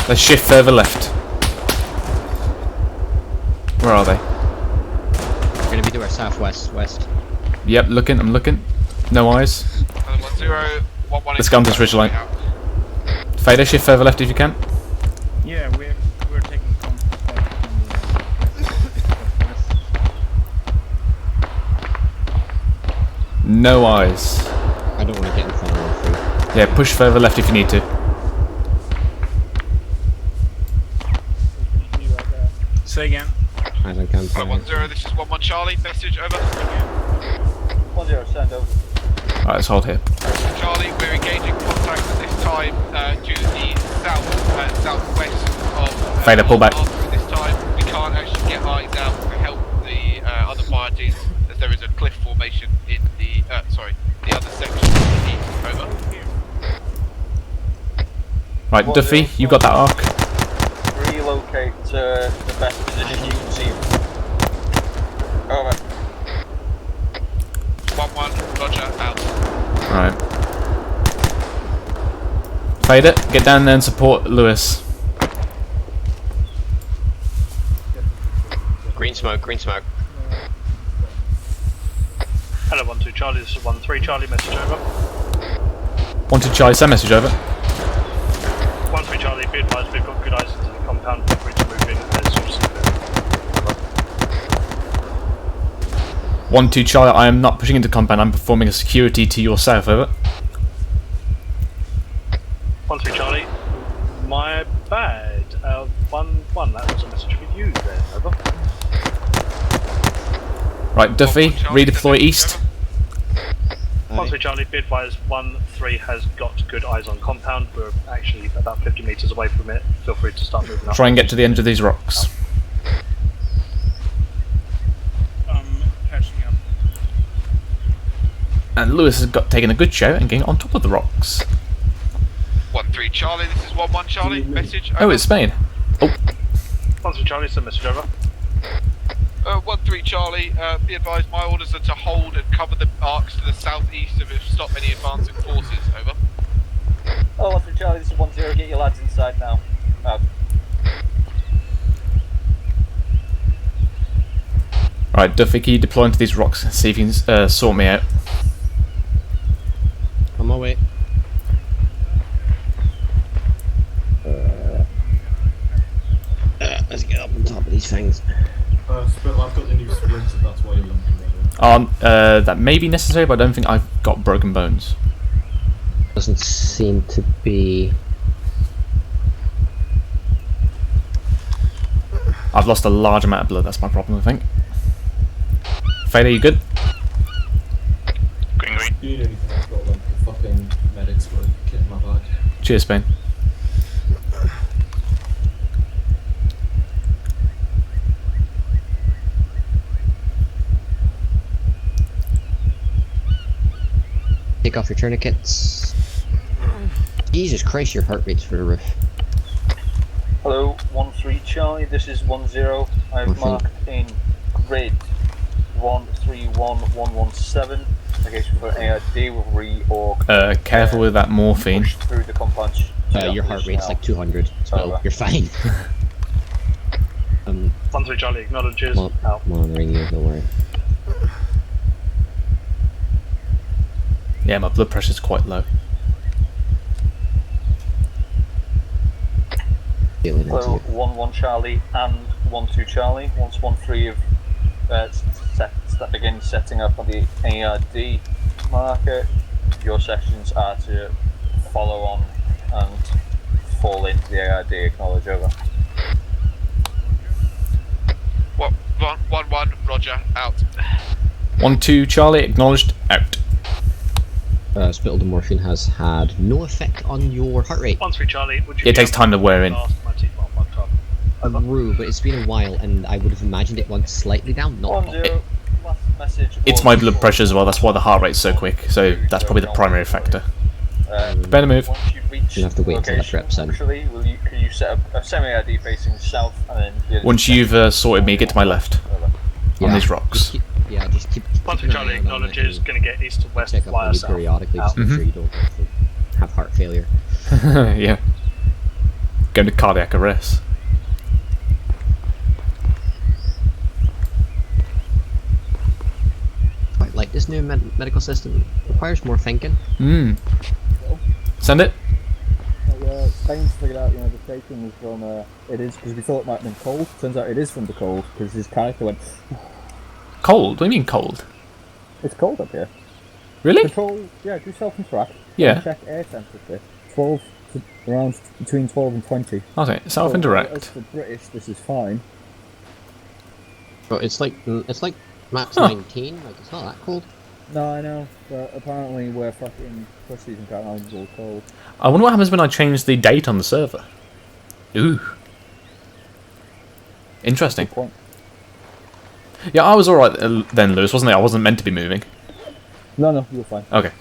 Let's shift further left. Where are they? We're gonna be to our southwest, west. Yep, looking, I'm looking. No eyes. 1011. Let's go on this ridge line. Fader, shift further left if you can. Yeah, we're taking contact No eyes. I don't want to get in front of 1-3. Yeah, push further left if you need to. Say again. Eyes on campfire. 10, this is 11 Charlie, message over. 10, send over. Alright, let's hold here. Charlie, we're engaging contact at this time due to the southwest of Fader, pull back. At this time, we can't actually get eyes out to help the other fire teams as there is a cliff formation in the the other section of the east. Over. Right, Duffy, you got that arc. Relocate to the best position you can see. Over. 1-1, roger, out. Alright. Fader, get down there and support Lewis. Green smoke, green smoke. Hello, 1-2 Charlie, this is 1-3 Charlie, message over. 1-2 Charlie, send message over. 1-3 Charlie, be advised we've got good eyes into the compound, feel free to move in as you see fit. 1-2 Charlie, I am not pushing into compound, I'm performing a security to your south, over. 1-3 Charlie, my bad. 1-1, that was a message for you then, over. Right, Duffy, redeploy east. 1-3 Charlie, be advised 1-3 has got good eyes on compound. We're actually about 50 metres away from it. Feel free to start moving up. Try and get to the end of these rocks. Patching up. And Lewis has taken a good shout and getting on top of the rocks. 1-3 Charlie, this is 1-1 Charlie, message over. Oh, it's Spain. Oh. 1-3 Charlie, send message over. 1-3 Charlie, be advised my orders are to hold and cover the arcs to the southeast to stop any advancing forces, over. Oh, 1-3 Charlie, this is 1-0, get your lads inside now. Out. Alright, Duffy, can you deploy into these rocks and see if you can sort me out? On my way. Let's get up on top of these things. I've got the new splinter, that's why you're looking at it. That may be necessary, but I don't think I've got broken bones. Doesn't seem to be. I've lost a large amount of blood, that's my problem, I think. Fader, you good? Green. Do you need anything? I've got like the fucking medics for kit in my bag. Cheers, Spain. Take off your tourniquets. Jesus Christ, your heart rate's for the roof. Hello, 1-3 Charlie, this is 1-0. I've marked in grid 131117. Location for ARD with reorg. Careful with that morphine. Through the compound. Your heart rate's like 200, so you're fine. 1-3 Charlie acknowledges. Out. Monitoring you, don't worry. Yeah, my blood pressure's quite low. Hello, 1-1 Charlie and 1-2 Charlie. Once 1-3 begin setting up on the ARD marker, your sections are to follow on and fall into the ARD. Acknowledge, over. 1-1, roger, out. 1-2 Charlie, acknowledged, out. Spittle, the morphine has had no effect on your heart rate. 1-3 Charlie, would you It takes time to wear in. True, but it's been a while, and I would have imagined it went slightly down. Not last message. It's my blood pressure as well, that's why the heart rate's so quick, so that's probably the primary factor. Better move. Once you reach You'll have to wait until that reps in. Actually, can you set up a semi-ID facing south and then... Once you've sorted me, get to my left. On these rocks. Just keep 1-3 Charlie acknowledges, going to get east to west, check up fly on you us out. periodically just to make sure you don't have heart failure. Yeah. Going to cardiac arrest. Quite like this new medical system. Requires more thinking. Send it. Baines figured out, the taking was from, it is, because we thought it might have been cold. Turns out it is from the cold, because his character went... Cold? What do you mean cold? It's cold up here. Really? Control, do self-interact. Yeah. Check air temperature. Around between 12 and 20. Okay, self-interact. As for British, this is fine. But it's like max 19, like it's not that cold. No, I know, but apparently we're fucking pussies and can't handle all cold. I wonder what happens when I change the date on the server. Ooh. Interesting. Good point. Yeah, I was alright then, Lewis, wasn't I? I wasn't meant to be moving. No, you were fine. Okay.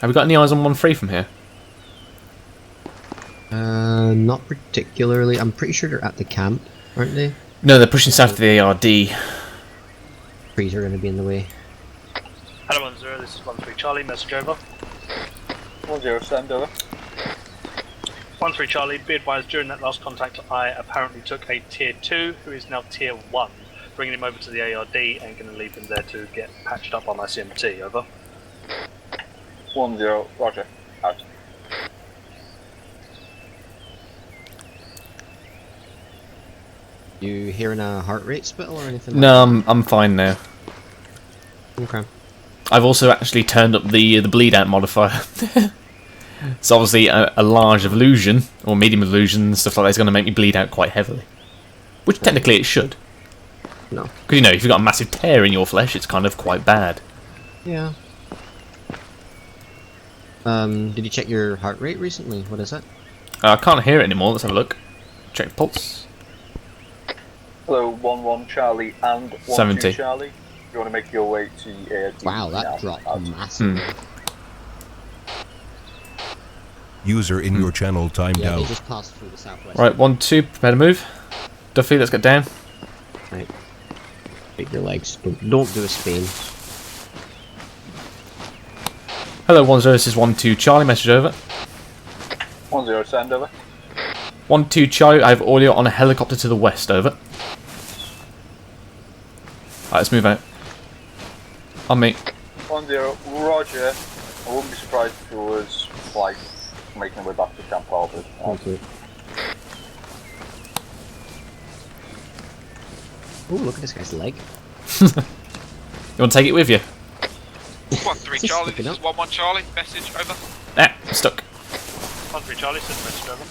Have we got any eyes on 1-3 from here? Not particularly. I'm pretty sure they're at the camp, aren't they? No, they're pushing south to the ARD. Trees are going to be in the way. Hello 1-0, this is 1-3 Charlie, message over. 1-0, stand over. 1-3 Charlie, be advised during that last contact I apparently took a tier 2 who is now tier 1, bringing him over to the ARD and going to leave him there to get patched up on my CMT, over. 1-0, roger, out. You hearing a heart rate spittle or anything? No, I'm fine now. Okay. I've also actually turned up the bleed out modifier. So obviously a large illusion, or medium illusion, and stuff like that is going to make me bleed out quite heavily. Which technically it should. No. Because if you've got a massive tear in your flesh, it's kind of quite bad. Yeah. Did you check your heart rate recently? What is it? I can't hear it anymore, let's have a look. Check pulse. Hello, 1-1 Charlie and 1-2 70. Charlie. You want to make your way to ARD? Wow, that dropped massively. User in your channel timed Yeah, out. they just passed through the southwest. Right, 1-2, prepare to move. Duffy, let's get down. Right. Break your legs. Don't do a Spain. Hello, 1-0, this is 1-2 Charlie, message over. 1-0, stand over. 1-2 Charlie, I have audio on a helicopter to the west, over. Alright, let's move out. On me. 1-0, roger. I wouldn't be surprised if it was flight making their way back to Camp Harvard. Okay. Oh, look at this guy's leg. You want to take it with you? 1-3 Charlie, this is 1-1 Charlie, message over. Stuck. 1-3 Charlie, send message over.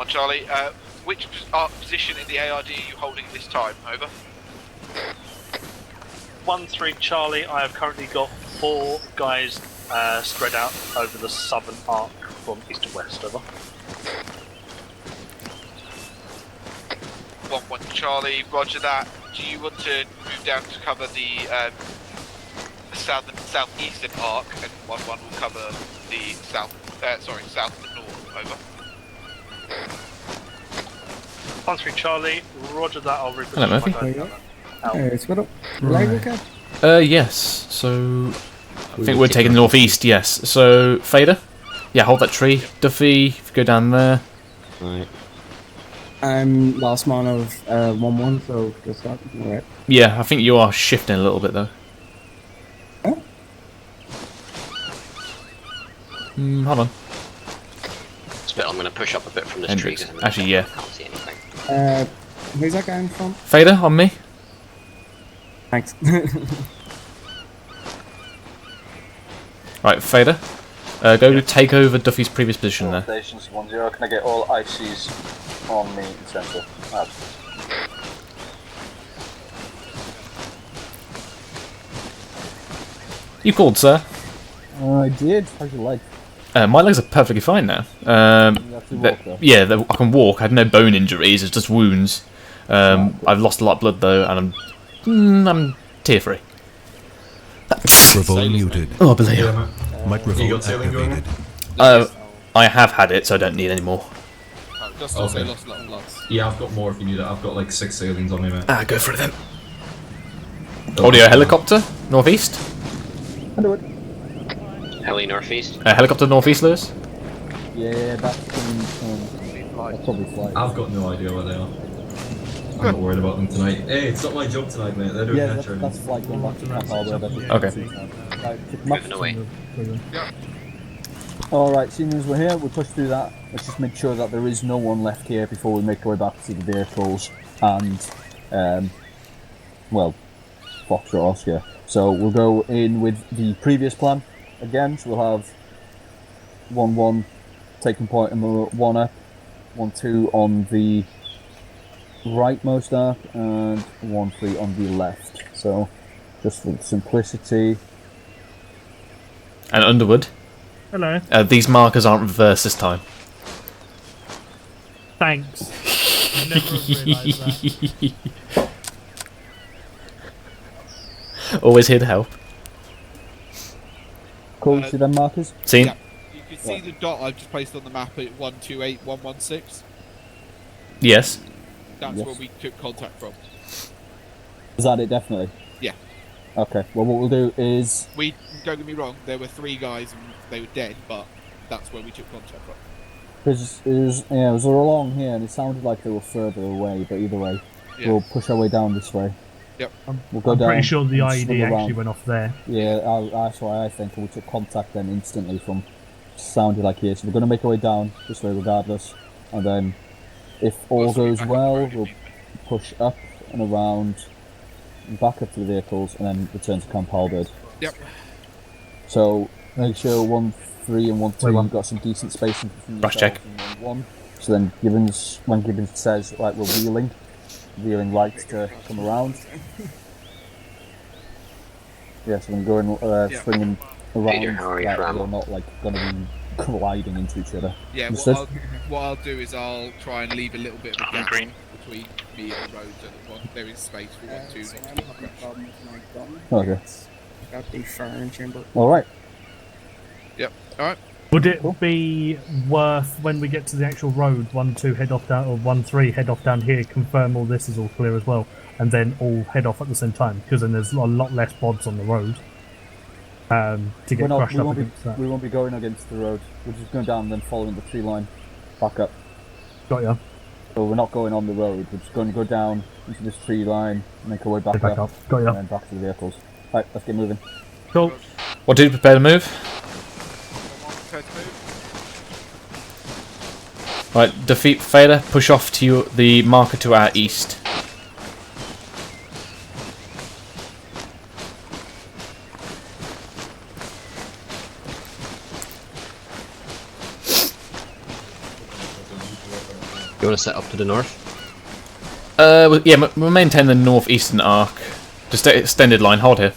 1-1 Charlie, which position in the ARD are you holding at this time, over? 1-3 Charlie, I have currently got 4 guys spread out over the southern arc from east to west, over. 1-1 Charlie, roger that. Do you want to move down to cover the southeastern arc, and 1-1 will cover the south and north, over? 1-3 Charlie, roger that, I'll reposition Hello, Murphy. my guys out. Hey, it's got up. Leg okay? Yes. So I think we're taking the northeast. Yes. So Fader, yeah, hold that tree. Duffy, if you go down there. Right. I'm last man of 1-1, so just that. Alright. Yeah, I think you are shifting a little bit though. Oh. Hold on. Spittle, I'm going to push up a bit from this Hendrix. tree. Actually, yeah. I can't see anything. Who's that guy from? Fader, on me. Thanks. Right, Fader. Go take over Duffy's previous position there. Stations 1-0. Can I get all ICs on me in centre? You called, sir? I did. How's your leg? My legs are perfectly fine now. I can walk. I had no bone injuries. It's just wounds. I've lost a lot of blood though, and I'm tear free. Microphone muted. Oh, I believe. Microphone activated. I have had it, so I don't need any more. Just to say lost a lot of blood. Yeah, I've got more if you need it. I've got like 6 aliens on me, mate. Go for it then. Audio helicopter, northeast. Underwood. Heli northeast. Helicopter northeast, Lewis. Yeah, that's coming from. I'll probably fly. I've got no idea where they are. I'm not worried about them tonight. Hey, it's not my job tonight, mate. They're doing their training. That's flight going back to Camp Harbor. Okay. Moving away. Alright, seeing as we're here, we'll push through that. Let's just make sure that there is no one left here before we make our way back to the vehicles and, well, Fox or Oscar. So we'll go in with the previous plan again. So we'll have 1-1 taking point and 1 up, 1-2 on the rightmost arc, and 1-3 on the left. So just for simplicity. And Underwood. Hello. These markers aren't reversed this time. Thanks. I never realised that. Always here to help. Cool, see them markers? Seen? Yeah. You can see the dot I've just placed on the map at 128116. Yes. That's where we took contact from. Is that it, definitely? Yeah. Okay, well what we'll do is... Don't get me wrong, there were 3 guys and they were dead, but that's where we took contact from. Because it was along here and it sounded like they were further away, but either way, we'll push our way down this way. Yep. We'll go I'm down. pretty sure the and IED swing actually around. went off there. Yeah, that's why I think we took contact then instantly from sounded like here. So we're going to make our way down this way regardless, and then if all goes well, we'll push up and around, and back up to the vehicles, and then return to Camp Halberd. Yep. So make sure 1-3 and 1-2 have got some decent spacing between Rush check. and 1. So then when Gibbons says right, we're wheeling right to come around. Yeah, so I'm going swinging around. Peter, how are you, like, Ram? we're not like going to be colliding into each other. Yeah, what I'll do is I'll try and leave a little bit of a gap between me and the road so that there is space for 1-2 not to be crushed. Okay. Got the firing chamber. Alright. Yep, alright. Would it be worth, when we get to the actual road, 1-2 head off down, or 1-3 head off down here, confirm all this is all clear as well, and then all head off at the same time? Because then there's a lot less bods on the road to get crushed up against that. We won't be going against the road. We're just going down and then following the tree line back up. Got ya. So we're not going on the road. We're just going to go down into this tree line, make our way back up, Got ya. and then back to the vehicles. Right, let's get moving. Cool. What do you prepare to move? Right, defeat Fader, push off to the marker to our east. You want to set up to the north? Yeah, we'll maintain the northeastern arc. Just extended line, hold here.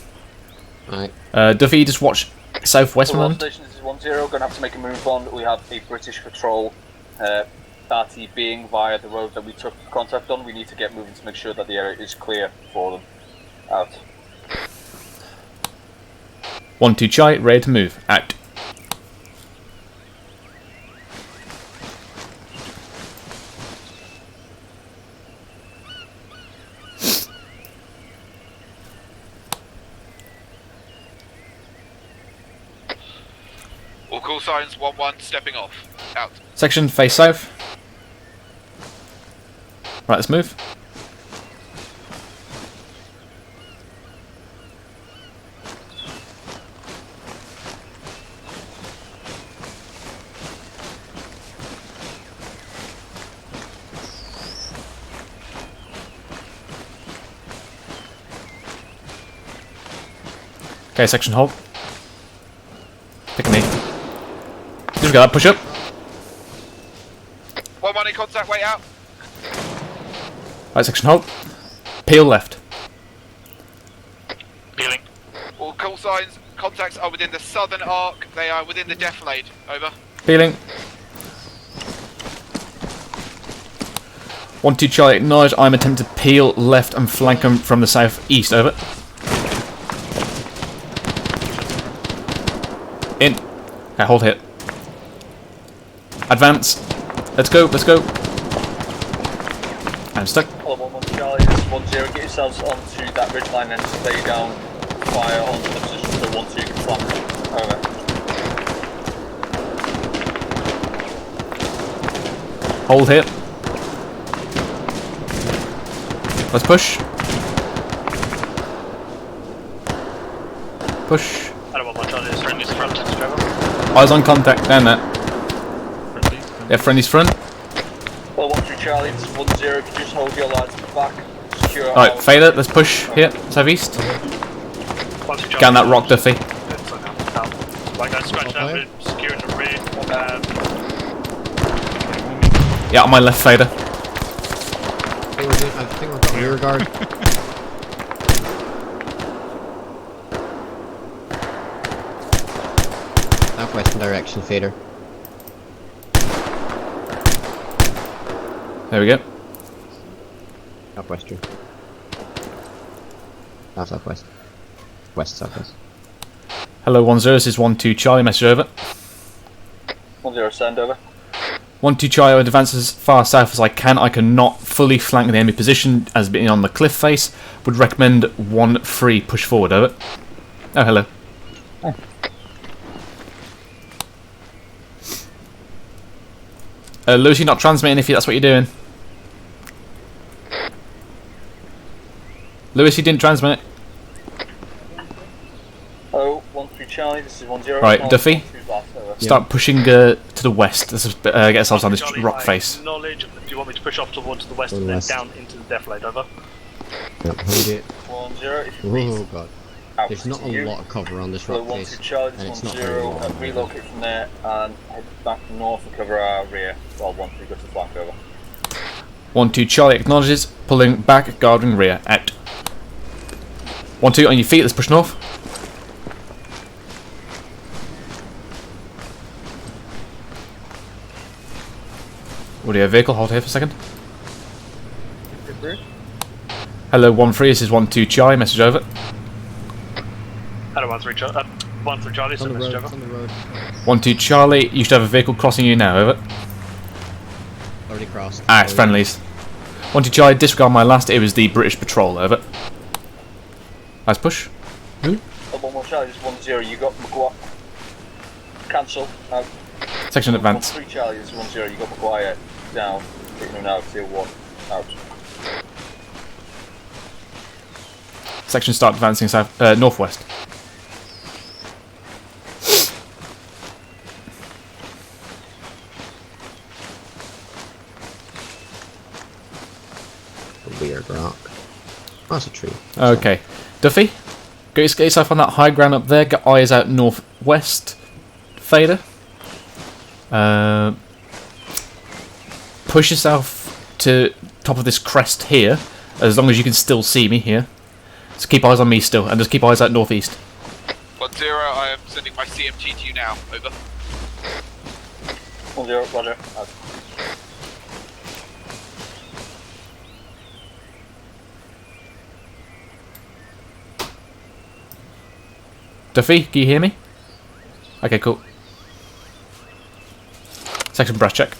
Right. Duffy, just watch southwest from All them. stations, this is 1-0, going to have to make a move on. We have a British patrol, party being via the road that we took contact on. We need to get moving to make sure that the area is clear for them. Out. 1-2 chai, ready to move. Out. All call signs, 1-1, stepping off. Out. Section, face south. Right, let's move. Okay, section hold. Pick me. Disregard, push up. 1-1 in contact, wait out. Right, section, hold. Peel left. Peeling. All call signs, contacts are within the southern arc. They are within the defilade. Over. Peeling. 1-2 Charlie, acknowledge. I'm attempting to peel left and flank them from the southeast. Over. In. Okay, hold hit. Advance. Let's go, let's go. I'm stuck. Hello, 1-1 Charlie, this is 1-0. Get yourselves onto that ridgeline and lay down fire on the position so 1-2 can flank. Over. Hold hit. Let's push. Push. I don't want much on this. Friendly's front, Trevor. Eyes on contact, down there. Yeah, friendly's front. Well, 1-3 Charlie, this is 1-0. If you just hold your lads back, secure. Alright, Fader, let's push here, southeast. Get on that rock, Duffy. Like I scratched out with securing the rear. Yeah, on my left, Fader. I think we've got rear guard. Southwestern direction, Fader. There we go. Southwestern. Southwest. West southwest. Hello, 1-0, this is 1-2 Charlie, message over. 1-0, send over. 1-2 Charlie, I would advance as far south as I can. I cannot fully flank the enemy position as being on the cliff face. Would recommend 1-3 push forward, over. Oh, hello. Oh. Lewis, you're not transmitting if that's what you're doing. Lewis, you didn't transmit. Oh, 1-3 Charlie, this is 1-0. Right, Duffy, start pushing to the west. Let's just, get ourselves on this Charlie, rock face. Acknowledge. Do you want me to push off towards the west and then down into the defilade? Over. Yep, hold it. 1-0, if you please. Oh god. There's not a lot of cover on this rock face. 1-2 Charlie, And this it's is not very 1-0. long. Relocate from there and head back north and cover our rear while 1-3 goes to flank over. 1-2 Charlie acknowledges, pulling back, guarding rear, out. 1-2 on your feet, let's push north. Audio vehicle, hold here for a second. Hello, 1-3, this is 1-2 Charlie, message over. Hello, 1-3 Charlie, so message over. 1-2 Charlie, you should have a vehicle crossing you now, over. Already crossed. Ah, it's friendlies. 1-2 Charlie, disregard my last, it was the British patrol, over. Nice push. Oh, 1-1 Charlie, this is 1-0. You got McGuire. Cancel. Out. Section advance. 1-3 Charlie, this is 1-0. You got McGuire down. Taking him now, tier 1. Out. Section start advancing south, northwest. A weird rock. Oh, that's a tree. Okay. Duffy, get yourself on that high ground up there, get eyes out northwest. Fader. Push yourself to top of this crest here, as long as you can still see me here. So keep eyes on me still, and just keep eyes out northeast. 1-0, I am sending my CMT to you now. Over. 1-0, roger. Out. Duffy, can you hear me? Okay, cool. Section breath check.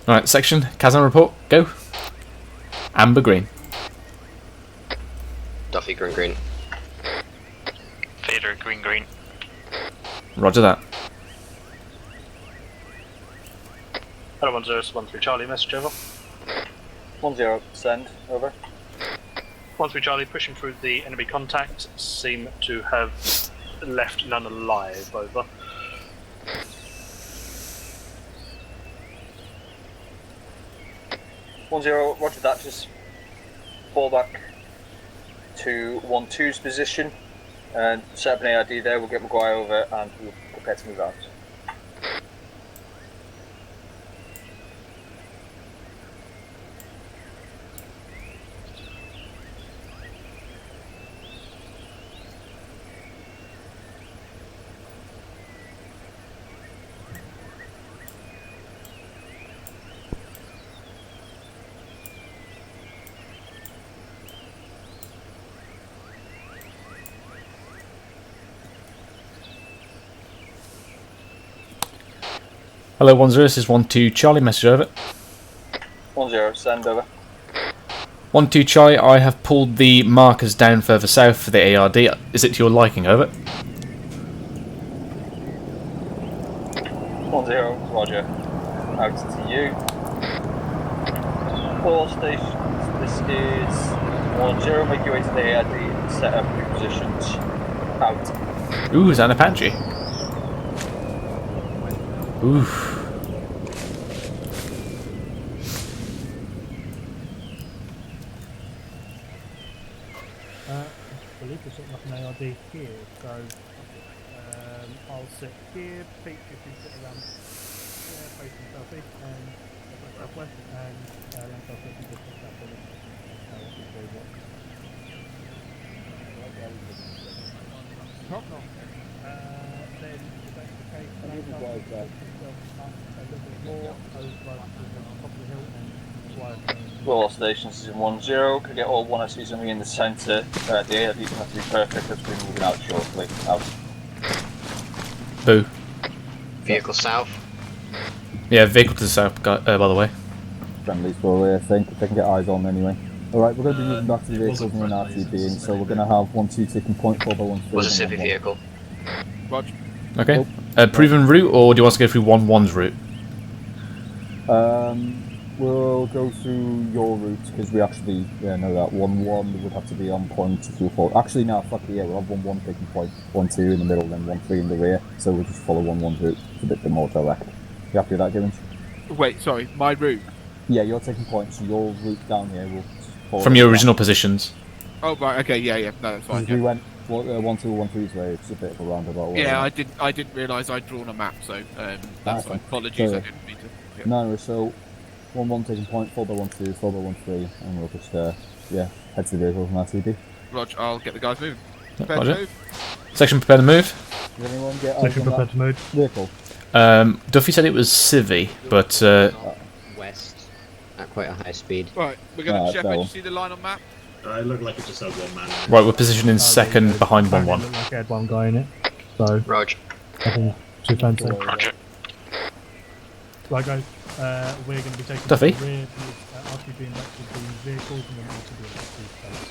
Alright, section, Kazan report, go. Amber green. Duffy green green. Fader green green. Roger that. Hello, 1-0, 1-3 Charlie, message over. 1-0, send, over. 1-3 Charlie, pushing through the enemy contact, seem to have left none alive, over. 1-0, roger that, just fall back to 1-2's position and set up an ARD there. We'll get Maguire over and we'll prepare to move out. Hello, 1-0, this is 1-2 Charlie, message over. 1-0, send over. 1-2 Charlie, I have pulled the markers down further south for the ARD. Is it to your liking, over? 1-0, roger. Out to you. 4 stations, this is 1-0, make your way to the ARD and set up your positions. Out. Ooh, is that an Apache? Oof. I believe we're setting up an ARD here, so I'll sit here, Pete, if you sit around there, facing southeast and southwest, and southwest if you just sit southwest. Top notch. Then if that's the case, a little bit more over to the top of the hill and fly. All stations is in 1-0. Can get all 1SCs on me in the centre. The ARD doesn't have to be perfect as we're moving out shortly. Out. Boo. Vehicle south. Yeah, vehicle to the south, by the way. Friendly's probably, I think, if they can get eyes on anyway. Alright, we're going to be moving back to the vehicles and an RTB, so we're going to have 1-2 taking point 4 by 1 Was a civvy vehicle. Roger. Okay. Proven route, or do you want to go through 1-1's route? We'll go through your route, because we actually know that 1-1 would have to be on point to 2-4. Actually, no, fuck it, yeah, we'll have 1-1 taking point, 1-2 in the middle, then 1-3 in the rear, so we'll just follow 1-1's route. It's a bit more direct. You happy with that, Gibbons? Wait, sorry, my route? Yeah, you're taking point, so your route down here will follow from your original positions. Oh, right, okay, yeah, no, that's fine. We went 1-2, 1-3's way, it's a bit of a roundabout way. Yeah, I didn't realise I'd drawn a map, so that's fine. Apologies, I didn't mean to. Yeah. No, so 1-1 taking point, 4 by 1-2, 4 by 1-3, and we'll just, head to the vehicles and RTD. Roger, I'll get the guys moving. Prepare to move. Section prepare to move. Does anyone get Section prepare to move. Vehicle? Duffy said it was civvy, but west at quite a high speed. Right, we're going to Shepard. You see the line on map? It looked like it just had one man. Right, we're positioned in second behind 1-1. Looked like it had one guy in it. So Roger. Nothing too fancy. Roger. Right, guys. We're going to be taking Duffy? the rear RTB and back to the vehicles, and then RTB back to the base.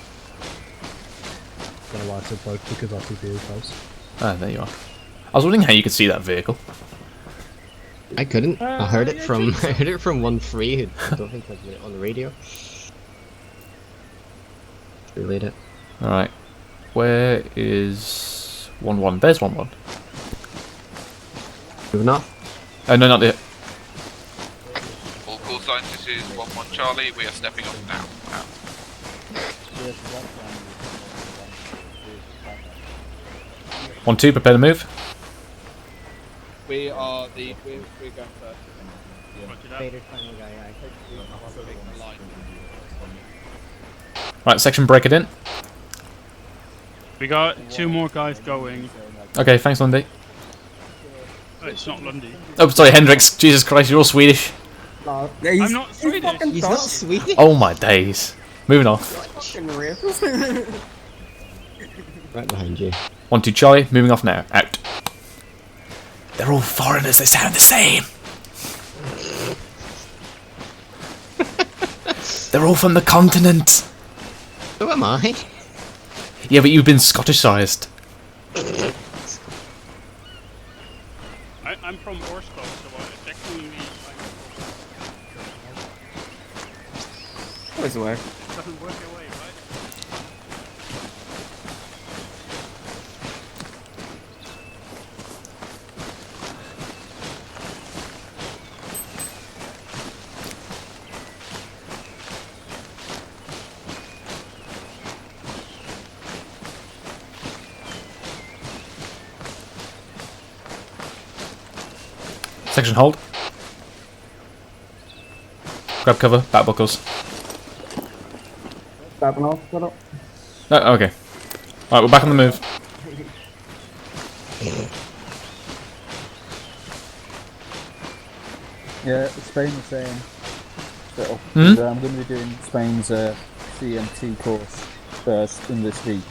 Don't know why I said both, because RTB is close. Ah, there you are. I was wondering how you could see that vehicle. I couldn't. I heard it from 1-3, who I don't think has it on the radio. Relayed it. Alright. Where is 1-1? There's 1-1. Moving off. Oh, no, not yet. All call signs, this is 1-1 Charlie, we are stepping off now. Out. 1-2, prepare to move. We're going first. Right, section break it in. We got 2 more guys going. Okay, thanks, Lundy. Oh, it's not Lundy. Oh, sorry, Hendrix. Jesus Christ, you're all Swedish. I'm not Swedish. He's not Swedish. Oh my days. Moving off. Right behind you. 1-2 Charlie, moving off now. Out. They're all foreigners, they sound the same. They're all from the continent. So am I. Yeah, but you've been Scottish-sized. I'm from Orsko, so technically Always aware. doesn't work your way, right? Section hold. Grab cover, back buckles. Grabbing off, shut up. Oh, okay. Alright, we're back on the move. Yeah, Spain the same. So, Hmm? I'm going to be doing Spain's CMT course first in this week.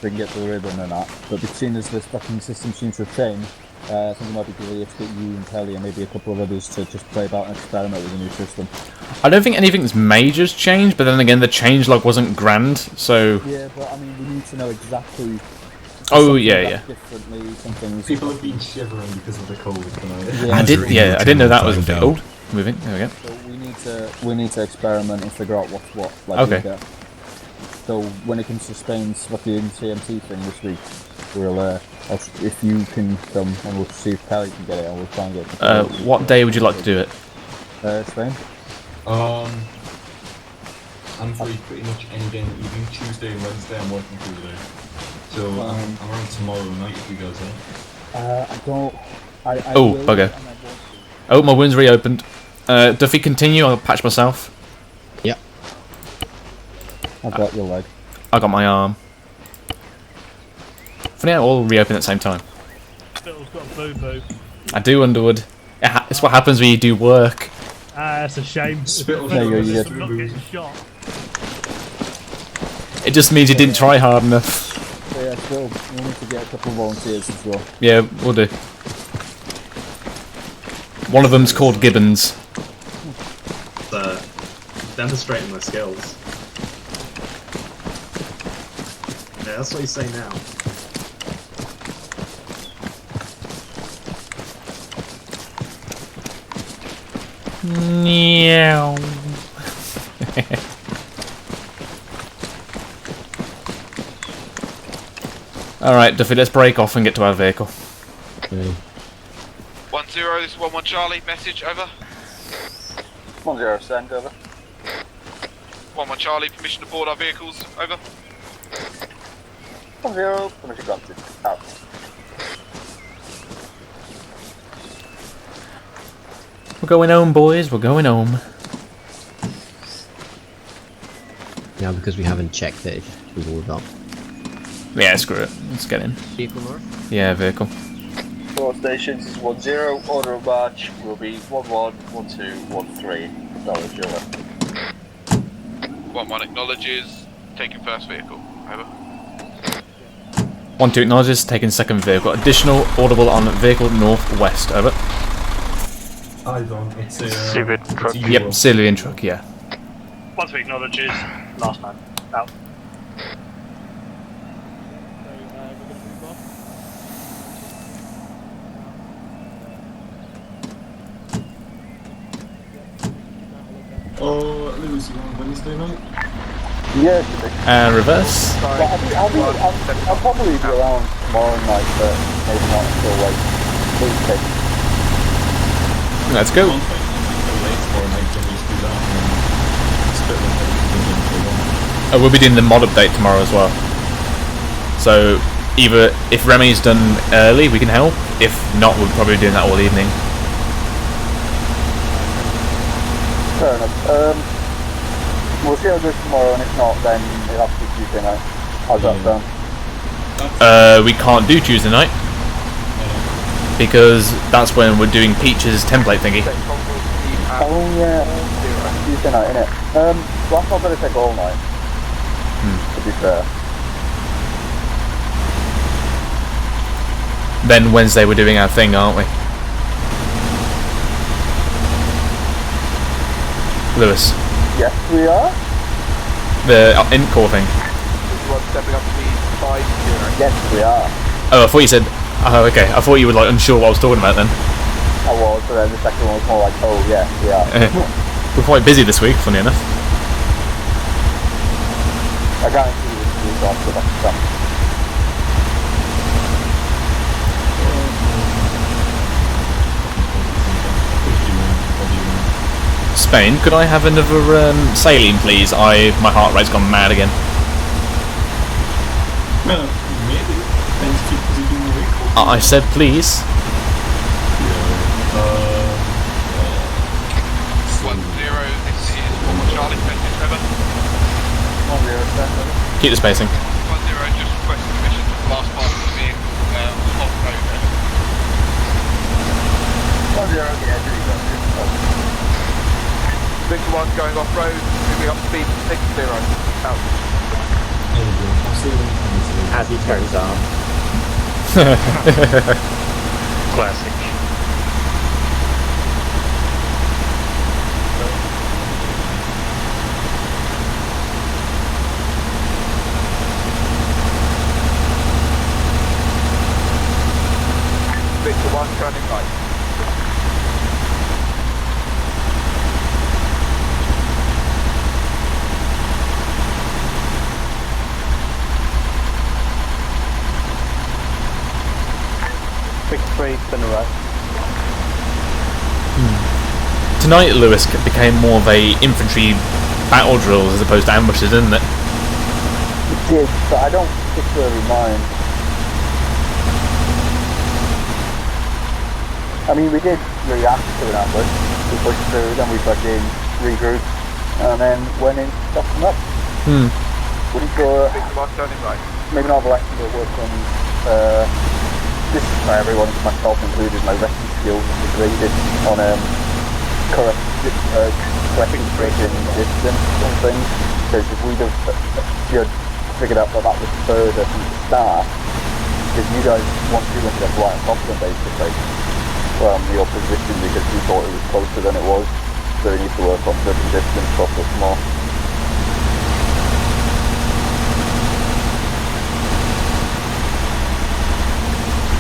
So I can get the ribbon and that. But seeing as this fucking system seems to have changed, I think it might be good to get you and Kelly and maybe a couple of others to just play about and experiment with the new system. I don't think anything's major's changed, but then again, the changelog wasn't grand, so... Yeah, but I mean, we need to know exactly... Oh, yeah. Differently, some things... People have been shivering because of the cold tonight. Yeah. I didn't know that was a thing. Oh, moving, there we go. So we need to experiment and figure out what's what. Like, okay. So when it comes to Spain's fucking CMT thing this week, we'll if you can come and we'll see if Kelly can get it and we'll try and get it. What day would you like to do it? Spain? I'm free pretty much any day in the evening. Tuesday and Wednesday I'm working through the day. So I'm around tomorrow night if you guys are. I don't... Oh, bugger. Oh, my wound's reopened. Duffy, continue, I'll patch myself. Yep. I've got your leg. I got my arm. Funny how all reopen at the same time. Spittle's got a boo-boo. I do, Underwood. It's what happens when you do work. That's a shame. Spittle, not getting shot. It just means you didn't try hard enough. Yeah, still, we need to get a couple of volunteers as well. Yeah, we'll do. One of them's called Gibbons. Demonstrating my skills. Yeah, that's what you say now. Meow. Alright, Duffy, let's break off and get to our vehicle. Okay. 1-0, this is 1-1 Charlie, message, over. 1-0, send, over. 1-1 Charlie, permission to board our vehicles, over. 1-0, permission granted, out. We're going home, boys, we're going home. Yeah, because we haven't checked it, we will up. Yeah, screw it, let's get in. Vehicle north? Yeah, vehicle. 4 stations is 1-0, order of march will be 1-1, 1-2, 1-3. Acknowledge, over. 1-1 acknowledges, taking first vehicle, over. 1-2 acknowledges, taking second vehicle. Additional audible on vehicle northwest, over. Eyes on, it's a... Civic truck. Yep, civilian truck, yeah. 1-3 acknowledges, last man, out. Oh, Lewis, you on Wednesday night? Yeah, reverse. Well, I'll probably be around tomorrow night, but maybe not until like Tuesday. Let's go. We'll be doing the mod update tomorrow as well. So either if Remy's done early, we can help. If not, we'll probably be doing that all evening. Fair enough. We'll see how it goes tomorrow, and if not, then it'll have to be Tuesday night. How's that sound? We can't do Tuesday night because that's when we're doing Peach's template thingy. Oh yeah, Tuesday night, innit? Well, that's not going to take all night. To be fair. Then Wednesday we're doing our thing, aren't we? Lewis. Yes, we are. The in-core thing. Stepping up to speed 5-0. Yes, we are. Oh, I thought you said... Oh, okay. I thought you were like unsure what I was talking about then. I was, but then the second one was more like, oh yeah, we are. We're quite busy this week, funny enough. I guarantee you this is after that. Spain, could I have another saline, please? My heart rate's gone mad again. Well, maybe. Thanks to the vehicle. I said please. Yeah. Keep the spacing. 1-0 just requested permission to blast past the being off-road. 1-0, yeah, do you go. Victor 1 going off-road, moving up speed 6-0. Out. As he turns off. Classic. Victor 1 turning right. Victor 3 turning right. Tonight, Lewis became more of a infantry battle drills as opposed to ambushes, didn't it? It did, but I don't particularly mind. I mean, we did react to an ambush. We pushed through, then we fucking regrouped, and then went in, stopped them up. Wouldn't go. Maybe not have elected to work on. This is for everyone, myself included. My wrestling skills are degraded on correcting breaking distance and things. Because if we'd have figured out that was further from the start, because you guys want to look at right on top of them basically. Your position because we thought it was closer than it was, so we need to work on certain distance, cost us more.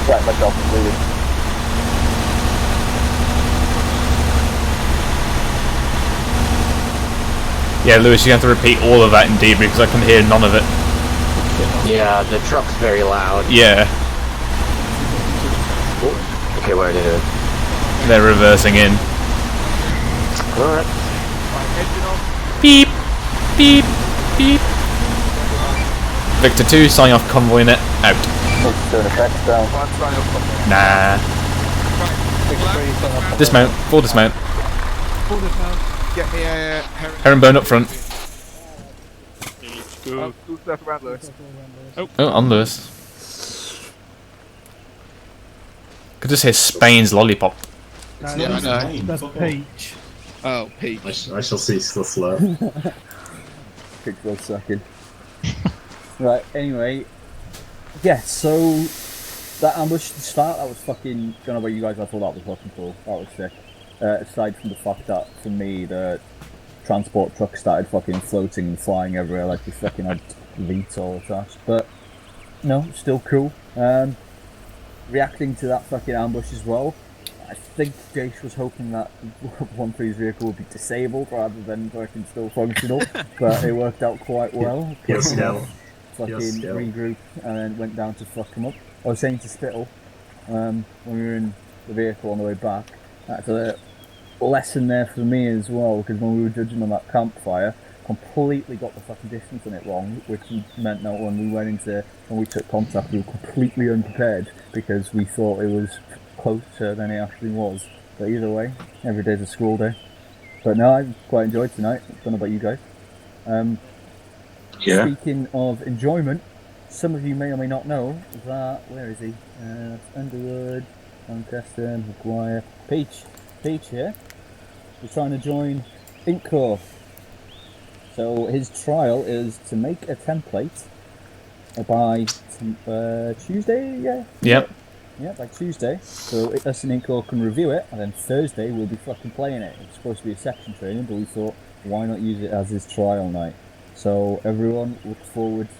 Right, myself included. Yeah, Lewis, you have to repeat all of that in debrief because I can hear none of it. Yeah, the truck's very loud. Yeah. Okay, where did it? They're reversing in. Alright. Beep, beep, beep. Victor 2, signing off convoy net, out. Nah. Dismount, full dismount. Get me a Herringbone up front. Go. Around Lewis. Oh, on Lewis. Could just hear Spain's lollipop. Yeah, I know. That's Peach. Oh, Peach. I shall cease the slur. Quick for a second. Right, anyway. Yeah, so that ambush at the start, that was fucking, don't know about you guys, I thought that was fucking cool. That was sick. Aside from the fact that, for me, the transport truck started fucking floating and flying everywhere like we fucking had VTOL attached. But, no, still cool. Reacting to that fucking ambush as well, I think Jace was hoping that 1-3's vehicle would be disabled rather than fucking still functional, but it worked out quite well. Yes, no. Fucking regrouped and then went down to fuck him up. I was saying to Spittle, when we were in the vehicle on the way back, that's a lesson there for me as well, because when we were judging on that campfire, completely got the fucking distance on it wrong, which meant that when we took contact, we were completely unprepared because we thought it was closer than it actually was. But either way, every day's a school day. But no, I quite enjoyed tonight. I don't know about you guys. Yeah. Speaking of enjoyment, some of you may or may not know that, where is he? Underwood, Lancaster, McGuire, Peach here. He's trying to join Ink Corps. So his trial is to make a template by Tuesday, yeah? Yep. Yeah, by Tuesday. So us and Ink Corps can review it, and then Thursday we'll be fucking playing it. It's supposed to be a section training, but we thought, why not use it as his trial night? So everyone look forward to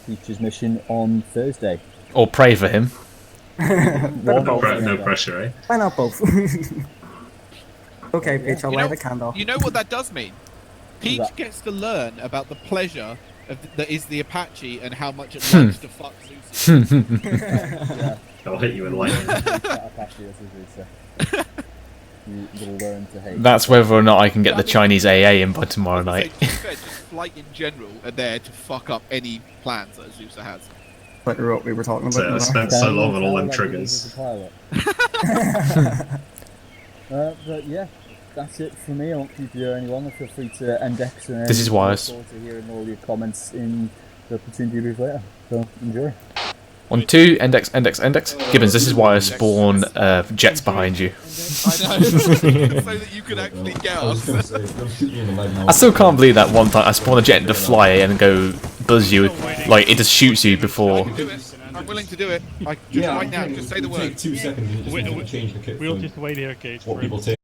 Peach's mission on Thursday. Or pray for him. No pressure, eh? Why not both? Okay, Peach, I'll light the candle. You know what that does mean? Peach gets to learn about the pleasure that is the Apache and how much it likes to fuck Zeus. Yeah. I'll hit you in lightning. You'll learn to hate. That's whether or not I can get the Chinese AA in by tomorrow night. Just flight in general are there to fuck up any plans that Zeus has. Like what we were talking about. I spent so long on all them triggers. But yeah, that's it for me. I won't keep you any longer. Feel free to index and this is wise. look forward to hearing all your comments in the platoon duties later. So enjoy. On 2, index. Gibbons, this is why I spawn jets behind you. I know. So that you could actually get us. I still can't believe that one time I spawn a jet to fly and go buzz you, like it just shoots you before. I'm willing to do it. Right now, just say the word. Take 2 seconds and just change the kit. We'll just wait here, Cage. What people take.